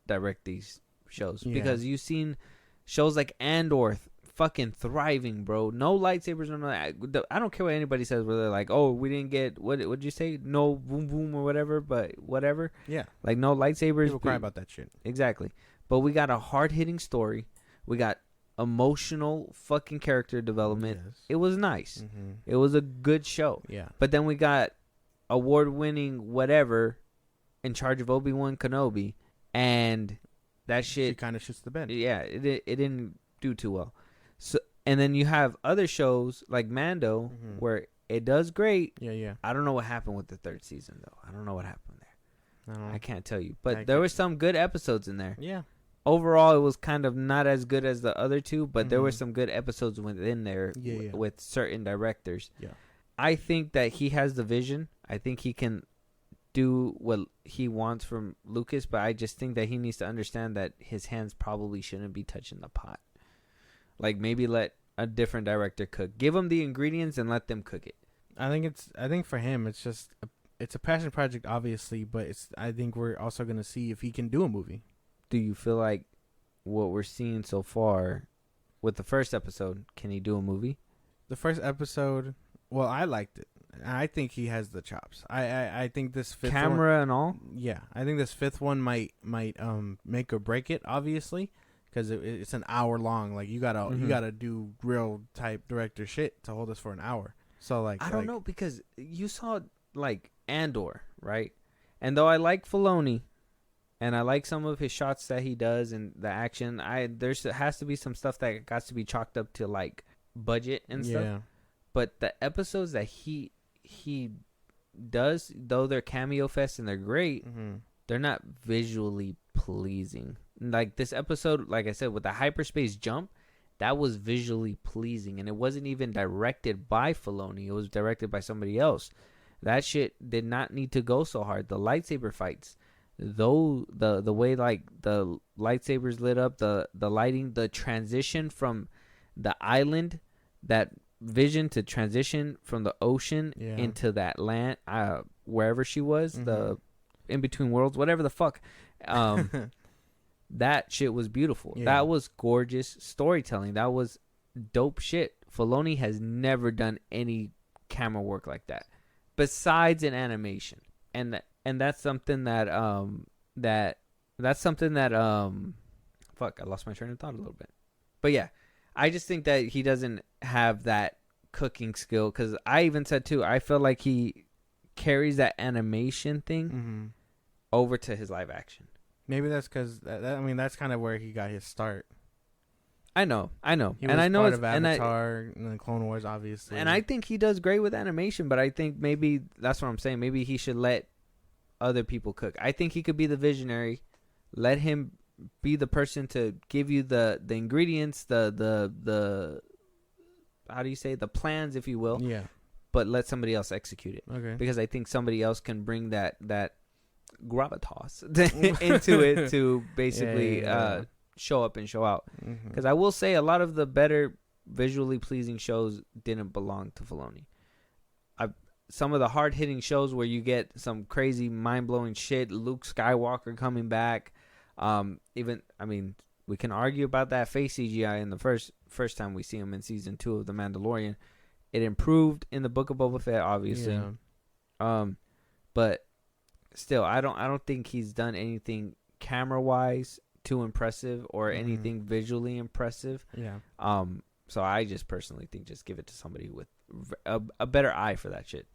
S1: direct these shows, because you've seen shows like Andor fucking thriving, bro. No lightsabers or no. I don't care what anybody says, where they're like, oh, we didn't get what'd you say, no boom boom or whatever, but whatever.
S2: Yeah,
S1: like no lightsabers.
S2: People cry about that shit.
S1: Exactly. But we got a hard hitting story. We got emotional fucking character development.
S2: Yes.
S1: It was nice.
S2: Mm-hmm.
S1: It was a good show.
S2: Yeah.
S1: But then we got award winning whatever in charge of Obi-Wan Kenobi, and that shit,
S2: she kind of shits the bed.
S1: Yeah, it didn't do too well. So, and then you have other shows like Mando, where it does great.
S2: Yeah.
S1: I don't know what happened with the 3rd season though. I don't know what happened there. I can't tell you. But
S2: I
S1: there were some good episodes in there.
S2: Yeah.
S1: Overall, it was kind of not as good as the other 2, but there were some good episodes within there with certain directors.
S2: Yeah.
S1: I think that he has the vision. I think he can do what he wants from Lucas, but I just think that he needs to understand that his hands probably shouldn't be touching the pot. Like maybe let a different director cook. Give them the ingredients and let them cook it.
S2: I think for him, it's just it's a passion project, obviously, but I think we're also gonna see if he can do a movie.
S1: Do you feel like what we're seeing so far with the first episode, can he do a movie?
S2: The first episode, well, I liked it. I think he has the chops. I think this fifth
S1: camera
S2: one,
S1: and all.
S2: Yeah, I think this 5th one might make or break it, obviously, because it's an hour long. Like you gotta do real type director shit to hold us for an hour. So like
S1: I don't know, because you saw like Andor, right? And though I like Filoni, and I like some of his shots that he does and the action, there has to be some stuff that got to be chalked up to like budget and stuff.
S2: Yeah.
S1: But the episodes that he does, though they're cameo fest and they're great, they're not visually pleasing. Like this episode, like I said, with the hyperspace jump, that was visually pleasing, and it wasn't even directed by Filoni. It was directed by somebody else. That shit did not need to go so hard. The lightsaber fights, though, the way like the lightsabers lit up, the lighting, the transition from the island, that vision to transition from the ocean into that land, wherever she was, the in between worlds, whatever the fuck. That shit was beautiful. Yeah. That was gorgeous storytelling. That was dope shit. Filoni has never done any camera work like that, besides in animation, and that's something that fuck, I lost my train of thought a little bit. But yeah, I just think that he doesn't have that cooking skill, because I even said too, I feel like he carries that animation thing over to his live action.
S2: Maybe that's because that's kind of where he got his start.
S1: I know,
S2: He
S1: and I know
S2: part
S1: it's
S2: of Avatar and the Clone Wars, obviously.
S1: And I think he does great with animation, but I think maybe that's what I'm saying. Maybe he should let other people cook. I think he could be the visionary. Let him be the person to give you the ingredients, the how do you say, the plans, if you will.
S2: Yeah.
S1: But let somebody else execute it.
S2: Okay.
S1: Because I think somebody else can bring that gravitas into it to basically show up and show out. Because I will say a lot of the better visually pleasing shows didn't belong to Filoni. Some of the hard-hitting shows where you get some crazy mind-blowing shit, Luke Skywalker coming back, we can argue about that face CGI in the first time we see him in season 2 of The Mandalorian. It improved in the Book of Boba Fett, obviously.
S2: Yeah.
S1: But still, I don't think he's done anything camera wise too impressive or anything visually impressive.
S2: Yeah.
S1: So I just personally think just give it to somebody with a better eye for that shit.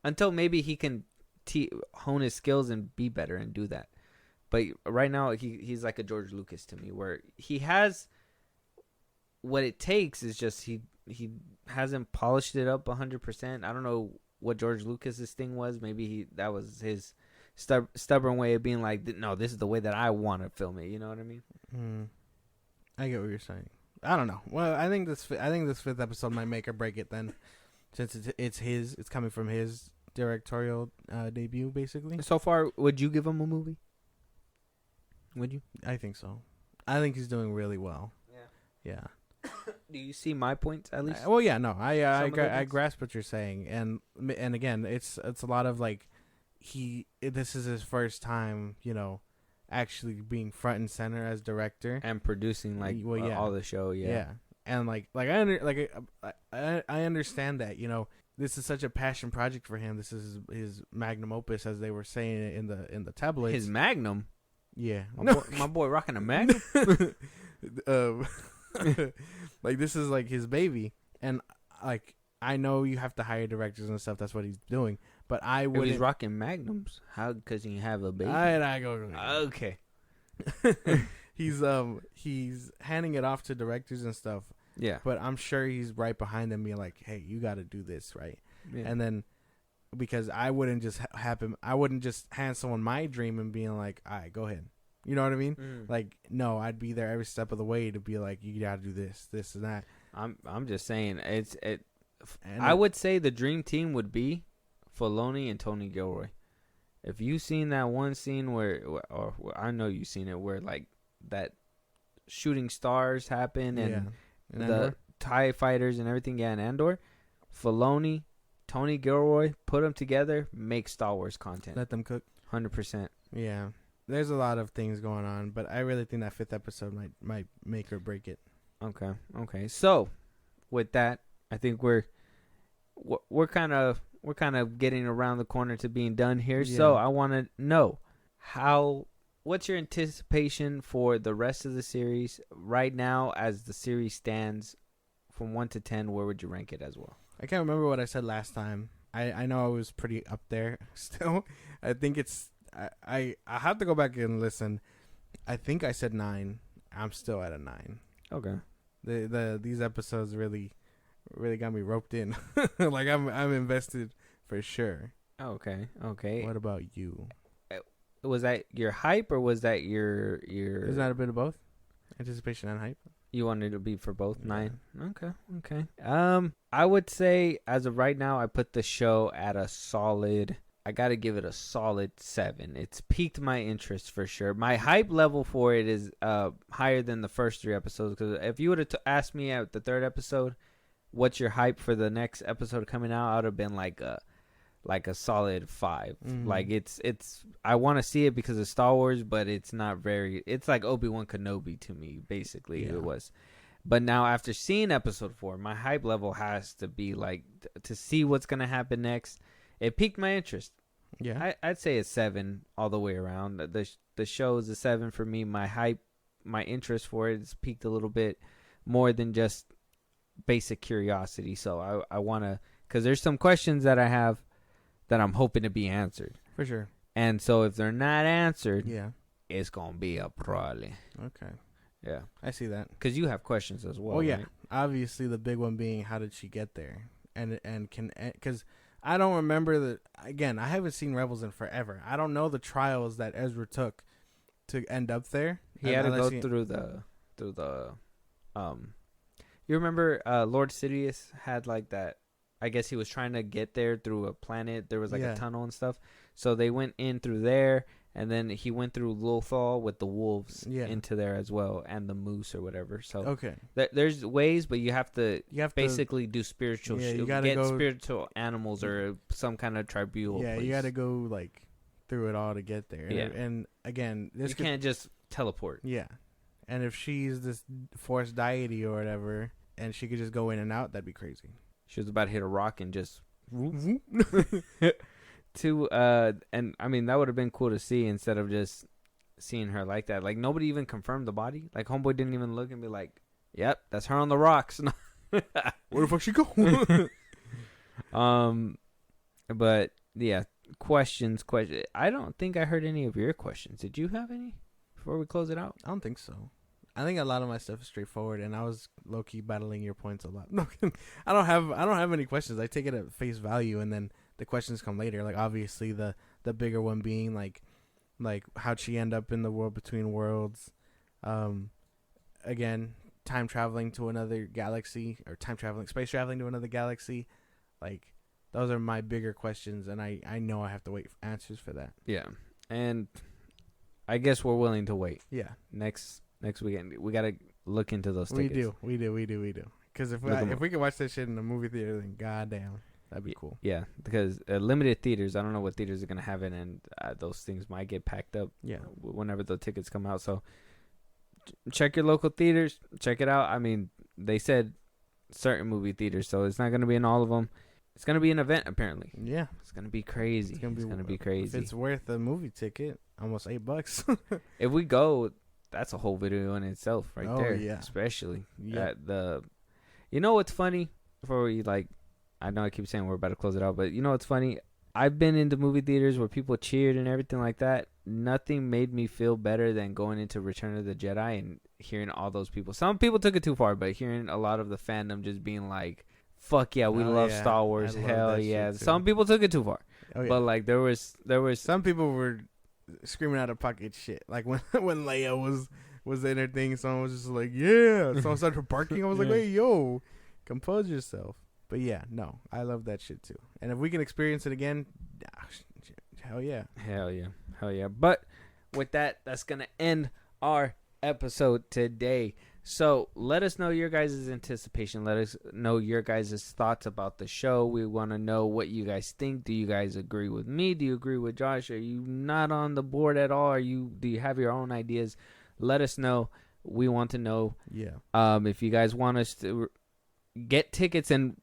S1: Until maybe he can hone his skills and be better and do that. But right now he's like a George Lucas to me, where he has what it takes. Is just he hasn't polished it up 100%. I don't know what George Lucas's thing was. Maybe that was his stubborn way of being like, no, this is the way that I want to film it. You know what I mean?
S2: I get what you're saying. I don't know. Well, I think this fifth episode might make or break it then, since it's coming from his directorial debut, basically.
S1: So far, would you give him a movie? Would you?
S2: I think so. I think he's doing really well. Yeah.
S1: Do you see my points at least?
S2: Well, yeah, no, I
S1: things?
S2: grasp what you're saying, and again, it's a lot of like this is his first time, actually being front and center as director
S1: And producing all the show,
S2: yeah, and I understand that, this is such a passion project for him. This is his magnum opus, as they were saying in the tabloids.
S1: His Magnum.
S2: Yeah,
S1: My boy rocking a Magnum.
S2: Like this is like his baby, and like I know you have to hire directors and stuff. That's what he's doing, but I
S1: If
S2: wouldn't.
S1: he's rocking Magnums, how? Because he have a baby.
S2: I go.
S1: Okay.
S2: He's handing it off to directors and stuff.
S1: Yeah.
S2: But I'm sure he's right behind them, being like, "Hey, you got to do this, right?"
S1: Yeah.
S2: And then, because I wouldn't just I wouldn't just hand someone my dream and being like, "All right, go ahead." You know what I mean? Like, no, I'd be there every step of the way to be like, "You got to do this, and that."
S1: I'm just saying I would say the dream team would be Filoni and Tony Gilroy. If you've seen that one scene where I know you've seen it, where like that shooting stars happen and the TIE fighters and everything, and Andor, Filoni, Tony Gilroy, put them together, make Star Wars content.
S2: Let them cook.
S1: 100%.
S2: Yeah. There's a lot of things going on, but I really think that fifth episode might make or break it.
S1: Okay. So, with that, I think we're kind of getting around the corner to being done here.
S2: Yeah.
S1: So, I want to know what's your anticipation for the rest of the series right now as the series stands from 1 to 10? Where would you rank it as well?
S2: I can't remember what I said last time. I know I was pretty up there still. I think it's I have to go back and listen. I think I said 9. I'm still at a 9.
S1: Okay.
S2: These episodes really got me roped in. Like I'm invested for sure.
S1: Okay.
S2: What about you?
S1: Was that your hype or was that your?
S2: Is that a bit of both? Anticipation and hype.
S1: You wanted to be for both?
S2: Yeah.
S1: 9. Okay. I would say as of right now, I put the show at a solid. I got to give it a solid 7. It's piqued my interest for sure. My hype level for it is higher than the first 3 episodes. Because if you would have asked me at the 3rd episode, what's your hype for the next episode coming out, I would have been like a solid 5. Like it's I want to see it because of Star Wars, but it's not very. It's like Obi-Wan Kenobi to me, basically.
S2: Yeah.
S1: It was. But now after seeing episode 4, my hype level has to be like to see what's gonna happen next. It piqued my interest.
S2: Yeah,
S1: I'd say a 7 all the way around. The show is a 7 for me. My hype, my interest for it is piqued a little bit more than just basic curiosity. So I want to, because there's some questions that I have that I'm hoping to be answered.
S2: for sure.
S1: And so if they're not answered,
S2: Yeah.
S1: it's going to be a problem.
S2: Okay.
S1: Yeah.
S2: I see that.
S1: Because you have questions as well.
S2: Oh yeah.
S1: Right?
S2: Obviously, the big one being how did she get there, and can because I don't remember the. Again, I haven't seen Rebels in forever. I don't know the trials that Ezra took to end up there.
S1: He had to go through the you remember Lord Sidious had like that. I guess he was trying to get there through a planet. There was like a tunnel and stuff. So they went in through there, and then he went through Lothal with the wolves into there as well, and the moose or whatever. So
S2: okay,
S1: there's ways, but you have to basically
S2: do
S1: do spiritual.
S2: you gotta go
S1: spiritual animals or some kind of tribunal.
S2: Yeah,
S1: place.
S2: you got to go like through it all to get there.
S1: Yeah,
S2: and again,
S1: you can't just teleport.
S2: Yeah, and if she's this force deity or whatever, and she could just go in and out, that'd be crazy.
S1: She was about to hit a rock and just to and I mean that would have been cool to see instead of just seeing her like that. Like nobody even confirmed the body. Like homeboy didn't even look and be like, "Yep, that's her on the rocks."
S2: Where the fuck she go?
S1: But yeah, questions. I don't think I heard any of your questions. Did you have any before we close it out?
S2: I don't think so. I think a lot of my stuff is straightforward, and I was low key battling your points a lot. No, I don't have any questions. I take it at face value, and then the questions come later. Like obviously the bigger one being like how'd she end up in the world between worlds? Again, time traveling to another galaxy, or space traveling to another galaxy. Like those are my bigger questions, and I know I have to wait for answers for that.
S1: Yeah, and I guess we're willing to wait.
S2: Yeah,
S1: next weekend we gotta look into those tickets.
S2: We do. Because if we could watch that shit in the movie theater, then goddamn, that'd be cool.
S1: Yeah, because limited theaters. I don't know what theaters are gonna have it, and those things might get packed up.
S2: Yeah,
S1: whenever the tickets come out. So check your local theaters. Check it out. I mean, they said certain movie theaters, so it's not gonna be in all of them. It's gonna be an event apparently.
S2: Yeah,
S1: it's gonna be crazy. It's gonna be crazy.
S2: If it's worth a movie ticket, almost $8.
S1: If we go, that's a whole video in itself, right there.
S2: Yeah,
S1: especially
S2: yeah.
S1: You know what's funny? Before we I know I keep saying we're about to close it out, but you know what's funny? I've been into movie theaters where people cheered and everything like that. Nothing made me feel better than going into Return of the Jedi and hearing all those people. Some people took it too far, but hearing a lot of the fandom just being like, "Fuck yeah, we love Star Wars, hell yeah." Some people took it too far, but like there was
S2: some people were screaming out of pocket shit. Like when Leia was in her thing, someone was just like, "Yeah." Someone started barking. I was like, "Hey, yo, compose yourself." But yeah, no, I love that shit too. And if we can experience it again, hell yeah.
S1: Hell yeah. Hell yeah. But with that, that's going to end our episode today. So let us know your guys' anticipation. Let us know your guys' thoughts about the show. We want to know what you guys think. Do you guys agree with me? Do you agree with Josh? Are you not on the board at all? Do you have your own ideas? Let us know. We want to know.
S2: Yeah.
S1: If you guys want us to get tickets and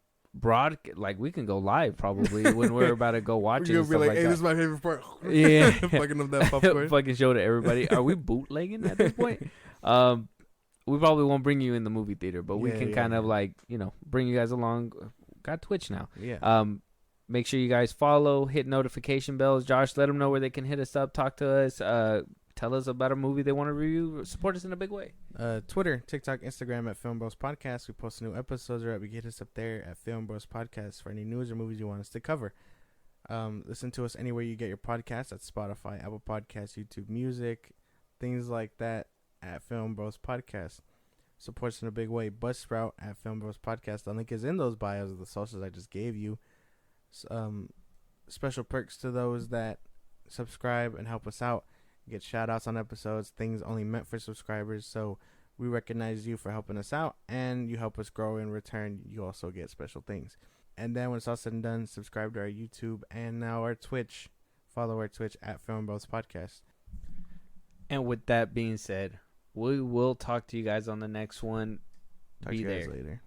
S1: like we can go live probably when we're about to go watch it.
S2: You'll be like, "Hey, this is my favorite part."
S1: Yeah,
S2: fucking up that popcorn.
S1: Fucking show to everybody. Are we bootlegging at this point? We probably won't bring you in the movie theater, but we can kind of bring you guys along. Got Twitch now.
S2: Yeah.
S1: Make sure you guys follow, hit notification bells. Josh, let them know where they can hit us up, talk to us, tell us about a movie they want to review, support us in a big way.
S2: Twitter, TikTok, Instagram at FilmBros Podcast. We post new episodes or we get us up there at FilmBros Podcast for any news or movies you want us to cover. Listen to us anywhere you get your podcasts, at Spotify, Apple Podcasts, YouTube Music, things like that, at FilmBros Podcast. Support us in a big way. Buzzsprout at FilmBros Podcast. The link is in those bios of the socials I just gave you. Special perks to those that subscribe and help us out. You get shout outs on episodes, things only meant for subscribers. So we recognize you for helping us out, and you help us grow in return. You also get special things. And then when it's all said and done, subscribe to our YouTube and now our Twitch. Follow our Twitch at FilmBros Podcast.
S1: And with that being said, we will talk to you guys on the next one.
S2: Talk to you guys later.